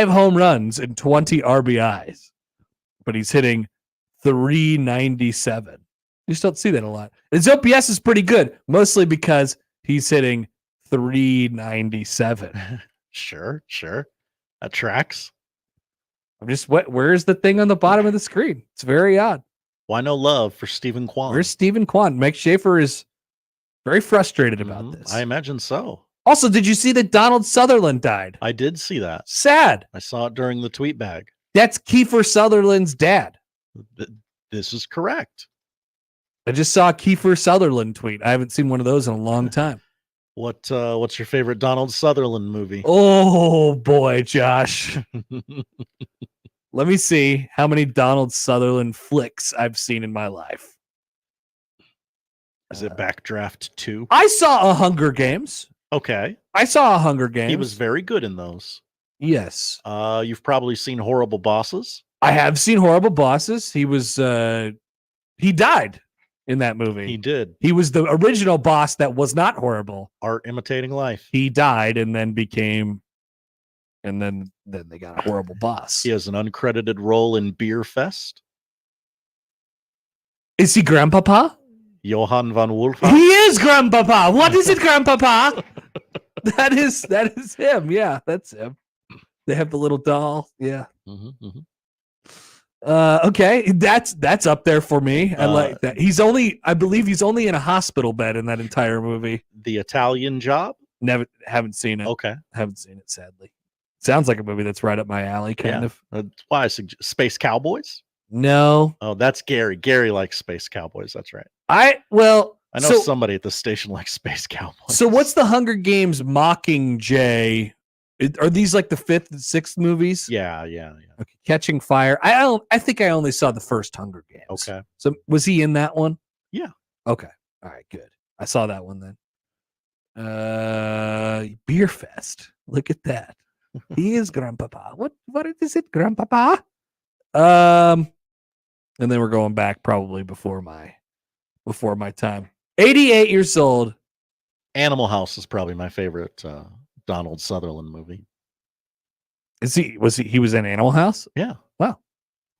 home runs and 20 RBIs, but he's hitting 397. You just don't see that a lot. His OPS is pretty good, mostly because he's hitting 397. Sure. That tracks. Where's the thing on the bottom of the screen? It's very odd. Why no love for Stephen Kwan? Where's Stephen Kwan? Mike Schaefer is very frustrated about this. I imagine so. Also, did you see that Donald Sutherland died? I did see that. Sad. I saw it during the tweet bag. That's Kiefer Sutherland's dad. This is correct. I just saw a Kiefer Sutherland tweet. I haven't seen one of those in a long time. What's your favorite Donald Sutherland movie? Oh boy, Josh. Let me see how many Donald Sutherland flicks I've seen in my life. Is it Backdraft 2? I saw a Hunger Games. Okay. I saw a Hunger Games. He was very good in those. Yes. You've probably seen Horrible Bosses. I have seen Horrible Bosses. He was he died in that movie. He did. He was the original boss that was not horrible. Art Imitating Life. He died and then became, and then they got a horrible boss. He has an uncredited role in Beer Fest. Is he Grandpapa? Johann von Wolfgang. He is Grandpapa. What is it, Grandpapa? That is him. Yeah, that's him. They have the little doll. Yeah. Okay, that's up there for me. I like that. I believe he's only in a hospital bed in that entire movie. The Italian Job? Haven't seen it. Okay. Haven't seen it, sadly. Sounds like a movie that's right up my alley, kind of. That's why I suggest Space Cowboys. No. Oh, that's Gary. Gary likes Space Cowboys. That's right. I know somebody at the station likes Space Cowboys. So what's the Hunger Games Mockingjay? Are these like the 5th and 6th movies? Yeah. Okay, Catching Fire. I think I only saw the first Hunger Games. Okay. So was he in that one? Yeah. Okay. All right, good. I saw that one then. Beer Fest. Look at that. He is Grandpapa. What is it, Grandpapa? And then we're going back probably before my time. 88 years old. Animal House is probably my favorite Donald Sutherland movie. He was in Animal House? Yeah. Wow.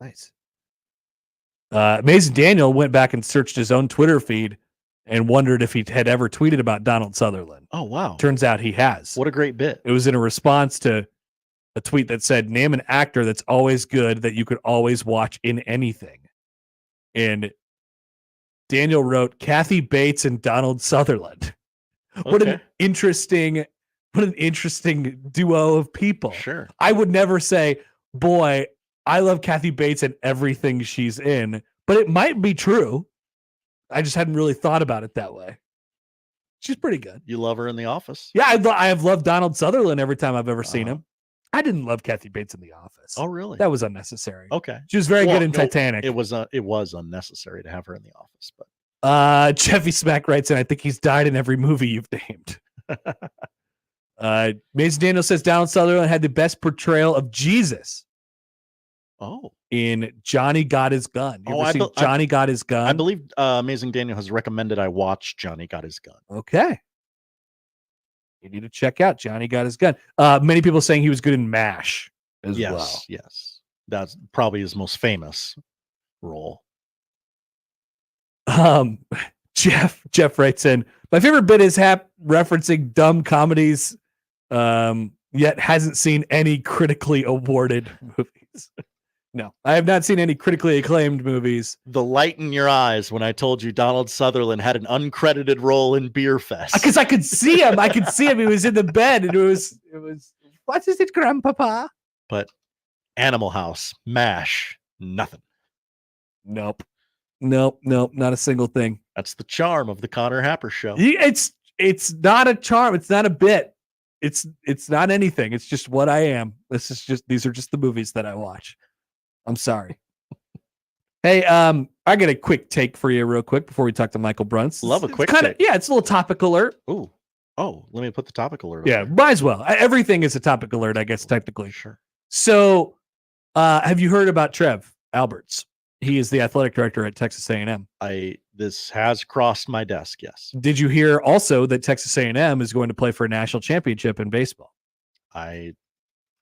Nice. Amazing Daniel went back and searched his own Twitter feed and wondered if he had ever tweeted about Donald Sutherland. Oh, wow. Turns out he has. What a great bit. It was in a response to a tweet that said, name an actor that's always good that you could always watch in anything. And Daniel wrote Kathy Bates and Donald Sutherland. What an interesting duo of people. Sure. I would never say, boy, I love Kathy Bates and everything she's in, but it might be true. I just hadn't really thought about it that way. She's pretty good. You love her in The Office? Yeah, I have loved Donald Sutherland every time I've ever seen him. I didn't love Kathy Bates in The Office. Oh, really? That was unnecessary. Okay. She was very good in Titanic. It was unnecessary to have her in The Office, but Jeffy Smack writes in, I think he's died in every movie you've named. Mason Daniel says Donald Sutherland had the best portrayal of Jesus. Oh. In Johnny Got His Gun. You ever seen Johnny Got His Gun? I believe Amazing Daniel has recommended I watch Johnny Got His Gun. Okay. You need to check out Johnny Got His Gun. Many people saying he was good in MASH as well. Yes. That's probably his most famous role. Jeff writes in, my favorite bit is Hap referencing dumb comedies, yet hasn't seen any critically awarded movies. No, I have not seen any critically acclaimed movies. The light in your eyes when I told you Donald Sutherland had an uncredited role in Beer Fest. Because I could see him. He was in the bed, and it was. What is it, Grandpapa? But Animal House, MASH, nothing. Nope, not a single thing. That's the charm of the Connor Happer Show. It's not a charm. It's not a bit. It's not anything. It's just what I am. These are just the movies that I watch. I'm sorry. Hey, I got a quick take for you real quick before we talk to Michael Bruntz. Love a quick take. Yeah, it's a little topic alert. Ooh. Oh, let me put the topic alert on. Yeah, might as well. Everything is a topic alert, I guess, technically. Sure. So, have you heard about Trev Alberts? He is the athletic director at Texas A&M. This has crossed my desk, yes. Did you hear also that Texas A&M is going to play for a national championship in baseball? And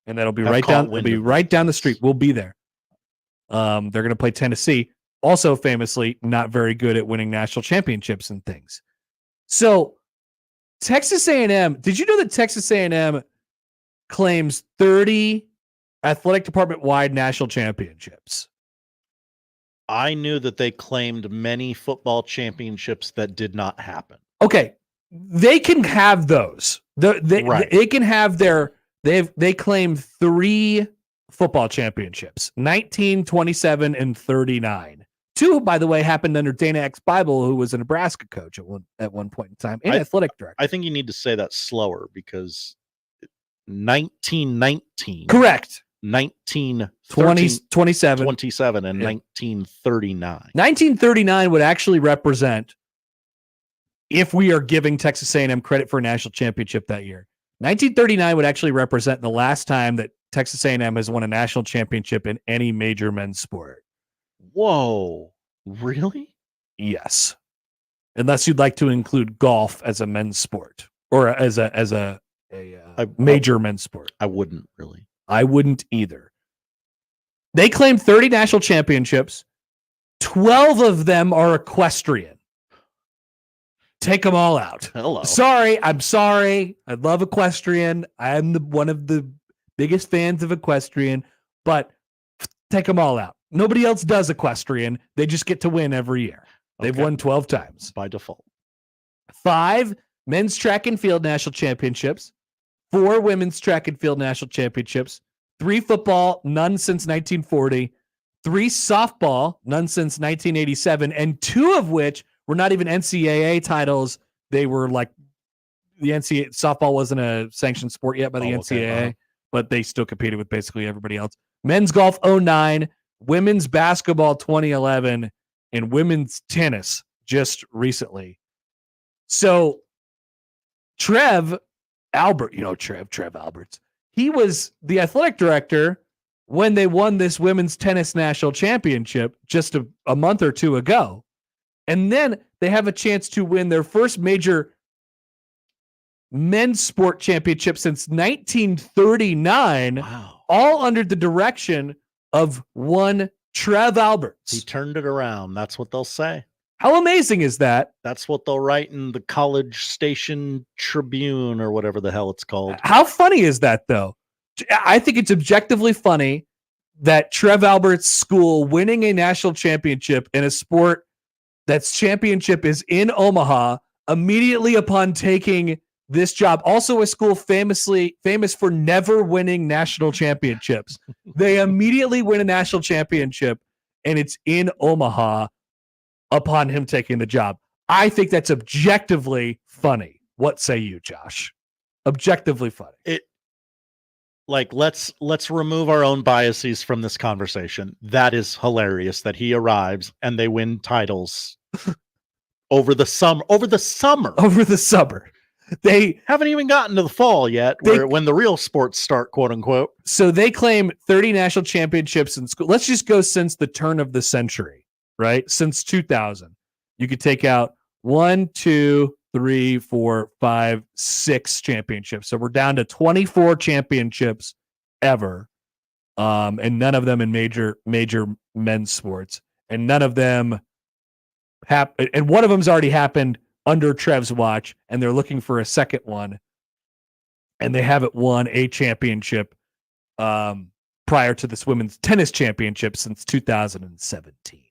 that'll be right down. It'll be right down the street. We'll be there. They're going to play Tennessee, also famously not very good at winning national championships and things. So, Texas A&M. Did you know that Texas A&M claims 30 athletic department-wide national championships? I knew that they claimed many football championships that did not happen. Okay, they can have those. They can have their. They claim 3 football championships, 19, 27, and 39. 2, by the way, happened under Dana X Bible, who was a Nebraska coach at one point in time, and athletic director. I think you need to say that slower because 1919. Correct. 1927 and 1939. 1939 would actually represent, if we are giving Texas A&M credit for a national championship that year, 1939 would actually represent the last time that Texas A&M has won a national championship in any major men's sport. Whoa, really? Yes. Unless you'd like to include golf as a men's sport or as a major men's sport. I wouldn't really. I wouldn't either. They claim 30 national championships. 12 of them are equestrian. Take them all out. Hello. I'm sorry. I love equestrian. I'm one of the biggest fans of equestrian, but take them all out. Nobody else does equestrian. They just get to win every year. They've won 12 times. By default. 5 men's track and field national championships. 4 women's track and field national championships. 3 football, none since 1940. 3 softball, none since 1987. And 2 of which were not even NCAA titles. They were like the NCAA. Softball wasn't a sanctioned sport yet by the NCAA, but they still competed with basically everybody else. Men's golf 09, women's basketball 2011, and women's tennis just recently. So Trev Alberts. He was the athletic director when they won this women's tennis national championship just a month or 2 ago. And then they have a chance to win their first major men's sport championship since 1939, all under the direction of one Trev Alberts. He turned it around. That's what they'll say. How amazing is that? That's what they'll write in the College Station Tribune or whatever the hell it's called. How funny is that, though? I think it's objectively funny that Trev Alberts' school winning a national championship in a sport that's championship is in Omaha immediately upon taking this job. Also a school famous for never winning national championships. They immediately win a national championship, and it's in Omaha upon him taking the job. I think that's objectively funny. What say you, Josh? Objectively funny. Let's remove our own biases from this conversation. That is hilarious that he arrives and they win titles over the summer. They haven't even gotten to the fall yet, when the real sports start, quote unquote. So they claim 30 national championships in school. Let's just go since the turn of the century, right? Since 2000. You could take out 1, 2, 3, 4, 5, 6 championships. So we're down to 24 championships ever. And none of them in major men's sports. And none of them and one of them's already happened under Trev's watch, and they're looking for a second one. And they haven't won a championship prior to this women's tennis championship since 2017.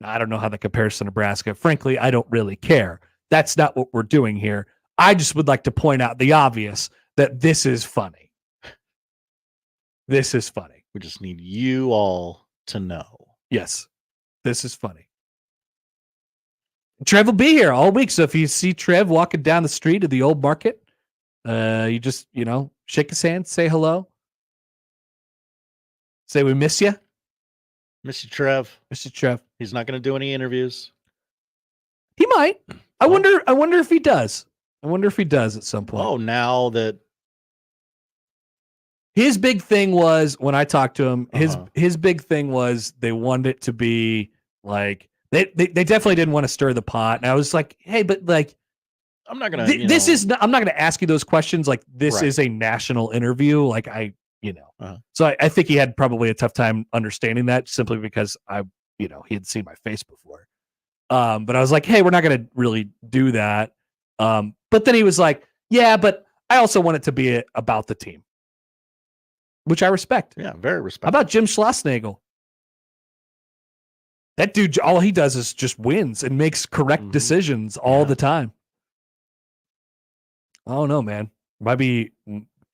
Now, I don't know how that compares to Nebraska. Frankly, I don't really care. That's not what we're doing here. I just would like to point out the obvious, that this is funny. This is funny. We just need you all to know. Yes, this is funny. Trev will be here all week. So if you see Trev walking down the street of the old market, you just, shake his hand, say hello. Say we miss you. Miss you, Trev. Miss you, Trev. He's not going to do any interviews. He might. I wonder if he does. I wonder if he does at some point. Oh, now that his big thing was, when I talked to him, his big thing was they wanted it to be like, They definitely didn't want to stir the pot. And I was like, hey, but like, I'm not going to, I'm not going to ask you those questions. Like, this Right. is a national interview. Like so I think he had probably a tough time understanding that, simply because he had seen my face before. But I was like, hey, we're not going to really do that. But then he was like, yeah, but I also want it to be about the team, which I respect. Yeah, very respectful. How about Jim Schlossnagel? That dude, all he does is just wins and makes correct decisions all the time. I don't know, man.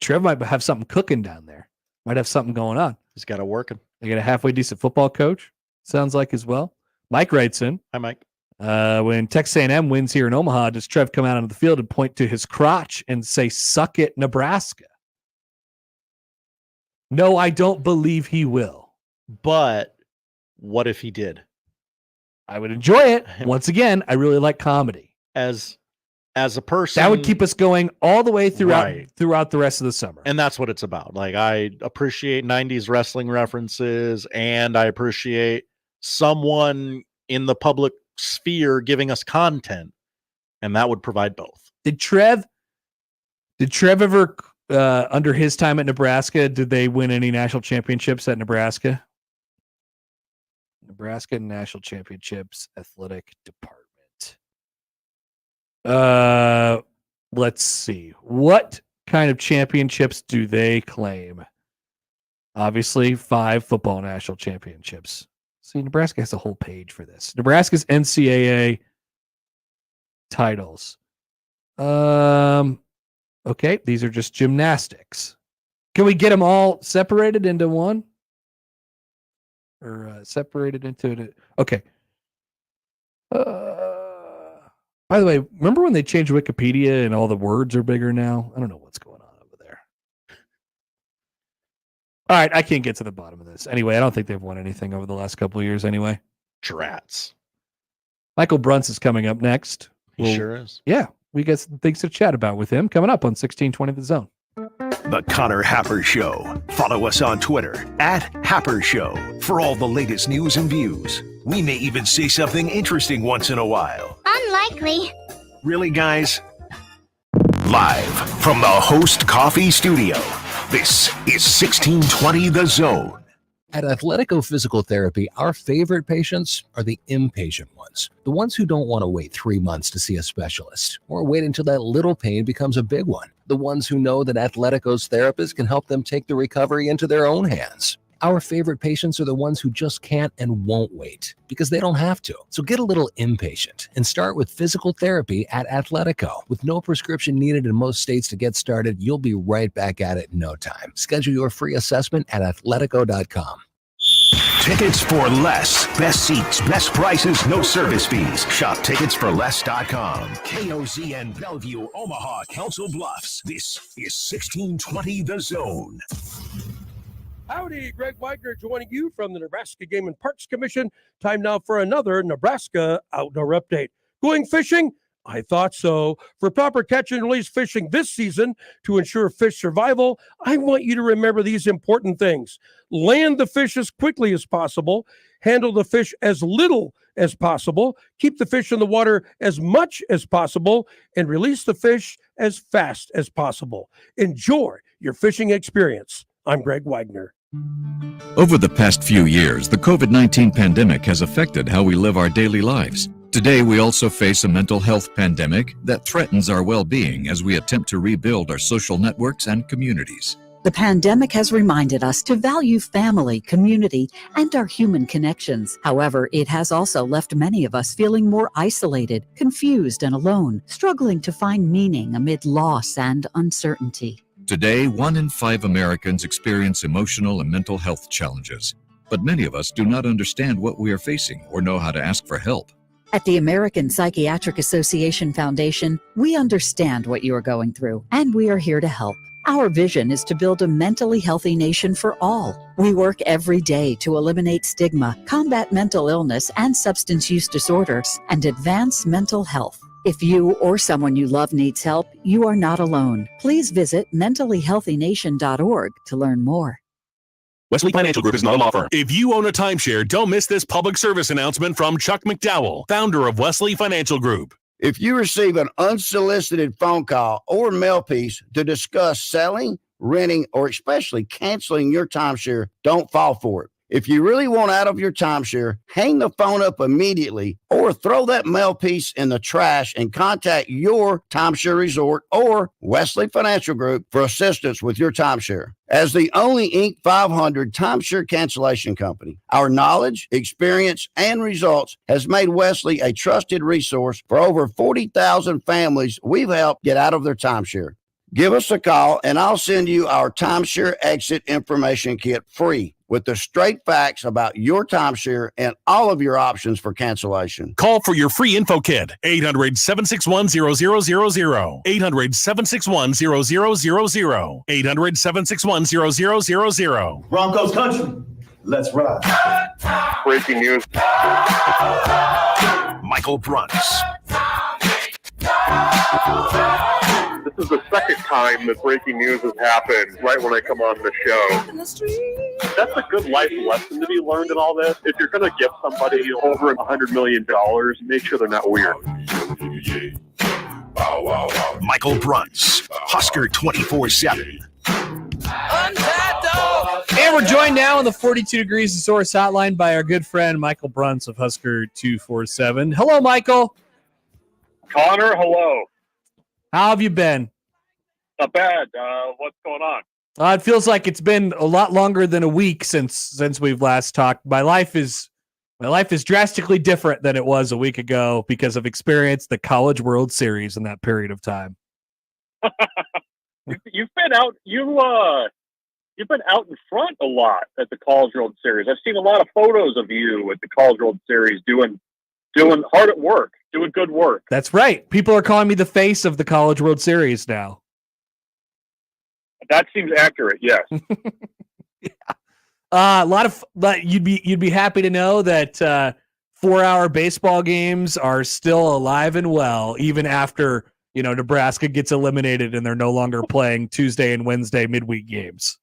Trev might have something cooking down there. Might have something going on. He's got it working. They got a halfway decent football coach, sounds like, as well. Mike writes in. Hi, Mike. When Texas A&M wins here in Omaha, does Trev come out onto the field and point to his crotch and say, "Suck it, Nebraska"? No, I don't believe he will. But what if he did? I would enjoy it. Once again, I really like comedy. As a person, that would keep us going all the way throughout the rest of the summer. And that's what it's about. Like, I appreciate 90s wrestling references, and I appreciate someone in the public sphere giving us content, and that would provide both. Did Trev ever, under his time at Nebraska, did they win any national championships at Nebraska? Nebraska National Championships Athletic Department. Let's see. What kind of championships do they claim? Obviously, 5 football national championships. See, Nebraska has a whole page for this. Nebraska's NCAA titles. Okay, these are just gymnastics. Can we get them all separated into one? Or separated into okay. By the way, remember when they changed Wikipedia and all the words are bigger now? I don't know what's going on over there. All right, I can't get to the bottom of this. Anyway, I don't think they've won anything over the last couple of years anyway. Drats. Michael Bruntz is coming up next. He sure is. Yeah, we got some things to chat about with him coming up on 1620 The Zone. The Connor Happer Show. Follow us on Twitter @Happer Show for all the latest news and views. We may even say something interesting once in a while. Unlikely. Really, guys? Live from the Host Coffee Studio, this is 1620 The Zone. At Athletico Physical Therapy, our favorite patients are the impatient ones. The ones who don't want to wait 3 months to see a specialist or wait until that little pain becomes a big one. The ones who know that Athletico's therapists can help them take the recovery into their own hands. Our favorite patients are the ones who just can't and won't wait because they don't have to. So get a little impatient and start with physical therapy at Athletico. With no prescription needed in most states to get started, you'll be right back at it in no time. Schedule your free assessment at athletico.com. Tickets for less. Best seats, best prices, no service fees. Shop ticketsforless.com. KOZN Bellevue, Omaha, Council Bluffs. This is 1620 The Zone. Howdy, Greg Wagner joining you from the Nebraska Game and Parks Commission. Time now for another Nebraska Outdoor Update. Going fishing? I thought so. For proper catch and release fishing this season to ensure fish survival, I want you to remember these important things. Land the fish as quickly as possible. Handle the fish as little as possible. Keep the fish in the water as much as possible. And release the fish as fast as possible. Enjoy your fishing experience. I'm Greg Wagner. Over the past few years, the COVID-19 pandemic has affected how we live our daily lives. Today, we also face a mental health pandemic that threatens our well-being as we attempt to rebuild our social networks and communities. The pandemic has reminded us to value family, community, and our human connections. However, it has also left many of us feeling more isolated, confused, and alone, struggling to find meaning amid loss and uncertainty. Today, 1 in 5 Americans experience emotional and mental health challenges, but many of us do not understand what we are facing or know how to ask for help. At the American Psychiatric Association Foundation, we understand what you are going through, and we are here to help. Our vision is to build a mentally healthy nation for all. We work every day to eliminate stigma, combat mental illness and substance use disorders, and advance mental health. If you or someone you love needs help, you are not alone. Please visit mentallyhealthynation.org to learn more. Wesley Financial Group is not a law firm. If you own a timeshare, don't miss this public service announcement from Chuck McDowell, founder of Wesley Financial Group. If you receive an unsolicited phone call or mail piece to discuss selling, renting, or especially canceling your timeshare, don't fall for it. If you really want out of your timeshare, hang the phone up immediately or throw that mail piece in the trash and contact your timeshare resort or Wesley Financial Group for assistance with your timeshare. As the only Inc. 500 timeshare cancellation company, our knowledge, experience, and results has made Wesley a trusted resource for over 40,000 families we've helped get out of their timeshare. Give us a call and I'll send you our timeshare exit information kit free with the straight facts about your timeshare and all of your options for cancellation. Call for your free info kit, 800-761-0000, 800-761-0000, 800-761-0000. Broncos country, let's ride. Breaking news. Michael Bruntz. This is the second time that breaking news has happened right when I come on the show. That's a good life lesson to be learned in all this. If you're going to give somebody over $100 million, make sure they're not weird. Michael Bruntz, Husker 24/7. And we're joined now on the 42 Degrees of Source hotline by our good friend Michael Bruntz of Husker 247. Hello, Michael. Connor, hello. How have you been? Not bad. What's going on? It feels like it's been a lot longer than a week since we've last talked. My life is drastically different than it was a week ago because I've experienced the College World Series in that period of time. You've been out. You've been out in front a lot at the College World Series. I've seen a lot of photos of you at the College World Series doing hard at work, doing good work. That's right. People are calling me the face of the College World Series now. That seems accurate. Yes. You'd be happy to know that 4-hour baseball games are still alive and well, even after Nebraska gets eliminated and they're no longer playing Tuesday and Wednesday midweek games.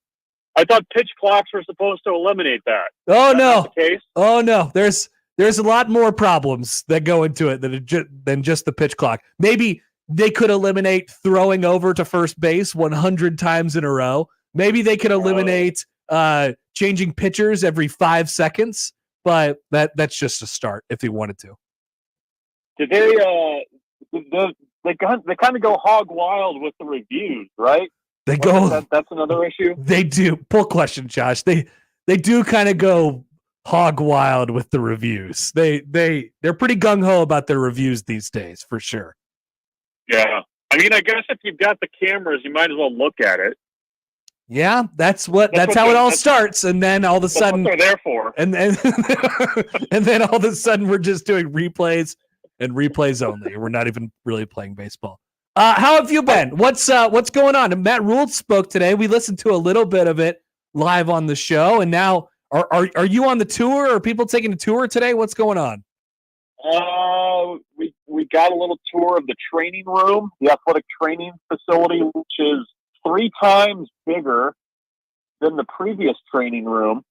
I thought pitch clocks were supposed to eliminate that. Oh, no. The case? Oh, no. There's a lot more problems that go into it than just the pitch clock. Maybe they could eliminate throwing over to first base 100 times in a row. Maybe they could eliminate changing pitchers every 5 seconds, but that's just a start if they wanted to. Did they kind of go hog wild with the reviews, right? They go. That's another issue. They do. Pull question, Josh. They do kind of go hog wild with the reviews. They're pretty gung ho about their reviews these days, for sure. Yeah, I mean, I guess if you've got the cameras, you might as well look at it. Yeah, that's how it all starts, and then all of a sudden they're there for. And then and then all of a sudden we're just doing replays and replays only. We're not even really playing baseball. How have you been? What's going on? And Matt Rule spoke today. We listened to a little bit of it live on the show, and now are you on the tour? Are people taking a tour today? What's going on? We we got a little tour of the training room, the athletic training facility, which is 3 times bigger than the previous training room.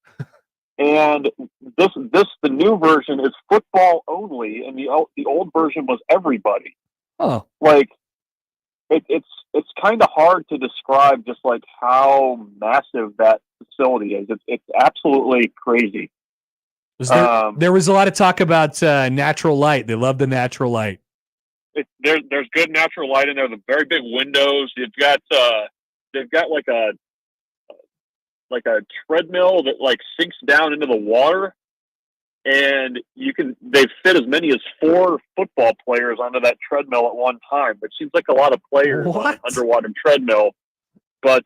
And the new version is football only, and the old version was everybody. Oh, like it's kind of hard to describe just like how massive that facility is. It's absolutely crazy. There was a lot of talk about natural light. They love the natural light. There's good natural light in there. The very big windows. They've got like a treadmill that like sinks down into the water, and they fit as many as 4 football players onto that treadmill at one time. It seems like a lot of players on an underwater treadmill. But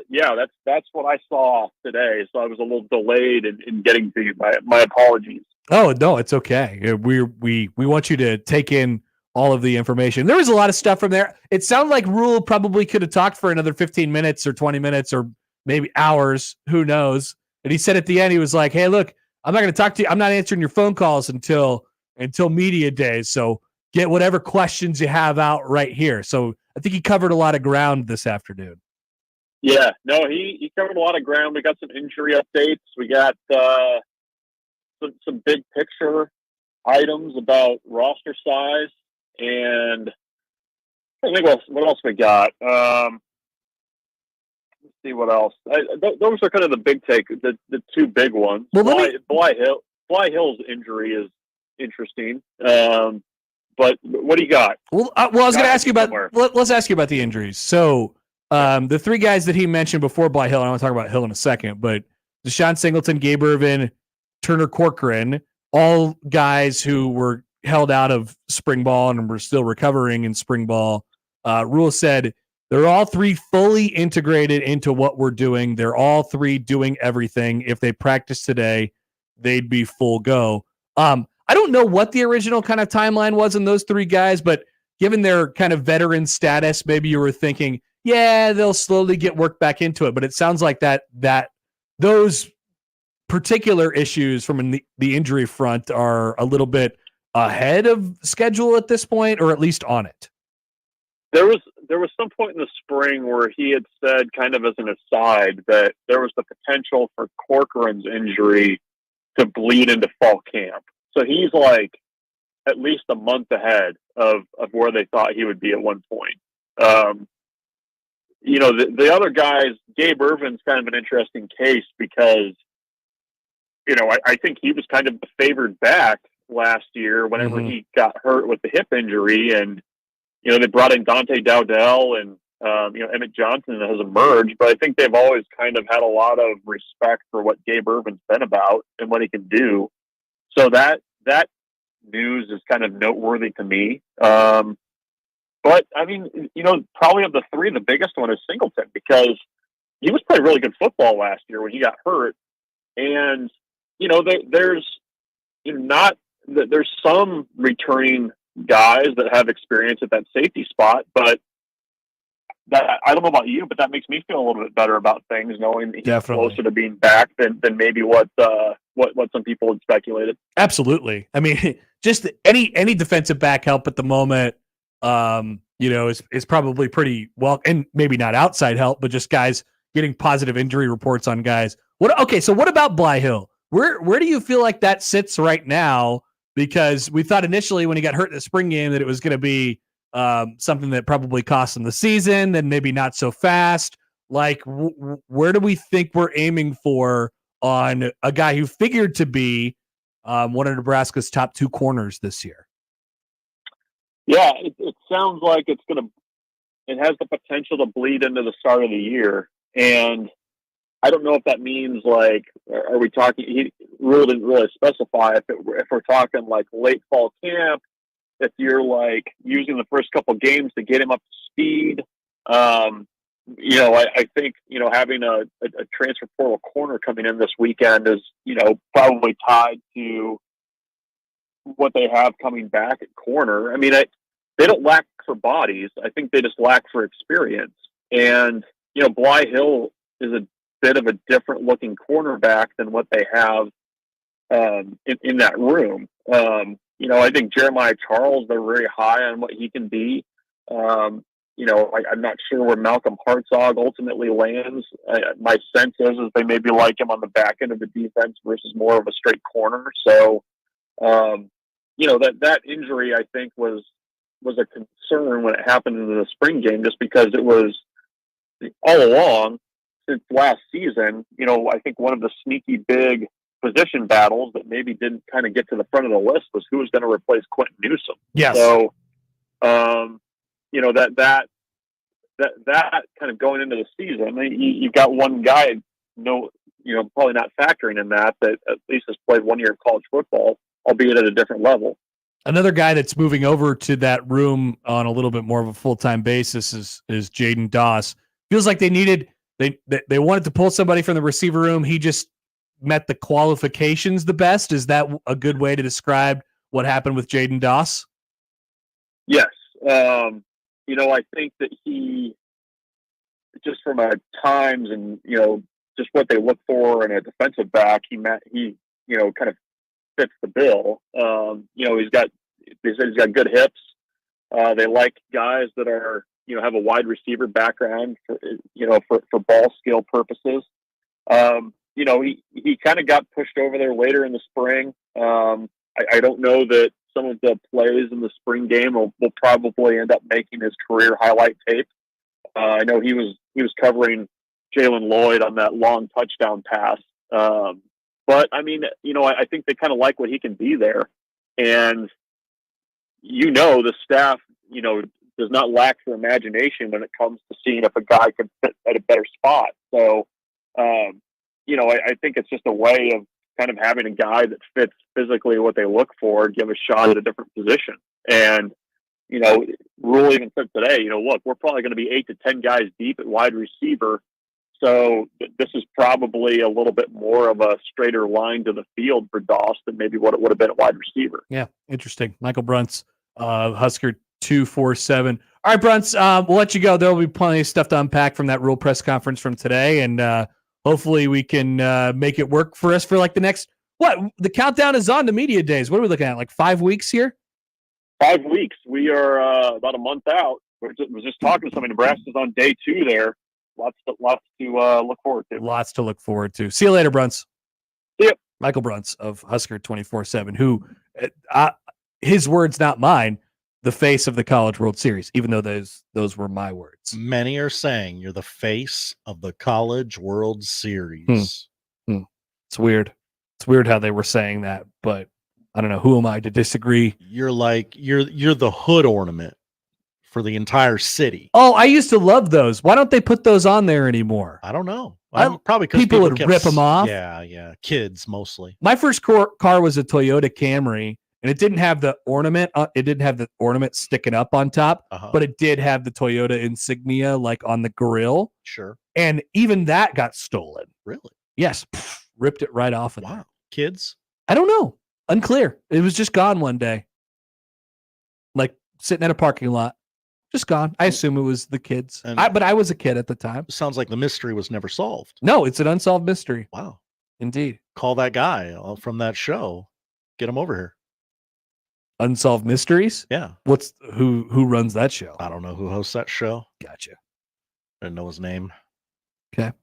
yeah, that's what I saw today. So I was a little delayed in getting to you. My apologies. Oh no, it's okay. We want you to take in all of the information. There was a lot of stuff from there. It sounded like Rule probably could have talked for another 15 minutes or 20 minutes or maybe hours. Who knows? And he said at the end, he was like, "Hey, look, I'm not going to talk to you. I'm not answering your phone calls until media days. So get whatever questions you have out right here." So I think he covered a lot of ground this afternoon. Yeah, no, he covered a lot of ground. We got some injury updates. We got some big picture items about roster size, and I think what else we got. Let's see what else. Those are kind of the big the 2 big ones. Well, Bly Hill's injury is interesting. But what do you got? Well, I was going to ask you about. Let's ask you about the injuries. So. The 3 guys that he mentioned before Bly Hill, and I want to talk about Hill in a second, but Deshaun Singleton, Gabe Ervin, Turner Corcoran, all guys who were held out of spring ball and were still recovering in spring ball. Rule said they're all 3 fully integrated into what we're doing. They're all 3 doing everything. If they practice today, they'd be full go. I don't know what the original kind of timeline was in those 3 guys, but given their kind of veteran status, maybe you were thinking, yeah, they'll slowly get worked back into it. But it sounds like that those particular issues from the injury front are a little bit ahead of schedule at this point, or at least on it. There was some point in the spring where he had said, kind of as an aside, that there was the potential for Corcoran's injury to bleed into fall camp. So he's like at least a month ahead of where they thought he would be at one point. The other guys, Gabe Ervin's kind of an interesting case because, I think he was kind of the favored back last year whenever he got hurt with the hip injury. And, they brought in Dante Dowdell and, Emmett Johnson has emerged, but I think they've always kind of had a lot of respect for what Gabe Ervin's been about and what he can do. So that news is kind of noteworthy to me. But I mean, probably of the 3, the biggest one is Singleton because he was playing really good football last year when he got hurt. And, there's some returning guys that have experience at that safety spot, but I don't know about you, but that makes me feel a little bit better about things knowing that he's closer to being back than maybe what some people had speculated. Absolutely. I mean, just any defensive back help at the moment, is probably pretty well, and maybe not outside help, but just guys getting positive injury reports on guys. So what about Bly Hill? Where do you feel like that sits right now? Because we thought initially when he got hurt in the spring game that it was going to be something that probably cost him the season, then maybe not so fast. Like, where do we think we're aiming for on a guy who figured to be one of Nebraska's top 2 corners this year? Yeah, it sounds like it has the potential to bleed into the start of the year. And I don't know if that means like, are we talking, Rule didn't really specify if we're talking like late fall camp, if you're like using the first couple of games to get him up to speed. I think, having a transfer portal corner coming in this weekend is, probably tied to what they have coming back at corner. I mean, they don't lack for bodies. I think they just lack for experience. And, Bly Hill is a bit of a different looking cornerback than what they have in that room. I think Jeremiah Charles, they're very high on what he can be. I'm not sure where Malcolm Hartzog ultimately lands. My sense is they maybe like him on the back end of the defense versus more of a straight corner. So, that injury, I think, was a concern when it happened in the spring game, just because it was all along since last season, I think one of the sneaky big position battles that maybe didn't kind of get to the front of the list was who was going to replace Quentin Newsom. Yes. So, that kind of going into the season, you've got one guy, probably not factoring in that at least has played 1 year of college football, albeit at a different level. Another guy that's moving over to that room on a little bit more of a full-time basis is Jaden Doss. Feels like they wanted to pull somebody from the receiver room. He just met the qualifications the best. Is that a good way to describe what happened with Jaden Doss? Yes. I think that he, just from a times and, just what they look for in a defensive back, he kind of fits the bill. They said he's got good hips. They like guys that are, have a wide receiver background for ball skill purposes. He kind of got pushed over there later in the spring. I don't know that some of the plays in the spring game will probably end up making his career highlight tape. I know he was covering Jalen Lloyd on that long touchdown pass. But I mean, I think they kind of like what he can be there. And, the staff, does not lack for imagination when it comes to seeing if a guy can fit at a better spot. So, I think it's just a way of kind of having a guy that fits physically what they look for, give a shot at a different position. And, Rule even said today, look, we're probably going to be 8 to 10 guys deep at wide receiver. So this is probably a little bit more of a straighter line to the field for Doss than maybe what it would have been at wide receiver. Yeah, interesting. Michael Bruntz, Husker 247. All right, Bruntz, we'll let you go. There will be plenty of stuff to unpack from that Rule press conference from today, and hopefully we can make it work for us for like the next, the countdown is on to media days. What are we looking at, like 5 weeks here? 5 weeks. We are about a month out. We're just talking to somebody. Nebraska's on day 2 there. Lots to look forward to. Lots to look forward to. See you later, Bruntz. Yep. Michael Bruntz of Husker 24/7, who, his words, not mine, the face of the College World Series, even though those were my words. Many are saying you're the face of the College World Series. It's weird. It's weird how they were saying that, but I don't know. Who am I to disagree? You're the hood ornament for the entire city. Oh, I used to love those. Why don't they put those on there anymore? I don't know. Probably because people would rip them off. Yeah. Kids mostly. My first car was a Toyota Camry, and it didn't have the ornament. It didn't have the ornament sticking up on top, but it did have the Toyota insignia like on the grill. Sure. And even that got stolen. Really? Yes. Ripped it right off of there. Kids? I don't know. Unclear. It was just gone one day. Like sitting at a parking lot. Just gone. I assume it was the kids. But I was a kid at the time. Sounds like the mystery was never solved. No, it's an unsolved mystery. Wow. Indeed. Call that guy from that show. Get him over here. Unsolved Mysteries? Yeah. Who runs that show? I don't know who hosts that show. Gotcha. I didn't know his name. Okay.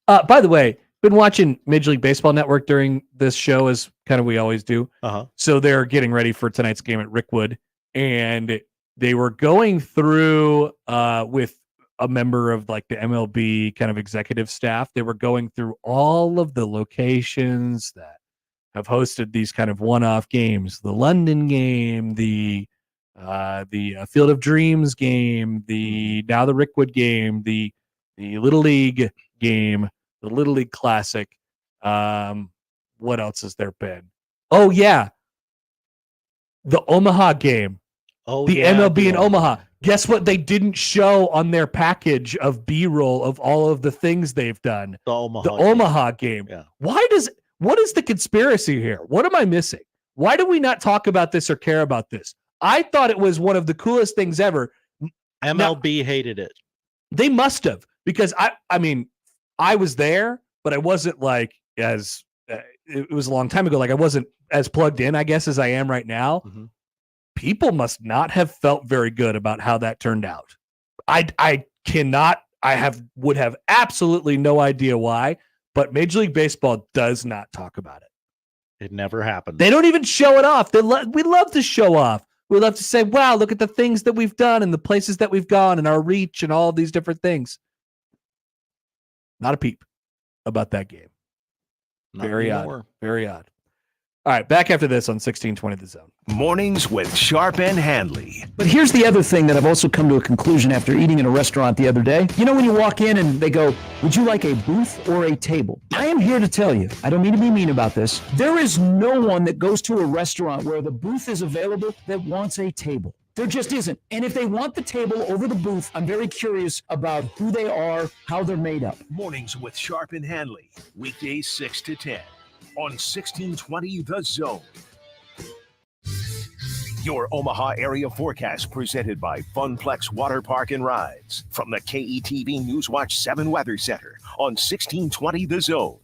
By the way, been watching Major League Baseball Network during this show, as kind of we always do. So they're getting ready for tonight's game at Rickwood, and they were going through with a member of like the MLB kind of executive staff. They were going through all of the locations that have hosted these kind of one-off games: the London game, the Field of Dreams game, the Rickwood game, the Little League game, the Little League Classic. What else has there been? Oh yeah, the Omaha game. The MLB in Omaha. Guess what they didn't show on their package of B-roll of all of the things they've done? The Omaha game. Yeah. What is the conspiracy here? What am I missing? Why do we not talk about this or care about this? I thought it was one of the coolest things ever. MLB hated it. They must have, because I mean, I was there, but I wasn't like as it was a long time ago. Like I wasn't as plugged in, I guess, as I am right now. People must not have felt very good about how that turned out. I would have absolutely no idea why, but Major League Baseball does not talk about it. It never happened. They don't even show it off. We love to show off. We love to say, wow, look at the things that we've done and the places that we've gone and our reach and all these different things. Not a peep about that game. Very odd. Very odd. All right, back after this on 1620 The Zone. Mornings with Sharp and Handley. But here's the other thing that I've also come to a conclusion after eating in a restaurant the other day. You know when you walk in and they go, would you like a booth or a table? I am here to tell you, I don't mean to be mean about this, there is no one that goes to a restaurant where the booth is available that wants a table. There just isn't. And if they want the table over the booth, I'm very curious about who they are, how they're made up. Mornings with Sharp and Handley. Weekdays 6 to 10 on 1620 The Zone. Your Omaha area forecast presented by Funplex Water Park and Rides from the KETV Newswatch 7 Weather Center on 1620 The Zone.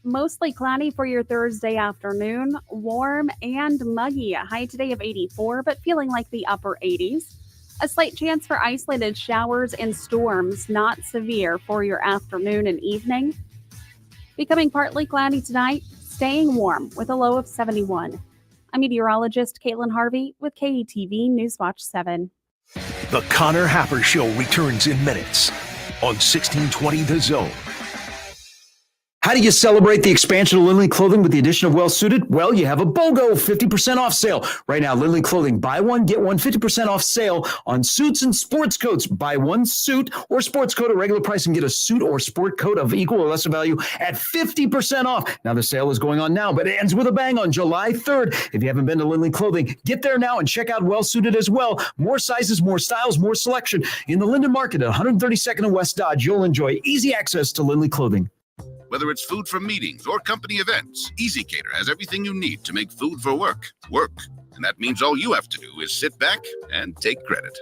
Mostly cloudy for your Thursday afternoon, warm and muggy. A high today of 84, but feeling like the upper 80s. A slight chance for isolated showers and storms, not severe for your afternoon and evening. Becoming partly cloudy tonight, staying warm with a low of 71. I'm meteorologist Caitlin Harvey with KETV Newswatch 7. The Connor Happer Show returns in minutes on 1620 The Zone. How do you celebrate the expansion of Lindley Clothing with the addition of Well Suited? Well, you have a BOGO 50% off sale. Right now, Lindley Clothing, buy one, get one 50% off sale on suits and sports coats. Buy one suit or sports coat at regular price and get a suit or sport coat of equal or lesser value at 50% off. Now, the sale is going on now, but it ends with a bang on July 3rd. If you haven't been to Lindley Clothing, get there now and check out Well Suited as well. More sizes, more styles, more selection. In the Linden Market at 132nd and West Dodge, you'll enjoy easy access to Lindley Clothing. Whether it's food for meetings or company events, Easy Cater has everything you need to make food for work. And that means all you have to do is sit back and take credit.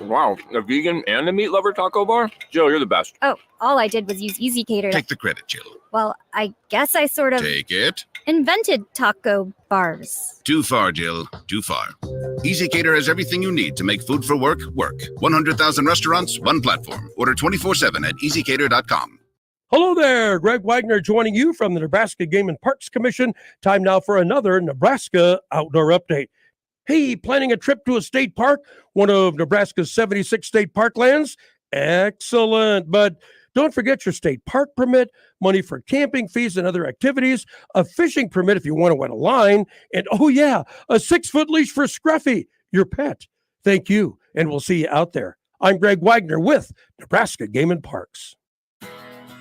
Wow, a vegan and a meat lover taco bar? Jill, you're the best. Oh, all I did was use Easy Cater. Take the credit, Jill. Well, I guess I sort of Take it. invented taco bars. Too far, Jill. Too far. Easy Cater has everything you need to make food for work. 100,000 restaurants, one platform. Order 24/7 at easycater.com. Hello there, Greg Wagner joining you from the Nebraska Game and Parks Commission. Time now for another Nebraska Outdoor Update. Hey, planning a trip to a state park, one of Nebraska's 76 state parklands? Excellent, but don't forget your state park permit, money for camping fees and other activities, a fishing permit if you want to wet a line, and oh yeah, a 6-foot leash for Scruffy, your pet. Thank you, and we'll see you out there. I'm Greg Wagner with Nebraska Game and Parks.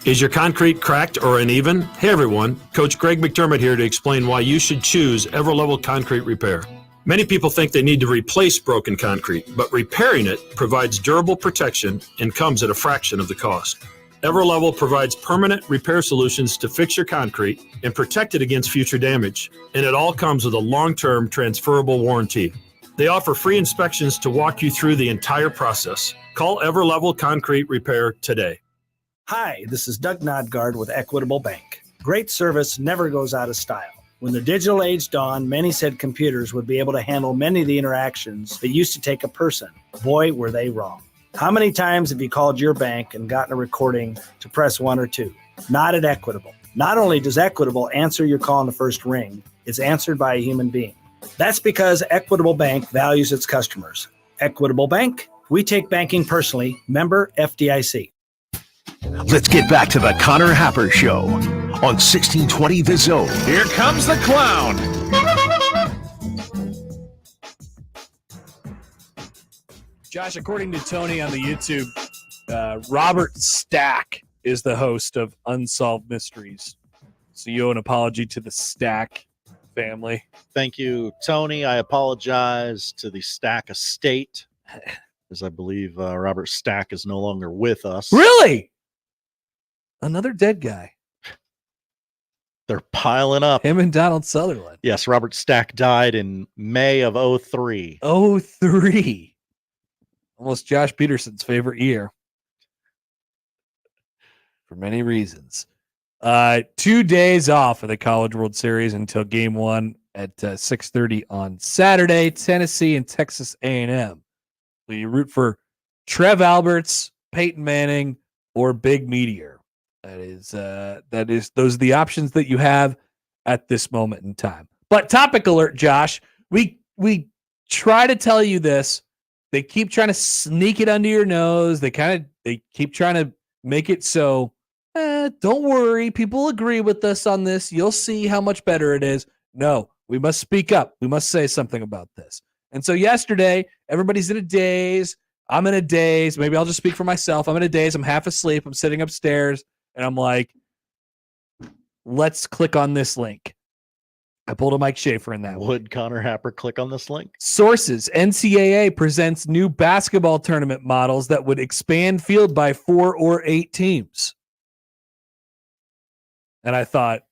Is your concrete cracked or uneven? Hey everyone, Coach Greg McDermott here to explain why you should choose Everlevel Concrete Repair. Many people think they need to replace broken concrete, but repairing it provides durable protection and comes at a fraction of the cost. Everlevel provides permanent repair solutions to fix your concrete and protect it against future damage, and it all comes with a long-term transferable warranty. They offer free inspections to walk you through the entire process. Call Everlevel Concrete Repair today. Hi, this is Doug Nodgard with Equitable Bank. Great service never goes out of style. When the digital age dawned, many said computers would be able to handle many of the interactions that used to take a person. Boy, were they wrong. How many times have you called your bank and gotten a recording to press 1 or 2? Not at Equitable. Not only does Equitable answer your call in the first ring, it's answered by a human being. That's because Equitable Bank values its customers. Equitable Bank, we take banking personally. Member FDIC. Let's get back to the Connor Happer Show on 1620 The Zone. Here comes the clown. Josh, according to Tony on the YouTube, Robert Stack is the host of Unsolved Mysteries. So you owe an apology to the Stack family. Thank you, Tony. I apologize to the Stack estate, as I believe Robert Stack is no longer with us. Really? Another dead guy. They're piling up. Him and Donald Sutherland. Yes, Robert Stack died in May of 03. 03. Almost Josh Peterson's favorite year. For many reasons. 2 days off of the College World Series until Game 1 at 6:30 on Saturday. Tennessee and Texas A&M. Will you root for Trev Alberts, Peyton Manning, or Big Meteor? Those are the options that you have at this moment in time. But topic alert, Josh. We try to tell you this. They keep trying to sneak it under your nose. They keep trying to make it so, don't worry, people agree with us on this. You'll see how much better it is. No, we must speak up. We must say something about this. And so yesterday, everybody's in a daze. I'm in a daze. Maybe I'll just speak for myself. I'm in a daze. I'm half asleep. I'm sitting upstairs, and I'm like, let's click on this link. I pulled a Mike Schaefer in that. Would Connor Happer click on this link? Sources: NCAA presents new basketball tournament models that would expand field by 4 or 8 teams. And I thought,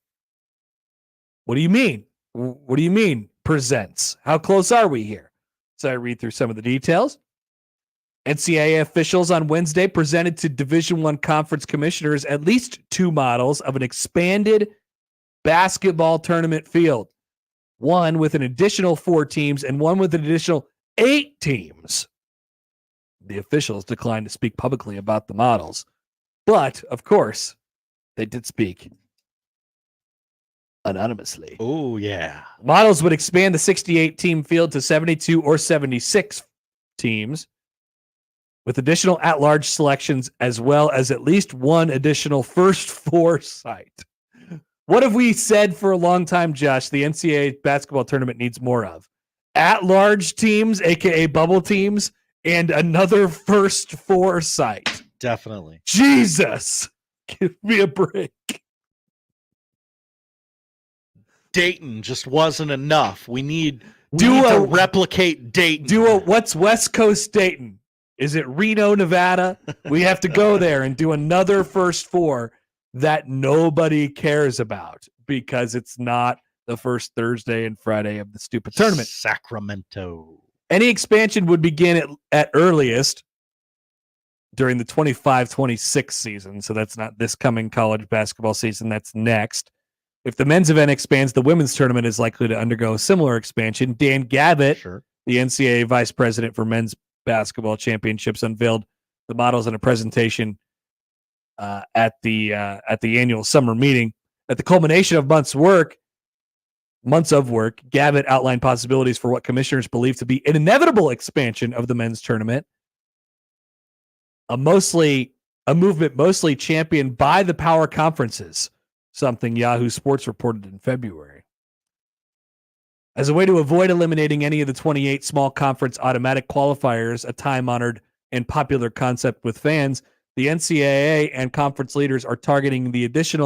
what do you mean? What do you mean presents? How close are we here? So I read through some of the details. NCAA officials on Wednesday presented to Division I conference commissioners at least 2 models of an expanded basketball tournament field, one with an additional 4 teams and one with an additional 8 teams. The officials declined to speak publicly about the models, but of course, they did speak anonymously. Oh, yeah. Models would expand the 68-team field to 72 or 76 teams, with additional at-large selections as well as at least one additional first 4 site. What have we said for a long time, Josh, the NCAA basketball tournament needs more of? At-large teams, a.k.a. bubble teams, and another first 4 site. Definitely. Jesus! Give me a break. Dayton just wasn't enough. We need to replicate Dayton. What's West Coast Dayton? Is it Reno, Nevada? We have to go there and do another first 4 that nobody cares about because it's not the first Thursday and Friday of the stupid tournament. Sacramento. Any expansion would begin at earliest during the 25-26 season. So that's not this coming college basketball season. That's next. If the men's event expands, the women's tournament is likely to undergo a similar expansion. Dan Gavitt, the NCAA vice president for men's basketball championships, unveiled the models in a presentation at the annual summer meeting. At the culmination of months of work, Gavitt outlined possibilities for what commissioners believe to be an inevitable expansion of the men's tournament, a movement mostly championed by the power conferences, something Yahoo Sports reported in February. As a way to avoid eliminating any of the 28 small conference automatic qualifiers, a time-honored and popular concept with fans, the NCAA and conference leaders are targeting the addition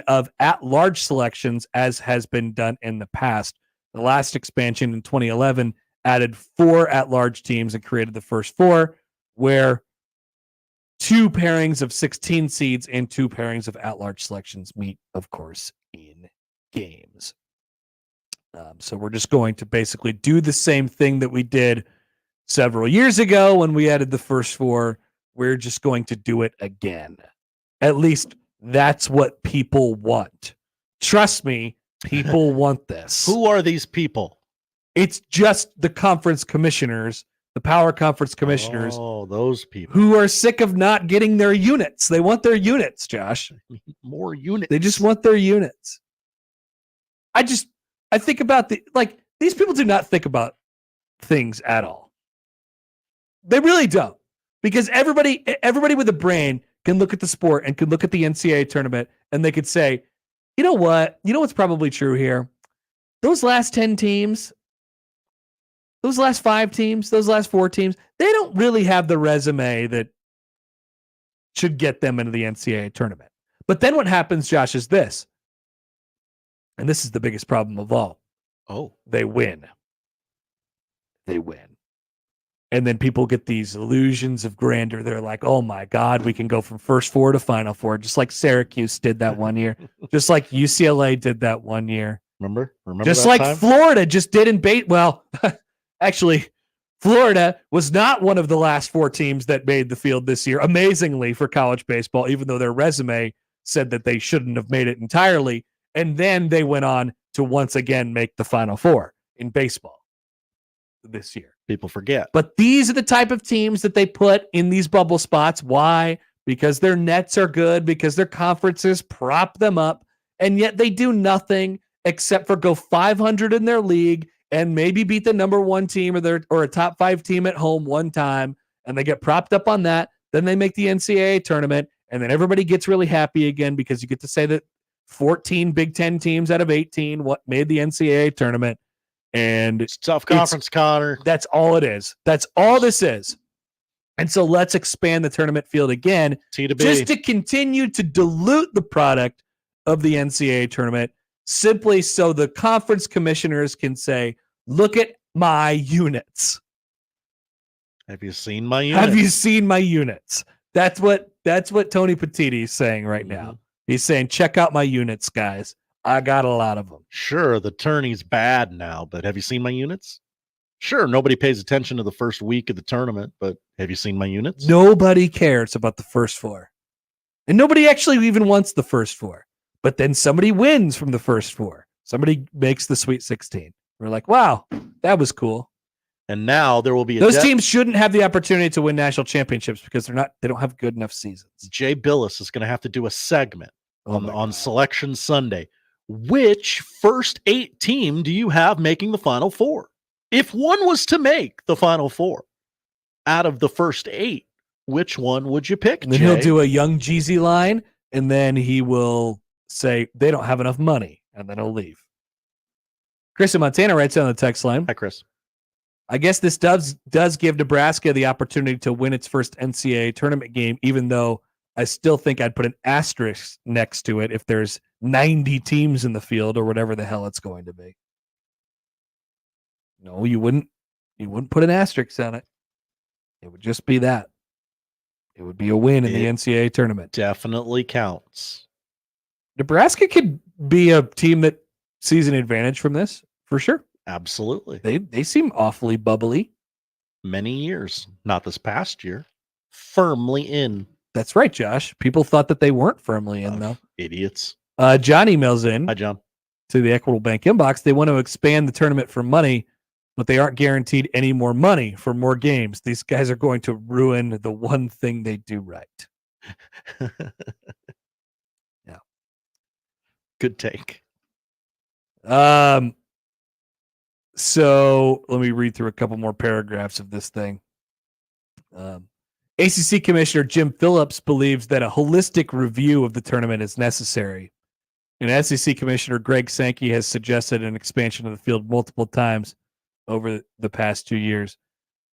of at-large selections, as has been done in the past. The last expansion in 2011 added 4 at-large teams and created the first 4, where 2 pairings of 16 seeds and 2 pairings of at-large selections meet, of course, in games. So we're just going to basically do the same thing that we did several years ago when we added the first 4. We're just going to do it again. At least that's what people want. Trust me, people want this. Who are these people? It's just the conference commissioners, the power conference commissioners. Oh, those people. Who are sick of not getting their units. They want their units, Josh. More units. They just want their units. I think about these people do not think about things at all. They really don't. Because everybody with a brain can look at the sport and can look at the NCAA tournament and they could say, you know what? You know what's probably true here? Those last 10 teams, those last 5 teams, those last 4 teams, they don't really have the resume that should get them into the NCAA tournament. But then what happens, Josh, is this. And this is the biggest problem of all. Oh. They win. And then people get these illusions of grandeur. They're like, oh my God, we can go from first 4 to final 4, just like Syracuse did that one year, just like UCLA did that one year. Remember just that like time? Florida just did in bait. Well, actually, Florida was not one of the last 4 teams that made the field this year, amazingly, for college baseball, even though their resume said that they shouldn't have made it entirely. And then they went on to once again make the Final Four in baseball this year. People forget. But these are the type of teams that they put in these bubble spots. Why? Because their nets are good, because their conferences prop them up, and yet they do nothing except for go 500 in their league and maybe beat the number one team or a top 5 team at home one time, and they get propped up on that. Then they make the NCAA tournament, and then everybody gets really happy again because you get to say that 14 Big Ten teams out of 18 made the NCAA tournament. And it's tough conference, Connor. That's all it is. That's all this is. And so let's expand the tournament field again just to continue to dilute the product of the NCAA tournament, simply so the conference commissioners can say, look at my units. Have you seen my units? Have you seen my units? That's what Tony Petitti is saying right now. He's saying, check out my units, guys. I got a lot of them. Sure, the tourney's bad now, but have you seen my units? Sure, nobody pays attention to the first week of the tournament, but have you seen my units? Nobody cares about the first 4. And nobody actually even wants the first 4. But then somebody wins from the first 4. Somebody makes the Sweet 16. We're like, wow, that was cool. And now there will be those teams shouldn't have the opportunity to win national championships because they don't have good enough seasons. Jay Billis is going to have to do a segment on Selection Sunday. Which first 8 team do you have making the Final Four? If one was to make the Final Four out of the first 8, which one would you pick? And then he'll do a Young Jeezy line, and then he will say they don't have enough money, and then he'll leave. Chris in Montana writes on the text line. Hi, Chris. I guess this does give Nebraska the opportunity to win its first NCAA tournament game, even though I still think I'd put an asterisk next to it if there's 90 teams in the field or whatever the hell it's going to be. No, you wouldn't put an asterisk on it. It would just be that. It would be a win in the NCAA tournament. Definitely counts. Nebraska could be a team that sees an advantage from this, for sure. Absolutely. They seem awfully bubbly. Many years, not this past year. Firmly in. That's right, Josh. People thought that they weren't firmly in, though. Idiots. John emails in. Hi, John. To the Equitable Bank inbox. They want to expand the tournament for money, but they aren't guaranteed any more money for more games. These guys are going to ruin the one thing they do right. Yeah. Good take. So let me read through a couple more paragraphs of this thing. ACC Commissioner Jim Phillips believes that a holistic review of the tournament is necessary. And SEC Commissioner Greg Sankey has suggested an expansion of the field multiple times over the past 2 years.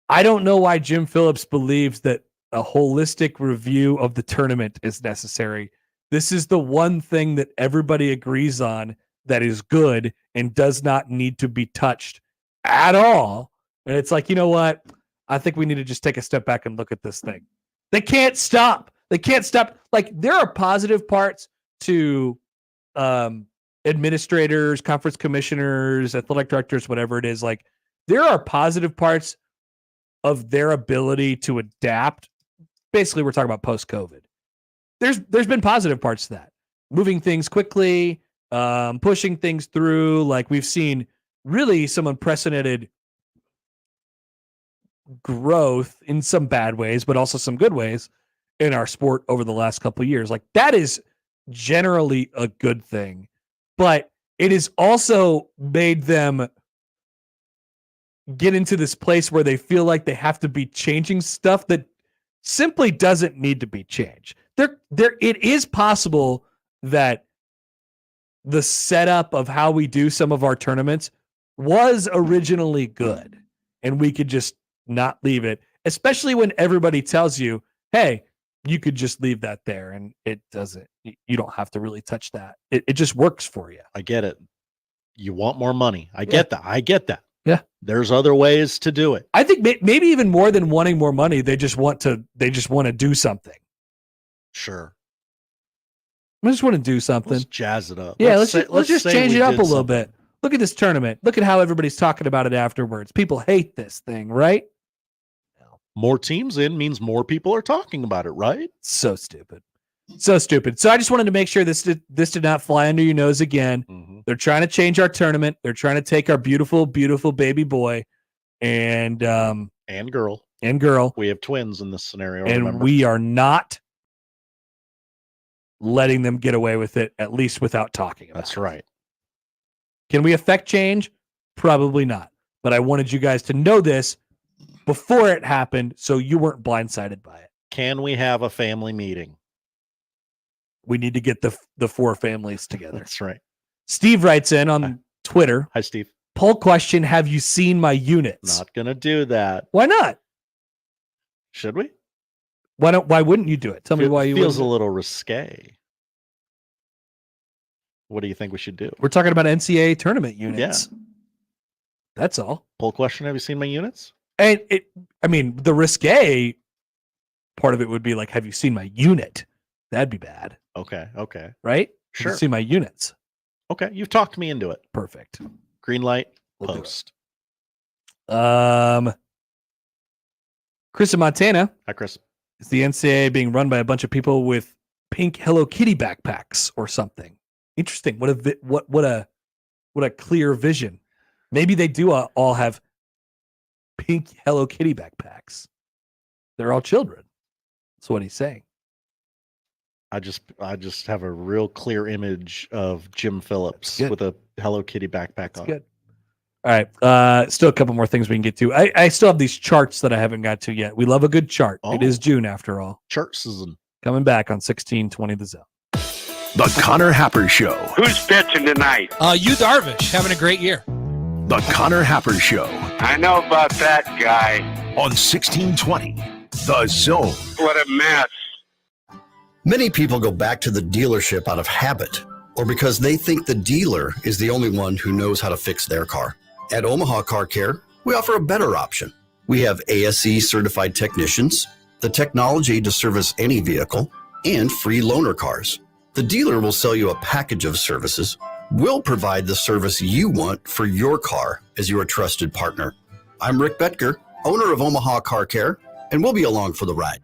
I don't know why Jim Phillips believes that a holistic review of the tournament is necessary. This is the one thing that everybody agrees on that is good and does not need to be touched at all. And it's like, you know what? I think we need to just take a step back and look at this thing. They can't stop. They can't stop. Like, there are positive parts to administrators, conference commissioners, athletic directors, whatever it is. Like, there are positive parts of their ability to adapt. Basically, we're talking about post-COVID. There's been positive parts to that. Moving things quickly, pushing things through. Like, we've seen really some unprecedented growth in some bad ways, but also some good ways in our sport over the last couple of years. Like, that is generally a good thing, but it has also made them get into this place where they feel like they have to be changing stuff that simply doesn't need to be changed. It is possible that the setup of how we do some of our tournaments was originally good, and we could just not leave it, especially when everybody tells you, hey, you could just leave that there, and it doesn't. You don't have to really touch that. It just works for you. I get it. You want more money. I get that. Yeah. There's other ways to do it. I think maybe even more than wanting more money, they just want to do something. Sure. I just want to do something. Let's jazz it up. Yeah, let's just change it up a little bit. Look at this tournament. Look at how everybody's talking about it afterwards. People hate this thing, right? More teams in means more people are talking about it, right? So stupid. So stupid. So I just wanted to make sure this did not fly under your nose again. Mm-hmm. They're trying to change our tournament. They're trying to take our beautiful, beautiful baby boy and girl. We have twins in this scenario. And remember? we are not letting them get away with it, at least without talking about it. That's right. Can we affect change? Probably not. But I wanted you guys to know this before it happened so you weren't blindsided by it. Can we have a family meeting? We need to get the four families together. That's right. Steve writes in on Twitter. Hi, Steve. Poll question, have you seen my units? Not going to do that. Why not? Should we? Why wouldn't you do it? Tell me why you feels wouldn't. a little risque. What do you think we should do? We're talking about NCAA tournament units. Yeah. That's all. Poll question, have you seen my units? And the risque part of it would be like, have you seen my unit? That'd be bad. Okay. Right? Sure. Have you seen my units? Okay. You've talked me into it. Perfect. Green light, We'll post. Chris in Montana. Hi, Chris. Is the NCAA being run by a bunch of people with pink Hello Kitty backpacks or something? Interesting. What a clear vision. Maybe they do all have pink Hello Kitty backpacks. They're all children. That's what he's saying. I just have a real clear image of Jim Phillips with a Hello Kitty backpack on. Good. All right. Still a couple more things we can get to. I still have these charts that I haven't got to yet. We love a good chart. It is June after all. Chart season. Coming back on 1620 The Zone. The Connor Happer Show. Who's pitching tonight? Yu Darvish having a great year. The Connor Happer Show. I know about that guy. On 1620 The Zone. What a mess. Many people go back to the dealership out of habit or because they think the dealer is the only one who knows how to fix their car. At Omaha Car Care, we offer a better option. We have ASE certified technicians, the technology to service any vehicle, and free loaner cars. The dealer will sell you a package of services. We'll provide the service you want for your car as your trusted partner. I'm Rick Betker, owner of Omaha Car Care, and we'll be along for the ride.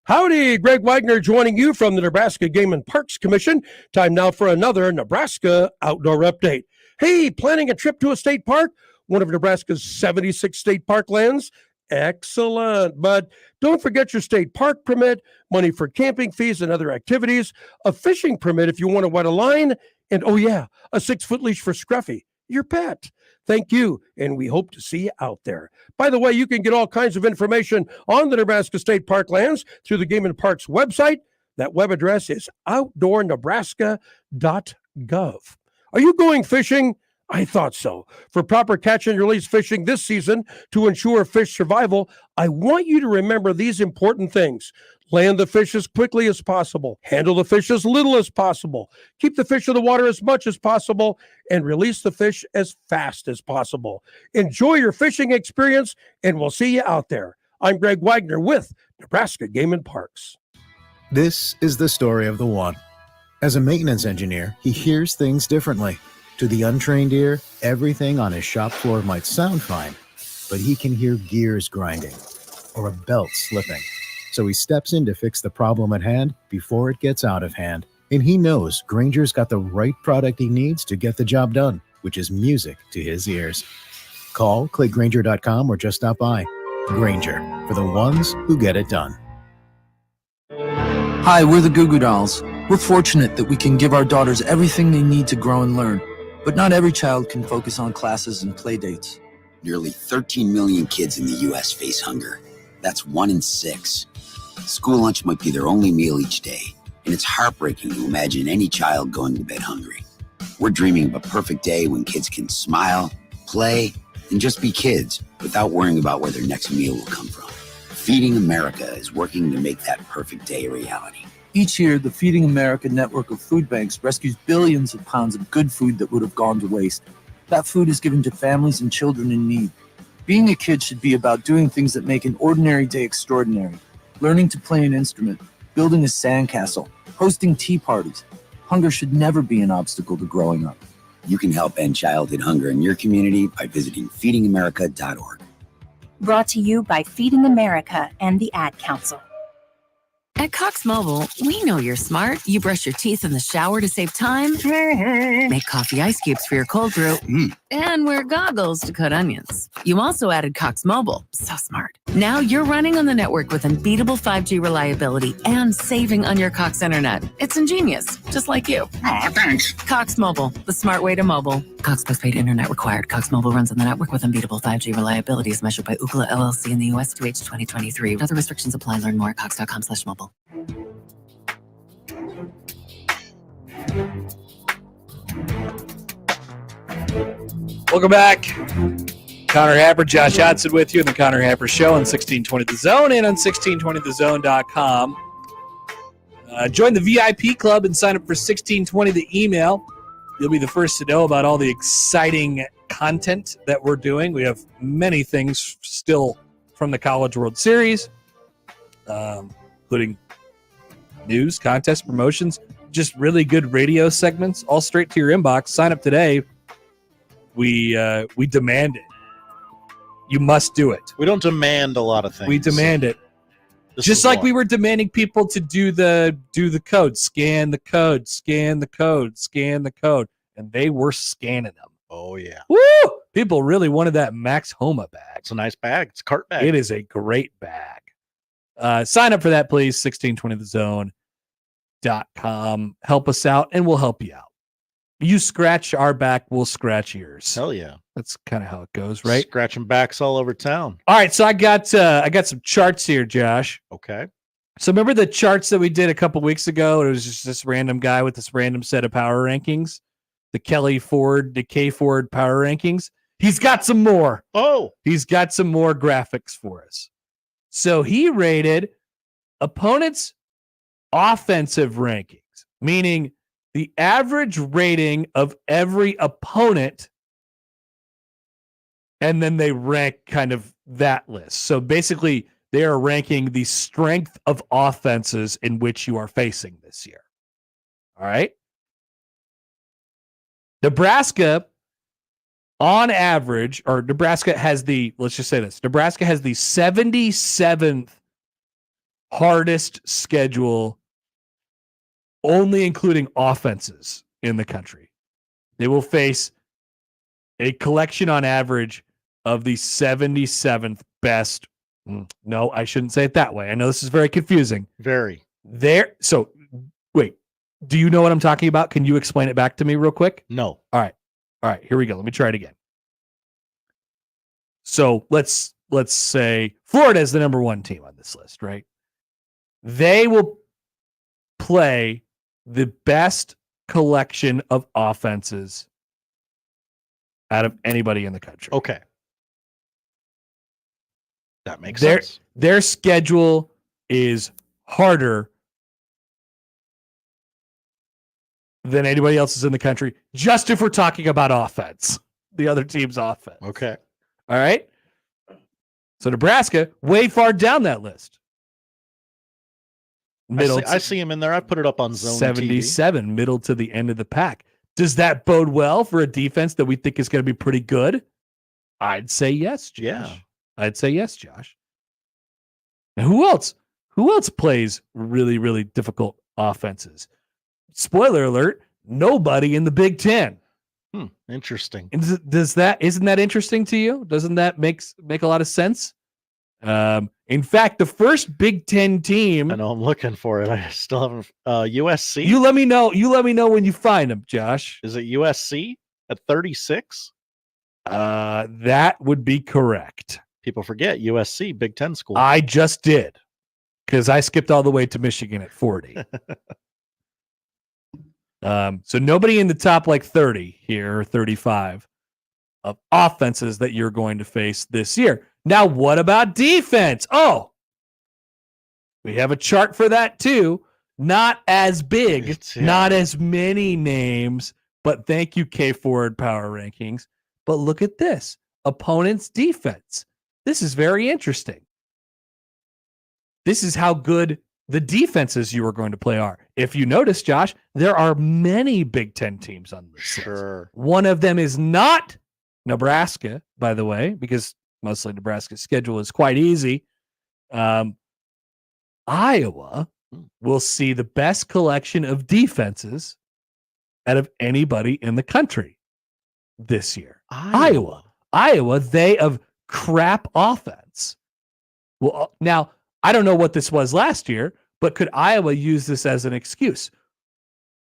Howdy, Greg Wagner joining you from the Nebraska Game and Parks Commission. Time now for another Nebraska Outdoor Update. Hey, planning a trip to a state park? One of Nebraska's 76 state park lands? Excellent. But don't forget your state park permit, money for camping fees and other activities, a fishing permit if you want to wet a line, and oh yeah, a 6-foot leash for Scruffy, your pet. Thank you, and we hope to see you out there. By the way, you can get all kinds of information on the Nebraska State Park lands through the Game and Parks website. That web address is outdoornebraska.gov. Are you going fishing? I thought so. For proper catch and release fishing this season to ensure fish survival, I want you to remember these important things. Land the fish as quickly as possible. Handle the fish as little as possible. Keep the fish in the water as much as possible. And release the fish as fast as possible. Enjoy your fishing experience, and we'll see you out there. I'm Greg Wagner with Nebraska Game and Parks. This is the story of the one. As a maintenance engineer, he hears things differently. To the untrained ear, everything on his shop floor might sound fine, but he can hear gears grinding or a belt slipping. So he steps in to fix the problem at hand before it gets out of hand. And he knows Grainger's got the right product he needs to get the job done, which is music to his ears. Call, click Grainger.com, or just stop by. Grainger, for the ones who get it done. Hi, we're the Goo Goo Dolls. We're fortunate that we can give our daughters everything they need to grow and learn. But not every child can focus on classes and play dates. Nearly 13 million kids in the U.S. face hunger. That's 1 in 6. School lunch might be their only meal each day, and it's heartbreaking to imagine any child going to bed hungry. We're dreaming of a perfect day when kids can smile, play, and just be kids without worrying about where their next meal will come from. Feeding America is working to make that perfect day a reality. Each year, the Feeding America network of food banks rescues billions of pounds of good food that would have gone to waste. That food is given to families and children in need. Being a kid should be about doing things that make an ordinary day extraordinary. Learning to play an instrument, building a sandcastle, hosting tea parties. Hunger should never be an obstacle to growing up. You can help end childhood hunger in your community by visiting feedingamerica.org. Brought to you by Feeding America and the Ad Council. At Cox Mobile, we know you're smart. You brush your teeth in the shower to save time, make coffee ice cubes for your cold brew, and wear goggles to cut onions. You also added Cox Mobile. So smart. Now you're running on the network with unbeatable 5G reliability and saving on your Cox internet. It's ingenious, just like you. Aw, thanks. Cox Mobile, the smart way to mobile. Cox postpaid internet required. Cox Mobile runs on the network with unbeatable 5G reliability as measured by Ookla LLC in the U.S. to H 2023. Other restrictions apply. Learn more at cox.com/mobile. Welcome back. Connor Happer, Josh Hodson with you in the Connor Happer Show on 1620 The Zone and on 1620thezone.com. Join the VIP club and sign up for 1620 The Email. You'll be the first to know about all the exciting content that we're doing. We have many things still from the College World Series, including news, contests, promotions, just really good radio segments, all straight to your inbox. Sign up today. We demand it. You must do it. We don't demand a lot of things. We demand it. Just like we were demanding people to do the code, scan the code, scan the code, scan the code, and they were scanning them. Oh yeah. Woo! People really wanted that Max Homa bag. It's a nice bag. It's a cart bag. It is a great bag. Sign up for that, please. 1620thezone.com. Help us out, and we'll help you out. You scratch our back, we'll scratch yours. Hell yeah. That's kind of how it goes, right? Scratching backs all over town. All right, so I got some charts here, Josh. Okay. So remember the charts that we did a couple weeks ago? It was just this random guy with this random set of power rankings, the K Ford power rankings. He's got some more. Oh, he's got some more graphics for us. So he rated opponents' offensive rankings, meaning the average rating of every opponent, and then they rank kind of that list. So basically, they are ranking the strength of offenses in which you are facing this year. All right? Nebraska, on average, or Nebraska has let's just say this, Nebraska has the 77th hardest schedule, only including offenses in the country. They will face a collection on average of the 77th best. No, I shouldn't say it that way. I know this is very confusing. Very. So, wait. Do you know what I'm talking about? Can you explain it back to me real quick? No. All right. Here we go. Let me try it again. So let's say Florida is the number one team on this list, right? They will play the best collection of offenses out of anybody in the country. Okay. That makes sense. Their schedule is harder than anybody else's in the country, just if we're talking about offense, the other team's offense. Okay. All right. So Nebraska, way far down that list. I see him in there. I put it up on Zone 77, TV. Middle to the end of the pack. Does that bode well for a defense that we think is going to be pretty good? I'd say yes, Josh. Yeah. I'd say yes, Josh. And who else? Who else plays really, really difficult offenses? Spoiler alert, nobody in the Big Ten. Interesting. Isn't that interesting to you? Doesn't that make a lot of sense? In fact, the first Big Ten team. I know I'm looking for it. I still haven't. USC. You let me know. You let me know when you find them, Josh. Is it USC at 36? That would be correct. People forget USC, Big Ten school. I just did, because I skipped all the way to Michigan at 40. So nobody in the top 30 here, or 35 of offenses that you're going to face this year. Now, what about defense? Oh, we have a chart for that too. Not as big, not as many names, but thank you, K Ford Power Rankings. But look at this. Opponent's defense. This is very interesting. This is how good the defenses you are going to play are. If you notice, Josh, there are many Big Ten teams on this list. One of them is not Nebraska, by the way, because mostly Nebraska's schedule is quite easy. Iowa will see the best collection of defenses out of anybody in the country this year. Iowa, they have crap offense. Well, now, I don't know what this was last year, but could Iowa use this as an excuse?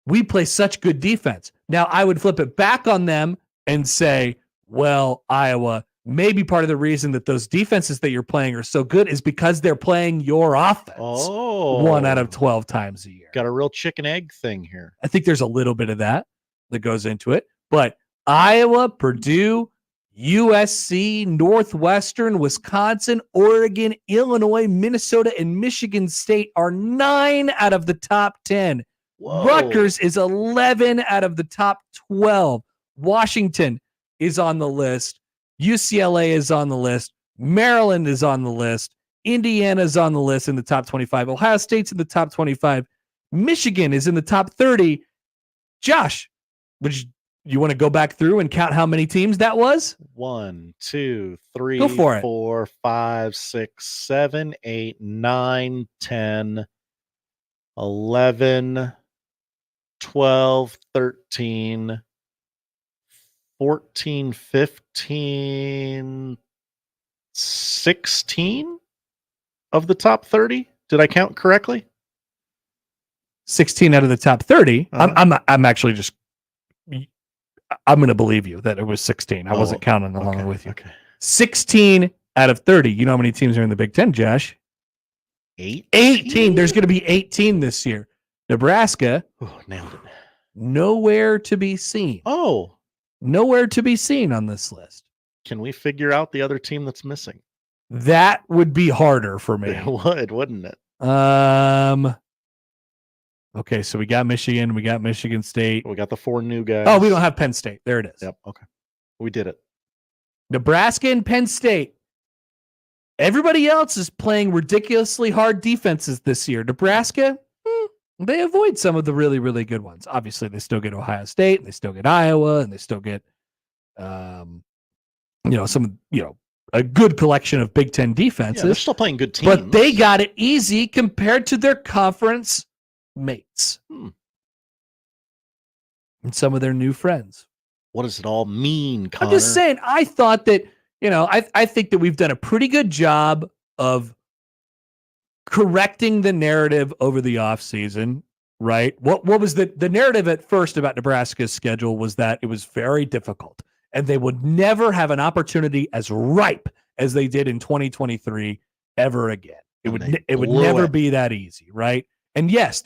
We play such good defense. Now, I would flip it back on them and say, well, Iowa, maybe part of the reason that those defenses that you're playing are so good is because they're playing your offense 1 out of 12 times a year. Got a real chicken egg thing here. I think there's a little bit of that goes into it. But Iowa, Purdue, USC, Northwestern, Wisconsin, Oregon, Illinois, Minnesota, and Michigan State are 9 out of the top 10. Whoa. Rutgers is 11 out of the top 12. Washington is on the list. UCLA is on the list. Maryland is on the list. Indiana is on the list in the top 25. Ohio State's in the top 25. Michigan is in the top 30. Josh, you want to go back through and count how many teams that was? 1, 2, 3, Go for it. 4, 5, 6, 7, 8, 9, 10, 11, 12, 13, 14, 15, 16 of the top 30. Did I count correctly? 16 out of the top 30. I'm actually just, I'm going to believe you that it was 16. I wasn't counting along with you. 16 out of 30. You know how many teams are in the Big Ten, Josh? 18. There's going to be 18 this year. Nebraska, nailed it. Nowhere to be seen. Nowhere to be seen on this list. Can we figure out the other team that's missing? That would be harder for me. It would, wouldn't it? Okay, so we got Michigan, we got Michigan State. We got the 4 new guys. Oh, we don't have Penn State. There it is. Yep, okay. We did it. Nebraska and Penn State. Everybody else is playing ridiculously hard defenses this year. Nebraska, they avoid some of the really, really good ones. Obviously, they still get Ohio State, and they still get Iowa, and they still get, a good collection of Big Ten defenses. Yeah, they're still playing good teams. But they got it easy compared to their conference mates and some of their new friends. What does it all mean, Connor? I'm just saying, I thought that, I think that we've done a pretty good job of correcting the narrative over the offseason, right? What was the narrative at first about Nebraska's schedule was that it was very difficult and they would never have an opportunity as ripe as they did in 2023 ever again. It would never be that easy, right? And yes,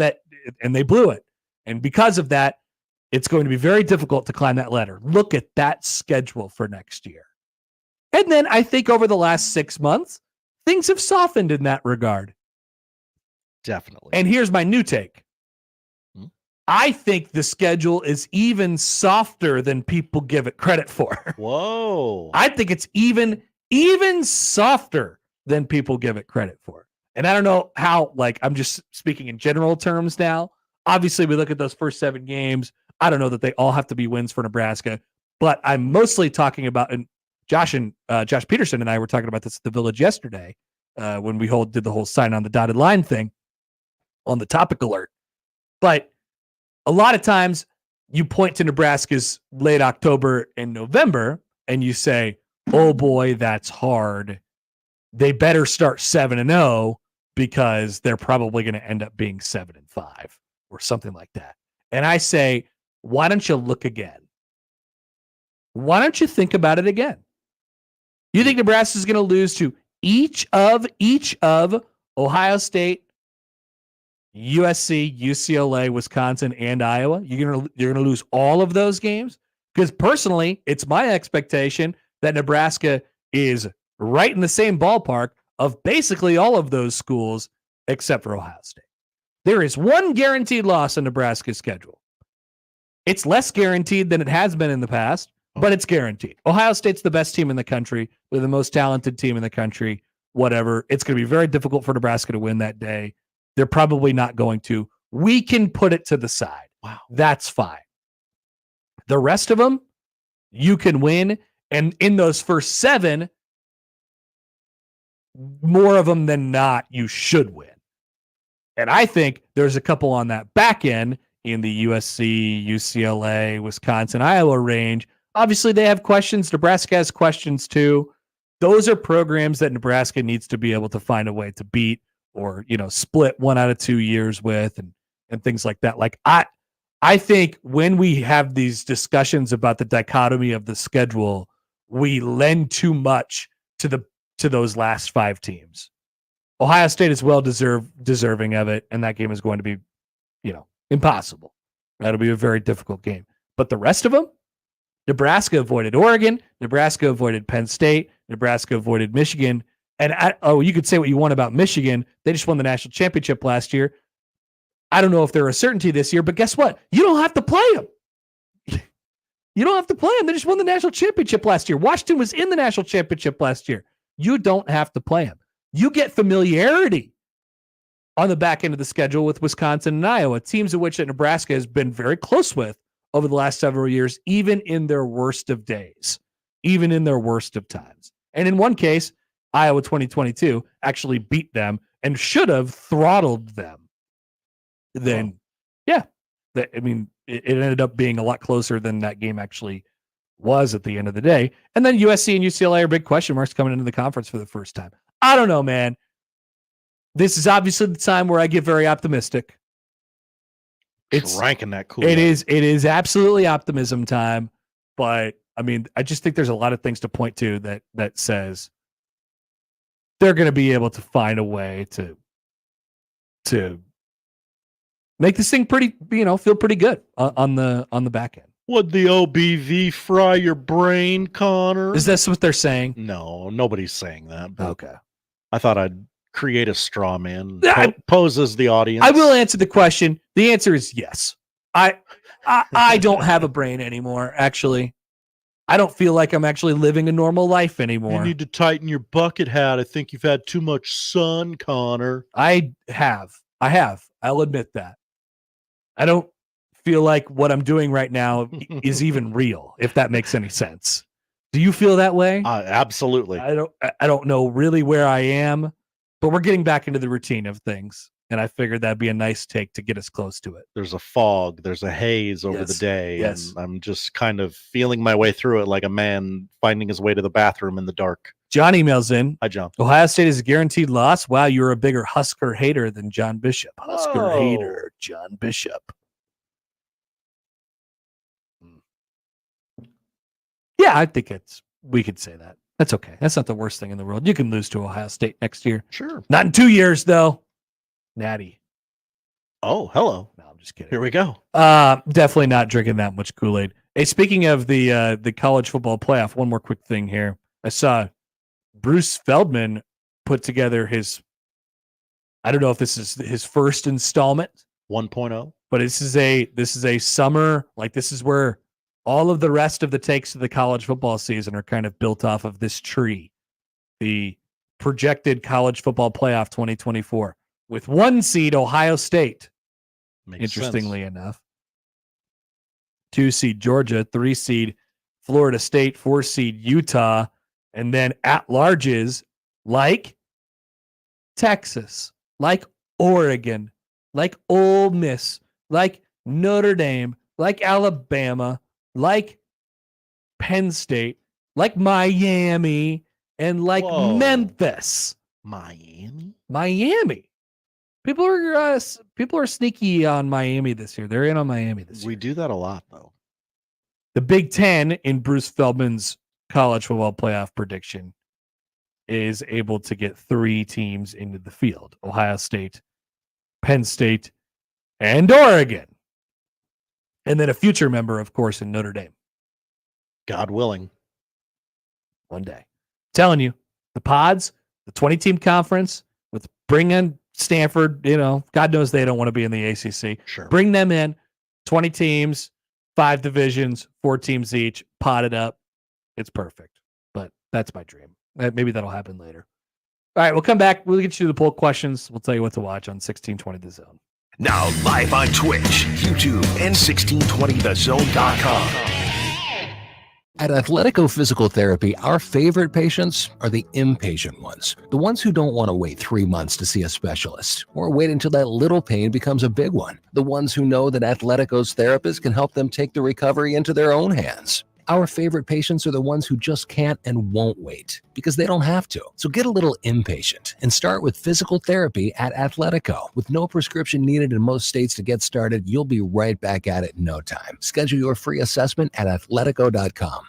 and they blew it. And because of that, it's going to be very difficult to climb that ladder. Look at that schedule for next year. And then I think over the last 6 months, things have softened in that regard. Definitely. And here's my new take. I think the schedule is even softer than people give it credit for. Whoa. I think it's even softer than people give it credit for. And I don't know how, I'm just speaking in general terms now. Obviously, we look at those first 7 games. I don't know that they all have to be wins for Nebraska, but I'm mostly talking about, and Josh Peterson and I were talking about this at the Village yesterday when we did the whole sign on the dotted line thing on the topic alert. But a lot of times you point to Nebraska's late October and November and you say, oh boy, that's hard. They better start 7-0 because they're probably going to end up being 7-5 or something like that. And I say, why don't you look again? Why don't you think about it again? You think Nebraska is going to lose to each of Ohio State, USC, UCLA, Wisconsin, and Iowa? You're gonna lose all of those games? Because personally, it's my expectation that Nebraska is right in the same ballpark of basically all of those schools except for Ohio State. There is one guaranteed loss on Nebraska's schedule. It's less guaranteed than it has been in the past, but it's guaranteed. Ohio State's the best team in the country. They're the most talented team in the country. Whatever. It's going to be very difficult for Nebraska to win that day. They're probably not going to. We can put it to the side. Wow. That's fine. The rest of them, you can win. And in those first 7, more of them than not, you should win. And I think there's a couple on that back end in the USC, UCLA, Wisconsin, Iowa range. Obviously, they have questions. Nebraska has questions too. Those are programs that Nebraska needs to be able to find a way to beat or, split 1 out of 2 years with and things like that. Like I think when we have these discussions about the dichotomy of the schedule, we lend too much to those last 5 teams. Ohio State is deserving of it, and that game is going to be, impossible. That'll be a very difficult game. But the rest of them, Nebraska avoided Oregon, Nebraska avoided Penn State, Nebraska avoided Michigan. And you could say what you want about Michigan. They just won the national championship last year. I don't know if they're a certainty this year, but guess what? You don't have to play them. You don't have to play them. They just won the national championship last year. Washington was in the national championship last year. You don't have to play them. You get familiarity on the back end of the schedule with Wisconsin and Iowa, teams of which Nebraska has been very close with over the last several years, even in their worst of days, even in their worst of times. And in one case, Iowa 2022 actually beat them and should have throttled them. Then, it ended up being a lot closer than that game actually was at the end of the day. And then USC and UCLA are big question marks coming into the conference for the first time. I don't know, man. This is obviously the time where I get very optimistic. It's ranking that cool. It is absolutely optimism time. But I just think there's a lot of things to point to that says they're going to be able to find a way to make this thing pretty, feel pretty good on the back end. Would the OBV fry your brain, Connor? Is this what they're saying? No, nobody's saying that. But okay. I thought I'd create a straw man, pose as the audience. I will answer the question. The answer is yes. I don't have a brain anymore, actually. I don't feel like I'm actually living a normal life anymore. You need to tighten your bucket hat. I think you've had too much sun, Connor. I have. I'll admit that. I don't feel like what I'm doing right now is even real, if that makes any sense. Do you feel that way? Absolutely. I don't know really where I am, but we're getting back into the routine of things. And I figured that'd be a nice take to get us close to it. There's a fog, there's a haze over the day. Yes. And I'm just kind of feeling my way through it like a man finding his way to the bathroom in the dark. John emails in. Hi, John. Ohio State is a guaranteed loss. Wow, you're a bigger Husker hater than John Bishop. Husker hater, John Bishop. Yeah, I think we could say that. That's okay. That's not the worst thing in the world. You can lose to Ohio State next year. Sure. Not in 2 years, though. Natty. Oh, hello. No, I'm just kidding. Here we go. Definitely not drinking that much Kool-Aid. Hey, speaking of the college football playoff, one more quick thing here. I saw Bruce Feldman put together I don't know if this is his first installment. 1.0. But this is a summer, this is where all of the rest of the takes of the college football season are kind of built off of this tree. The projected college football playoff 2024 with 1 seed Ohio State. Interestingly enough. 2 seed Georgia, 3 seed Florida State, 4 seed Utah, and then at larges like Texas, like Oregon, like Ole Miss, like Notre Dame, like Alabama, like Penn State, like Miami, and like Memphis. Miami. People are sneaky on Miami this year. They're in on Miami this year. We do that a lot, though. The Big Ten in Bruce Feldman's college football playoff prediction is able to get 3 teams into the field: Ohio State, Penn State, and Oregon. And then a future member, of course, in Notre Dame. God willing. One day. Telling you, the pods, the 20-team conference, with bringing Stanford, God knows they don't want to be in the ACC. Sure. Bring them in, 20 teams, 5 divisions, 4 teams each, pot it up. It's perfect. But that's my dream. Maybe that'll happen later. All right, we'll come back. We'll get you to the poll questions. We'll tell you what to watch on 1620 The Zone. Now live on Twitch, YouTube, and 1620thezone.com. At Athletico Physical Therapy, our favorite patients are the impatient ones. The ones who don't want to wait 3 months to see a specialist or wait until that little pain becomes a big one. The ones who know that Athletico's therapists can help them take the recovery into their own hands. Our favorite patients are the ones who just can't and won't wait because they don't have to. So get a little impatient and start with physical therapy at Athletico. With no prescription needed in most states to get started, you'll be right back at it in no time. Schedule your free assessment at athletico.com.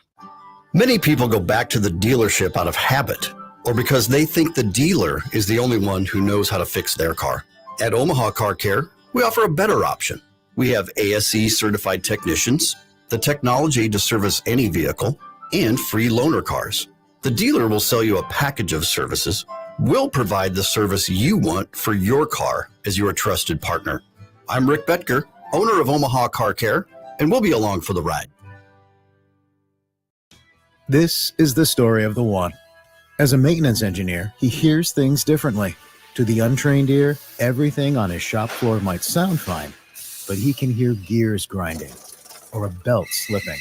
Many people go back to the dealership out of habit or because they think the dealer is the only one who knows how to fix their car. At Omaha Car Care, we offer a better option. We have ASE certified technicians, the technology to service any vehicle, and free loaner cars. The dealer will sell you a package of services. We'll provide the service you want for your car as your trusted partner. I'm Rick Betker, owner of Omaha Car Care, and we'll be along for the ride. This is the story of the one. As a maintenance engineer, he hears things differently. To the untrained ear, everything on his shop floor might sound fine, but he can hear gears grinding or a belt slipping.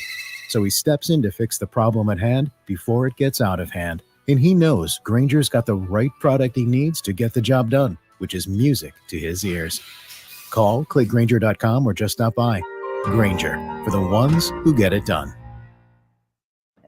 So he steps in to fix the problem at hand before it gets out of hand. And he knows Grainger's got the right product he needs to get the job done, which is music to his ears. Call, click Grainger.com, or just stop by. Grainger, for the ones who get it done.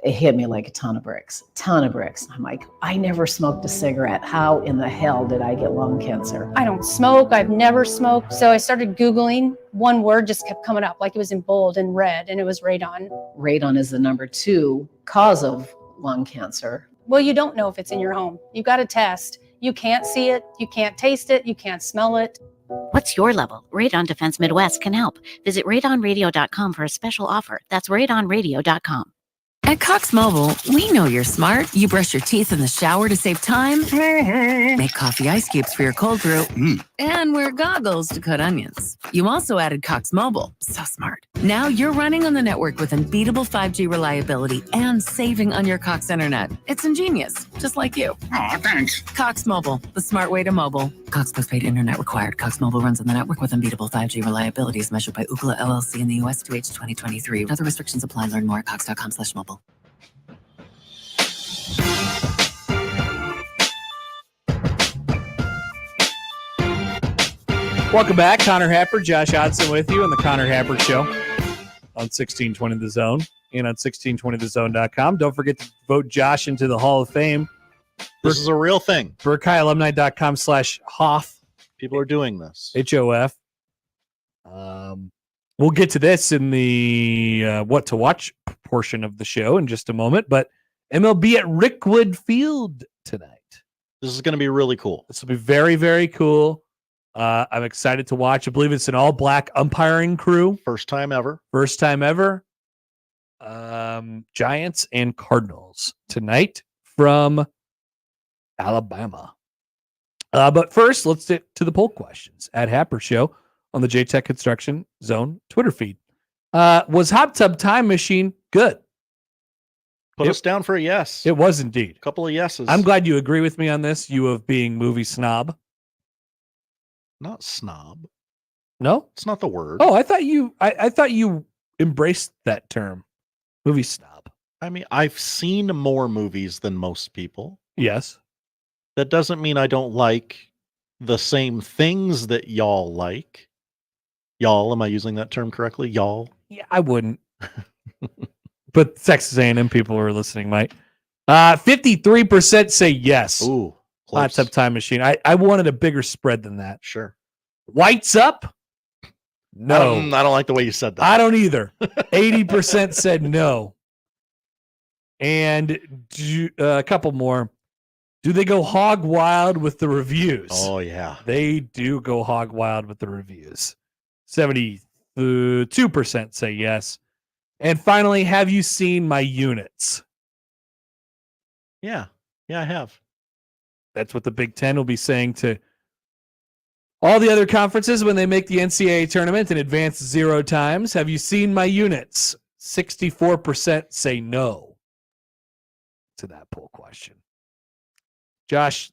It hit me like a ton of bricks. I'm like, I never smoked a cigarette. How in the hell did I get lung cancer? I don't smoke. I've never smoked. So I started Googling. One word just kept coming up, like it was in bold and red, and it was radon. Radon is the number 2 cause of lung cancer. Well, you don't know if it's in your home. You got to test. You can't see it. You can't taste it. You can't smell it. What's your level? Radon Defense Midwest can help. Visit radonradio.com for a special offer. That's radonradio.com. At Cox Mobile, we know you're smart. You brush your teeth in the shower to save time, make coffee ice cubes for your cold brew, and wear goggles to cut onions. You also added Cox Mobile. So smart. Now you're running on the network with unbeatable 5G reliability and saving on your Cox internet. It's ingenious, just like you. Aw, thanks. Cox Mobile, the smart way to mobile. Cox postpaid internet required. Cox Mobile runs on the network with unbeatable 5G reliability as measured by Ookla LLC in the U.S. to H 2023. Other restrictions apply. Learn more at cox.com/mobile. Welcome back. Connor Happer, Josh Hodson with you on the Connor Happer Show on 1620 The Zone and on 1620thezone.com. Don't forget to vote Josh into the Hall of Fame. This is a real thing. BurkeyAlumni.com/Hoff. People are doing this. HOF. We'll get to this in the what to watch portion of the show in just a moment, but MLB at Rickwood Field tonight. This is going to be really cool. This will be very, very cool. I'm excited to watch. I believe it's an all-black umpiring crew. First time ever. Giants and Cardinals tonight from Alabama. But first, let's get to the poll questions at Happer Show on the J-Tech Construction Zone Twitter feed. Was Hot Tub Time Machine good? Put us down for a yes. It was indeed. A couple of yeses. I'm glad you agree with me on this, you of being movie snob. Not snob. No? It's not the word. Oh, I thought you embraced that term. Movie snob. I mean, I've seen more movies than most people. Yes. That doesn't mean I don't like the same things that y'all like. Y'all, am I using that term correctly? Y'all? Yeah, I wouldn't. But Texas A&M people who are listening might. 53% say yes. Ooh, Hot Tub Time Machine. I wanted a bigger spread than that. Sure. Whites up? No. I don't like the way you said that. I don't either. 80% said no. And a couple more. Do they go hog wild with the reviews? Oh, yeah. They do go hog wild with the reviews. 72% say yes. And finally, have you seen my units? Yeah. Yeah, I have. That's what the Big Ten will be saying to all the other conferences when they make the NCAA tournament and advance 0 times. Have you seen my units? 64% say no to that poll question. Josh,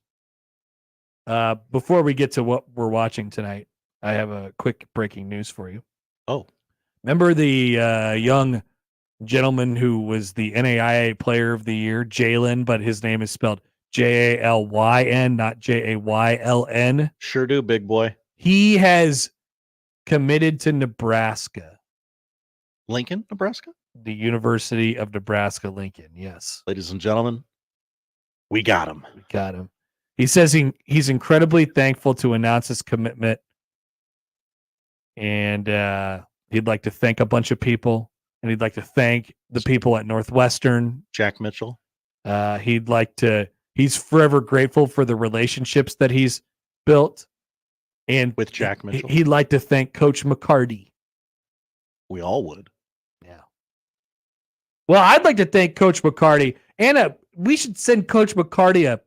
before we get to what we're watching tonight, I have a quick breaking news for you. Oh. Remember the young gentleman who was the NAIA Player of the Year, Jalen, but his name is spelled Jalyn, not Jayln. Sure do, big boy. He has committed to Nebraska. Lincoln, Nebraska? The University of Nebraska, Lincoln, yes. Ladies and gentlemen, we got him. We got him. He says he's incredibly thankful to announce his commitment, and he'd like to thank a bunch of people, and he'd like to thank the people at Northwestern. Jack Mitchell. He's forever grateful for the relationships that he's built. And with Jack Mitchell, he'd like to thank Coach McCarty. We all would. Yeah. Well, I'd like to thank Coach McCarty, and we should send Coach McCarty a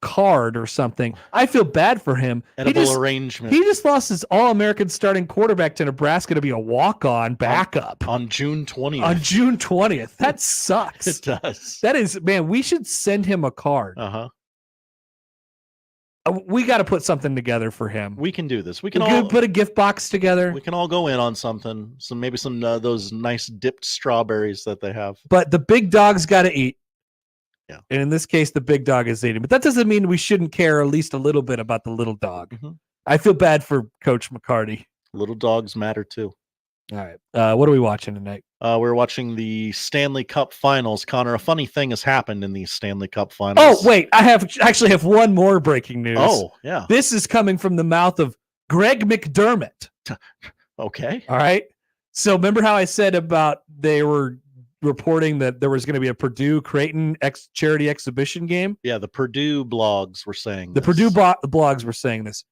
card or something. I feel bad for him. Edible arrangement. He just lost his All-American starting quarterback to Nebraska to be a walk-on backup on June 20th. On June 20th. That sucks. It does. That is, man, we should send him a card. Uh-huh. We got to put something together for him. We can do this. We can all put a gift box together. We can all go in on something. Maybe some those nice dipped strawberries that they have. But the big dog's got to eat. Yeah. And in this case, the big dog is eating. But that doesn't mean we shouldn't care at least a little bit about the little dog. Mm-hmm. I feel bad for Coach McCarty. Little dogs matter too. All right. What are we watching tonight? We're watching the Stanley Cup Finals. Connor, a funny thing has happened in these Stanley Cup Finals. Oh, wait. I actually have one more breaking news. Oh, yeah. This is coming from the mouth of Greg McDermott. Okay. All right. So remember how I said about they were reporting that there was going to be a Purdue Creighton charity exhibition game? Yeah, the Purdue blogs were saying this. Purdue blogs were saying this.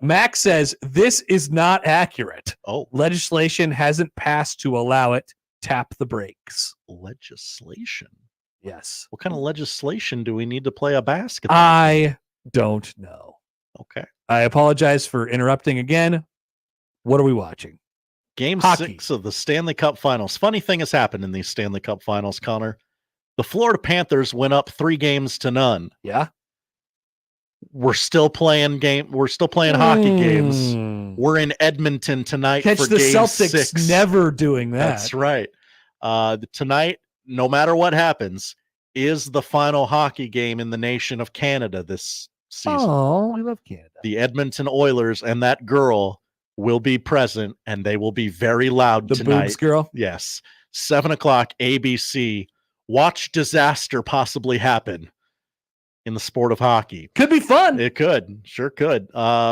Max says this is not accurate. Oh. Legislation hasn't passed to allow it. Tap the brakes. Legislation? Yes. What kind of legislation do we need to play a basketball? I don't know. Okay. I apologize for interrupting again. What are we watching? Game Hockey. 6 of the Stanley Cup Finals. Funny thing has happened in these Stanley Cup Finals, Connor. The Florida Panthers went up 3-0. Yeah. We're still playing hockey games. We're in Edmonton tonight Catch for the game Celtics 6. never doing that. That's right. Tonight, no matter what happens, is the final hockey game in the nation of Canada this season. Oh, we love Canada. The Edmonton Oilers and that girl will be present, and they will be very loud The tonight. boobs girl? Yes. 7:00 ABC. Watch disaster possibly happen in the sport of hockey. Could be fun. It could. Sure could.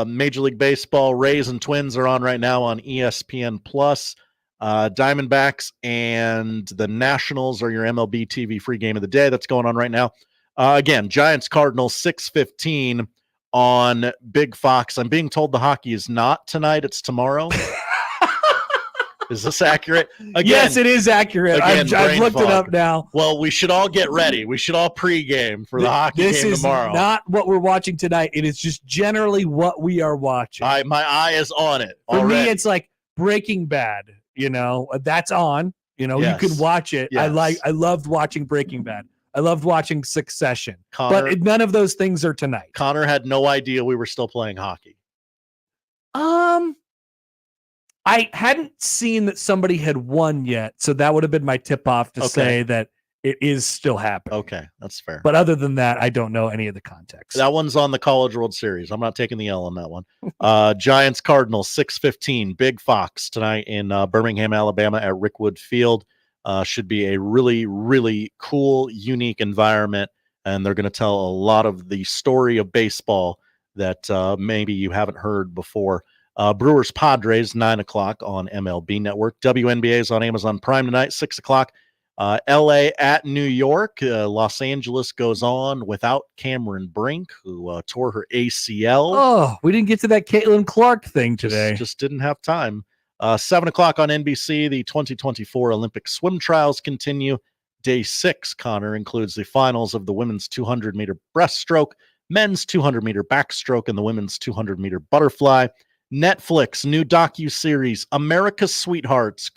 Major League Baseball, Rays and Twins are on right now on ESPN+. Diamondbacks and the Nationals are your MLB TV free game of the day. That's going on right now. Again, Giants Cardinals 6:15 on Big Fox. I'm being told the hockey is not tonight, it's tomorrow. Is this accurate? Again, yes, it is accurate. I've looked it up now. Well, we should all get ready. We should all pregame for the hockey this game is tomorrow. Not what we're watching tonight. It is just generally what we are watching. My eye is on it. For already. me, it's like Breaking Bad. That's on. Yes. You can watch it. Yes. I loved watching Breaking Bad. I loved watching Succession. Connor, but none of those things are tonight. Connor had no idea we were still playing hockey. I hadn't seen that somebody had won yet, so that would have been my tip-off to say that it is still happening. Okay, that's fair. But other than that, I don't know any of the context. That one's on the College World Series. I'm not taking the L on that one. Giants Cardinals 6:15. Big Fox tonight in Birmingham, Alabama at Rickwood Field. Should be a really, really cool, unique environment, and they're going to tell a lot of the story of baseball that maybe you haven't heard before. Brewers Padres 9:00 on MLB Network. WNBA is on Amazon Prime tonight 6:00. LA at New York. Los Angeles goes on without Cameron Brink, who tore her ACL. Oh, we didn't get to that Caitlin Clark thing today. Just didn't have time. 7:00 on NBC. The 2024 Olympic swim trials continue. Day 6, Connor, includes the finals of the women's 200-meter breaststroke, men's 200-meter backstroke, and the women's 200-meter butterfly. Netflix new docu-series America's Sweethearts: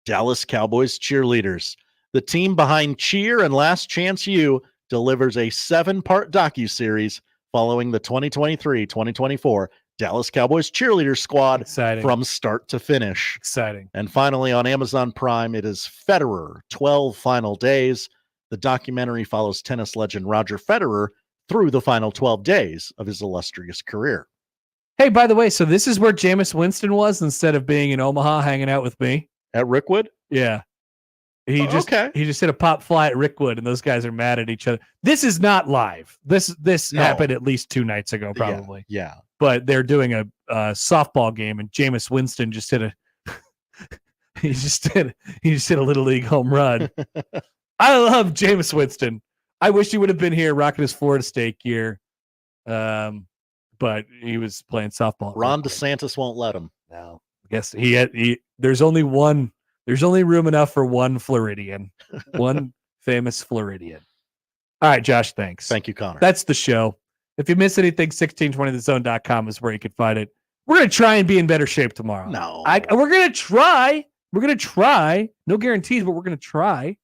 Dallas Cowboys cheerleaders. The team behind Cheer and Last Chance U delivers a 7-part docu-series following the 2023-2024 Dallas Cowboys cheerleader squad Exciting. from start to finish. Exciting. And finally, on Amazon Prime, it is Federer, 12 Final Days. The documentary follows tennis legend Roger Federer through the final 12 days of his illustrious career. Hey, by the way, so this is where Jameis Winston was instead of being in Omaha hanging out with me? At Rickwood? Yeah. He just hit a pop fly at Rickwood, and those guys are mad at each other. This is not live. This happened at least 2 nights ago, probably. Yeah. But they're doing a softball game, and Jameis Winston just hit a he just hit a little league home run. I love Jameis Winston. I wish he would have been here rocking his Florida State gear, but he was playing softball. Ron DeSantis won't let him. No, I guess there's only room enough for one Floridian, one famous Floridian. All right, Josh, thanks. Thank you, Connor. That's the show. If you miss anything, 1620thezone.com is where you can find it. We're going to try and be in better shape tomorrow. No. We're going to try. We're going to try. No guarantees, but we're going to try.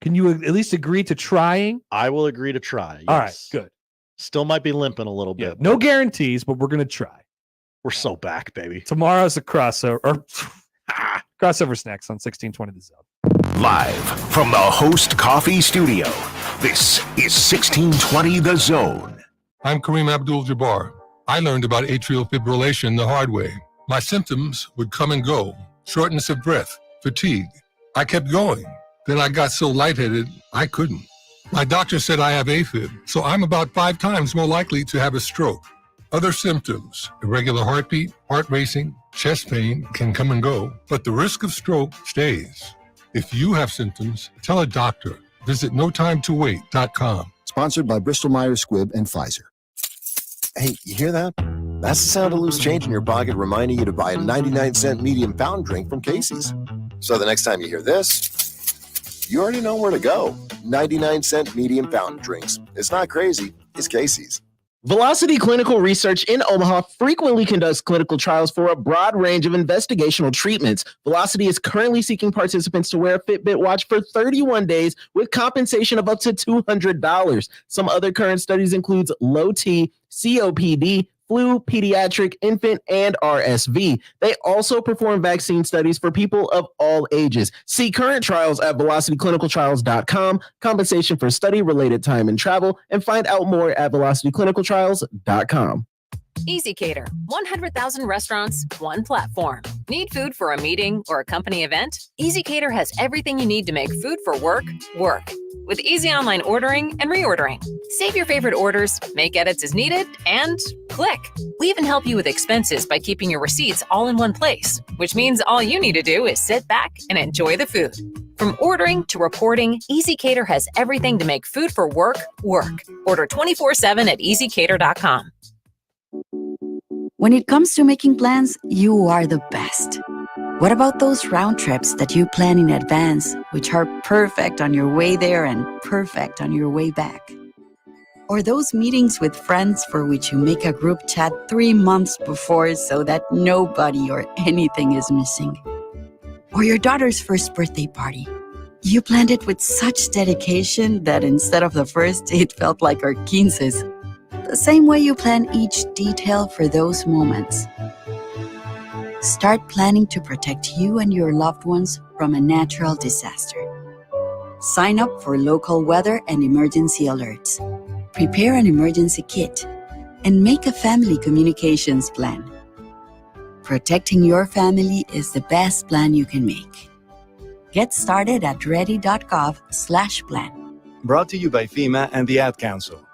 Can you at least agree to trying? I will agree to try. Yes. All right, good. Still might be limping a little bit. No guarantees, but we're going to try. We're so back, baby. Tomorrow's a crossover. Crossover next on 1620 The Zone. Live from the Host Coffee Studio, this is 1620 The Zone. I'm Kareem Abdul-Jabbar. I learned about atrial fibrillation the hard way. My symptoms would come and go: shortness of breath, fatigue. I kept going. Then I got so lightheaded, I couldn't. My doctor said I have AFib, so I'm about 5 times more likely to have a stroke. Other symptoms: irregular heartbeat, heart racing, chest pain can come and go, but the risk of stroke stays. If you have symptoms, tell a doctor. Visit notimetowait.com. Sponsored by Bristol-Myers Squibb and Pfizer. Hey, you hear that? That's the sound of loose change in your pocket reminding you to buy a 99-cent medium fountain drink from Casey's. So the next time you hear this, you already know where to go. 99-cent medium fountain drinks. It's not crazy. It's Casey's. Velocity Clinical Research in Omaha frequently conducts clinical trials for a broad range of investigational treatments. Velocity is currently seeking participants to wear a Fitbit watch for 31 days with compensation of up to $200. Some other current studies include low T, COPD, flu, pediatric, infant, and RSV. They also perform vaccine studies for people of all ages. See current trials at velocityclinicaltrials.com, compensation for study-related time and travel, and find out more at velocityclinicaltrials.com. EasyCater, 100,000 restaurants, one platform. Need food for a meeting or a company event? EasyCater has everything you need to make food for work, work. With easy online ordering and reordering. Save your favorite orders, make edits as needed, and click. We even help you with expenses by keeping your receipts all in one place, which means all you need to do is sit back and enjoy the food. From ordering to reporting, EasyCater has everything to make food for work, work. Order 24/7 at easycater.com. When it comes to making plans, you are the best. What about those round trips that you plan in advance, which are perfect on your way there and perfect on your way back? Or those meetings with friends for which you make a group chat 3 months before so that nobody or anything is missing? Or your daughter's first birthday party. You planned it with such dedication that instead of the first, it felt like our 15's. The same way you plan each detail for those moments. Start planning to protect you and your loved ones from a natural disaster. Sign up for local weather and emergency alerts. Prepare an emergency kit and make a family communications plan. Protecting your family is the best plan you can make. Get started at ready.gov/plan. Brought to you by FEMA and the Ad Council.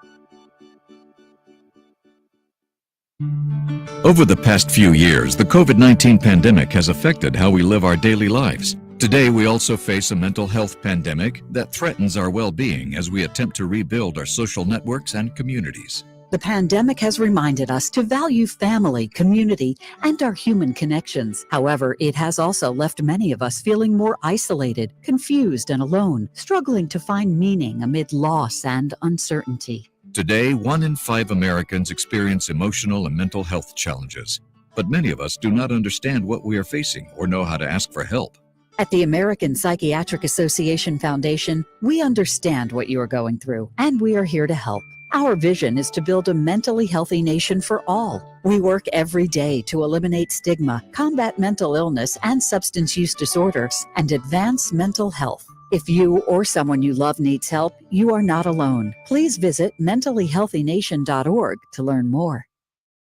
Over the past few years, the COVID-19 pandemic has affected how we live our daily lives. Today, we also face a mental health pandemic that threatens our well-being as we attempt to rebuild our social networks and communities. The pandemic has reminded us to value family, community, and our human connections. However, it has also left many of us feeling more isolated, confused, and alone, struggling to find meaning amid loss and uncertainty. Today, 1 in 5 Americans experience emotional and mental health challenges, but many of us do not understand what we are facing or know how to ask for help. At the American Psychiatric Association Foundation, we understand what you are going through, and we are here to help. Our vision is to build a mentally healthy nation for all. We work every day to eliminate stigma, combat mental illness and substance use disorders, and advance mental health. If you or someone you love needs help, you are not alone. Please visit mentallyhealthynation.org to learn more.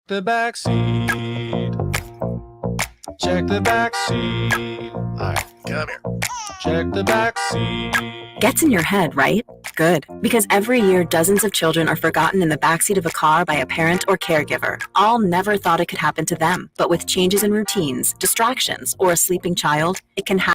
The back seat. Check the back seat. All right, come here. Check the back seat. Gets in your head, right? Good. Because every year, dozens of children are forgotten in the backseat of a car by a parent or caregiver. All never thought it could happen to them. But with changes in routines, distractions, or a sleeping child, it can happen.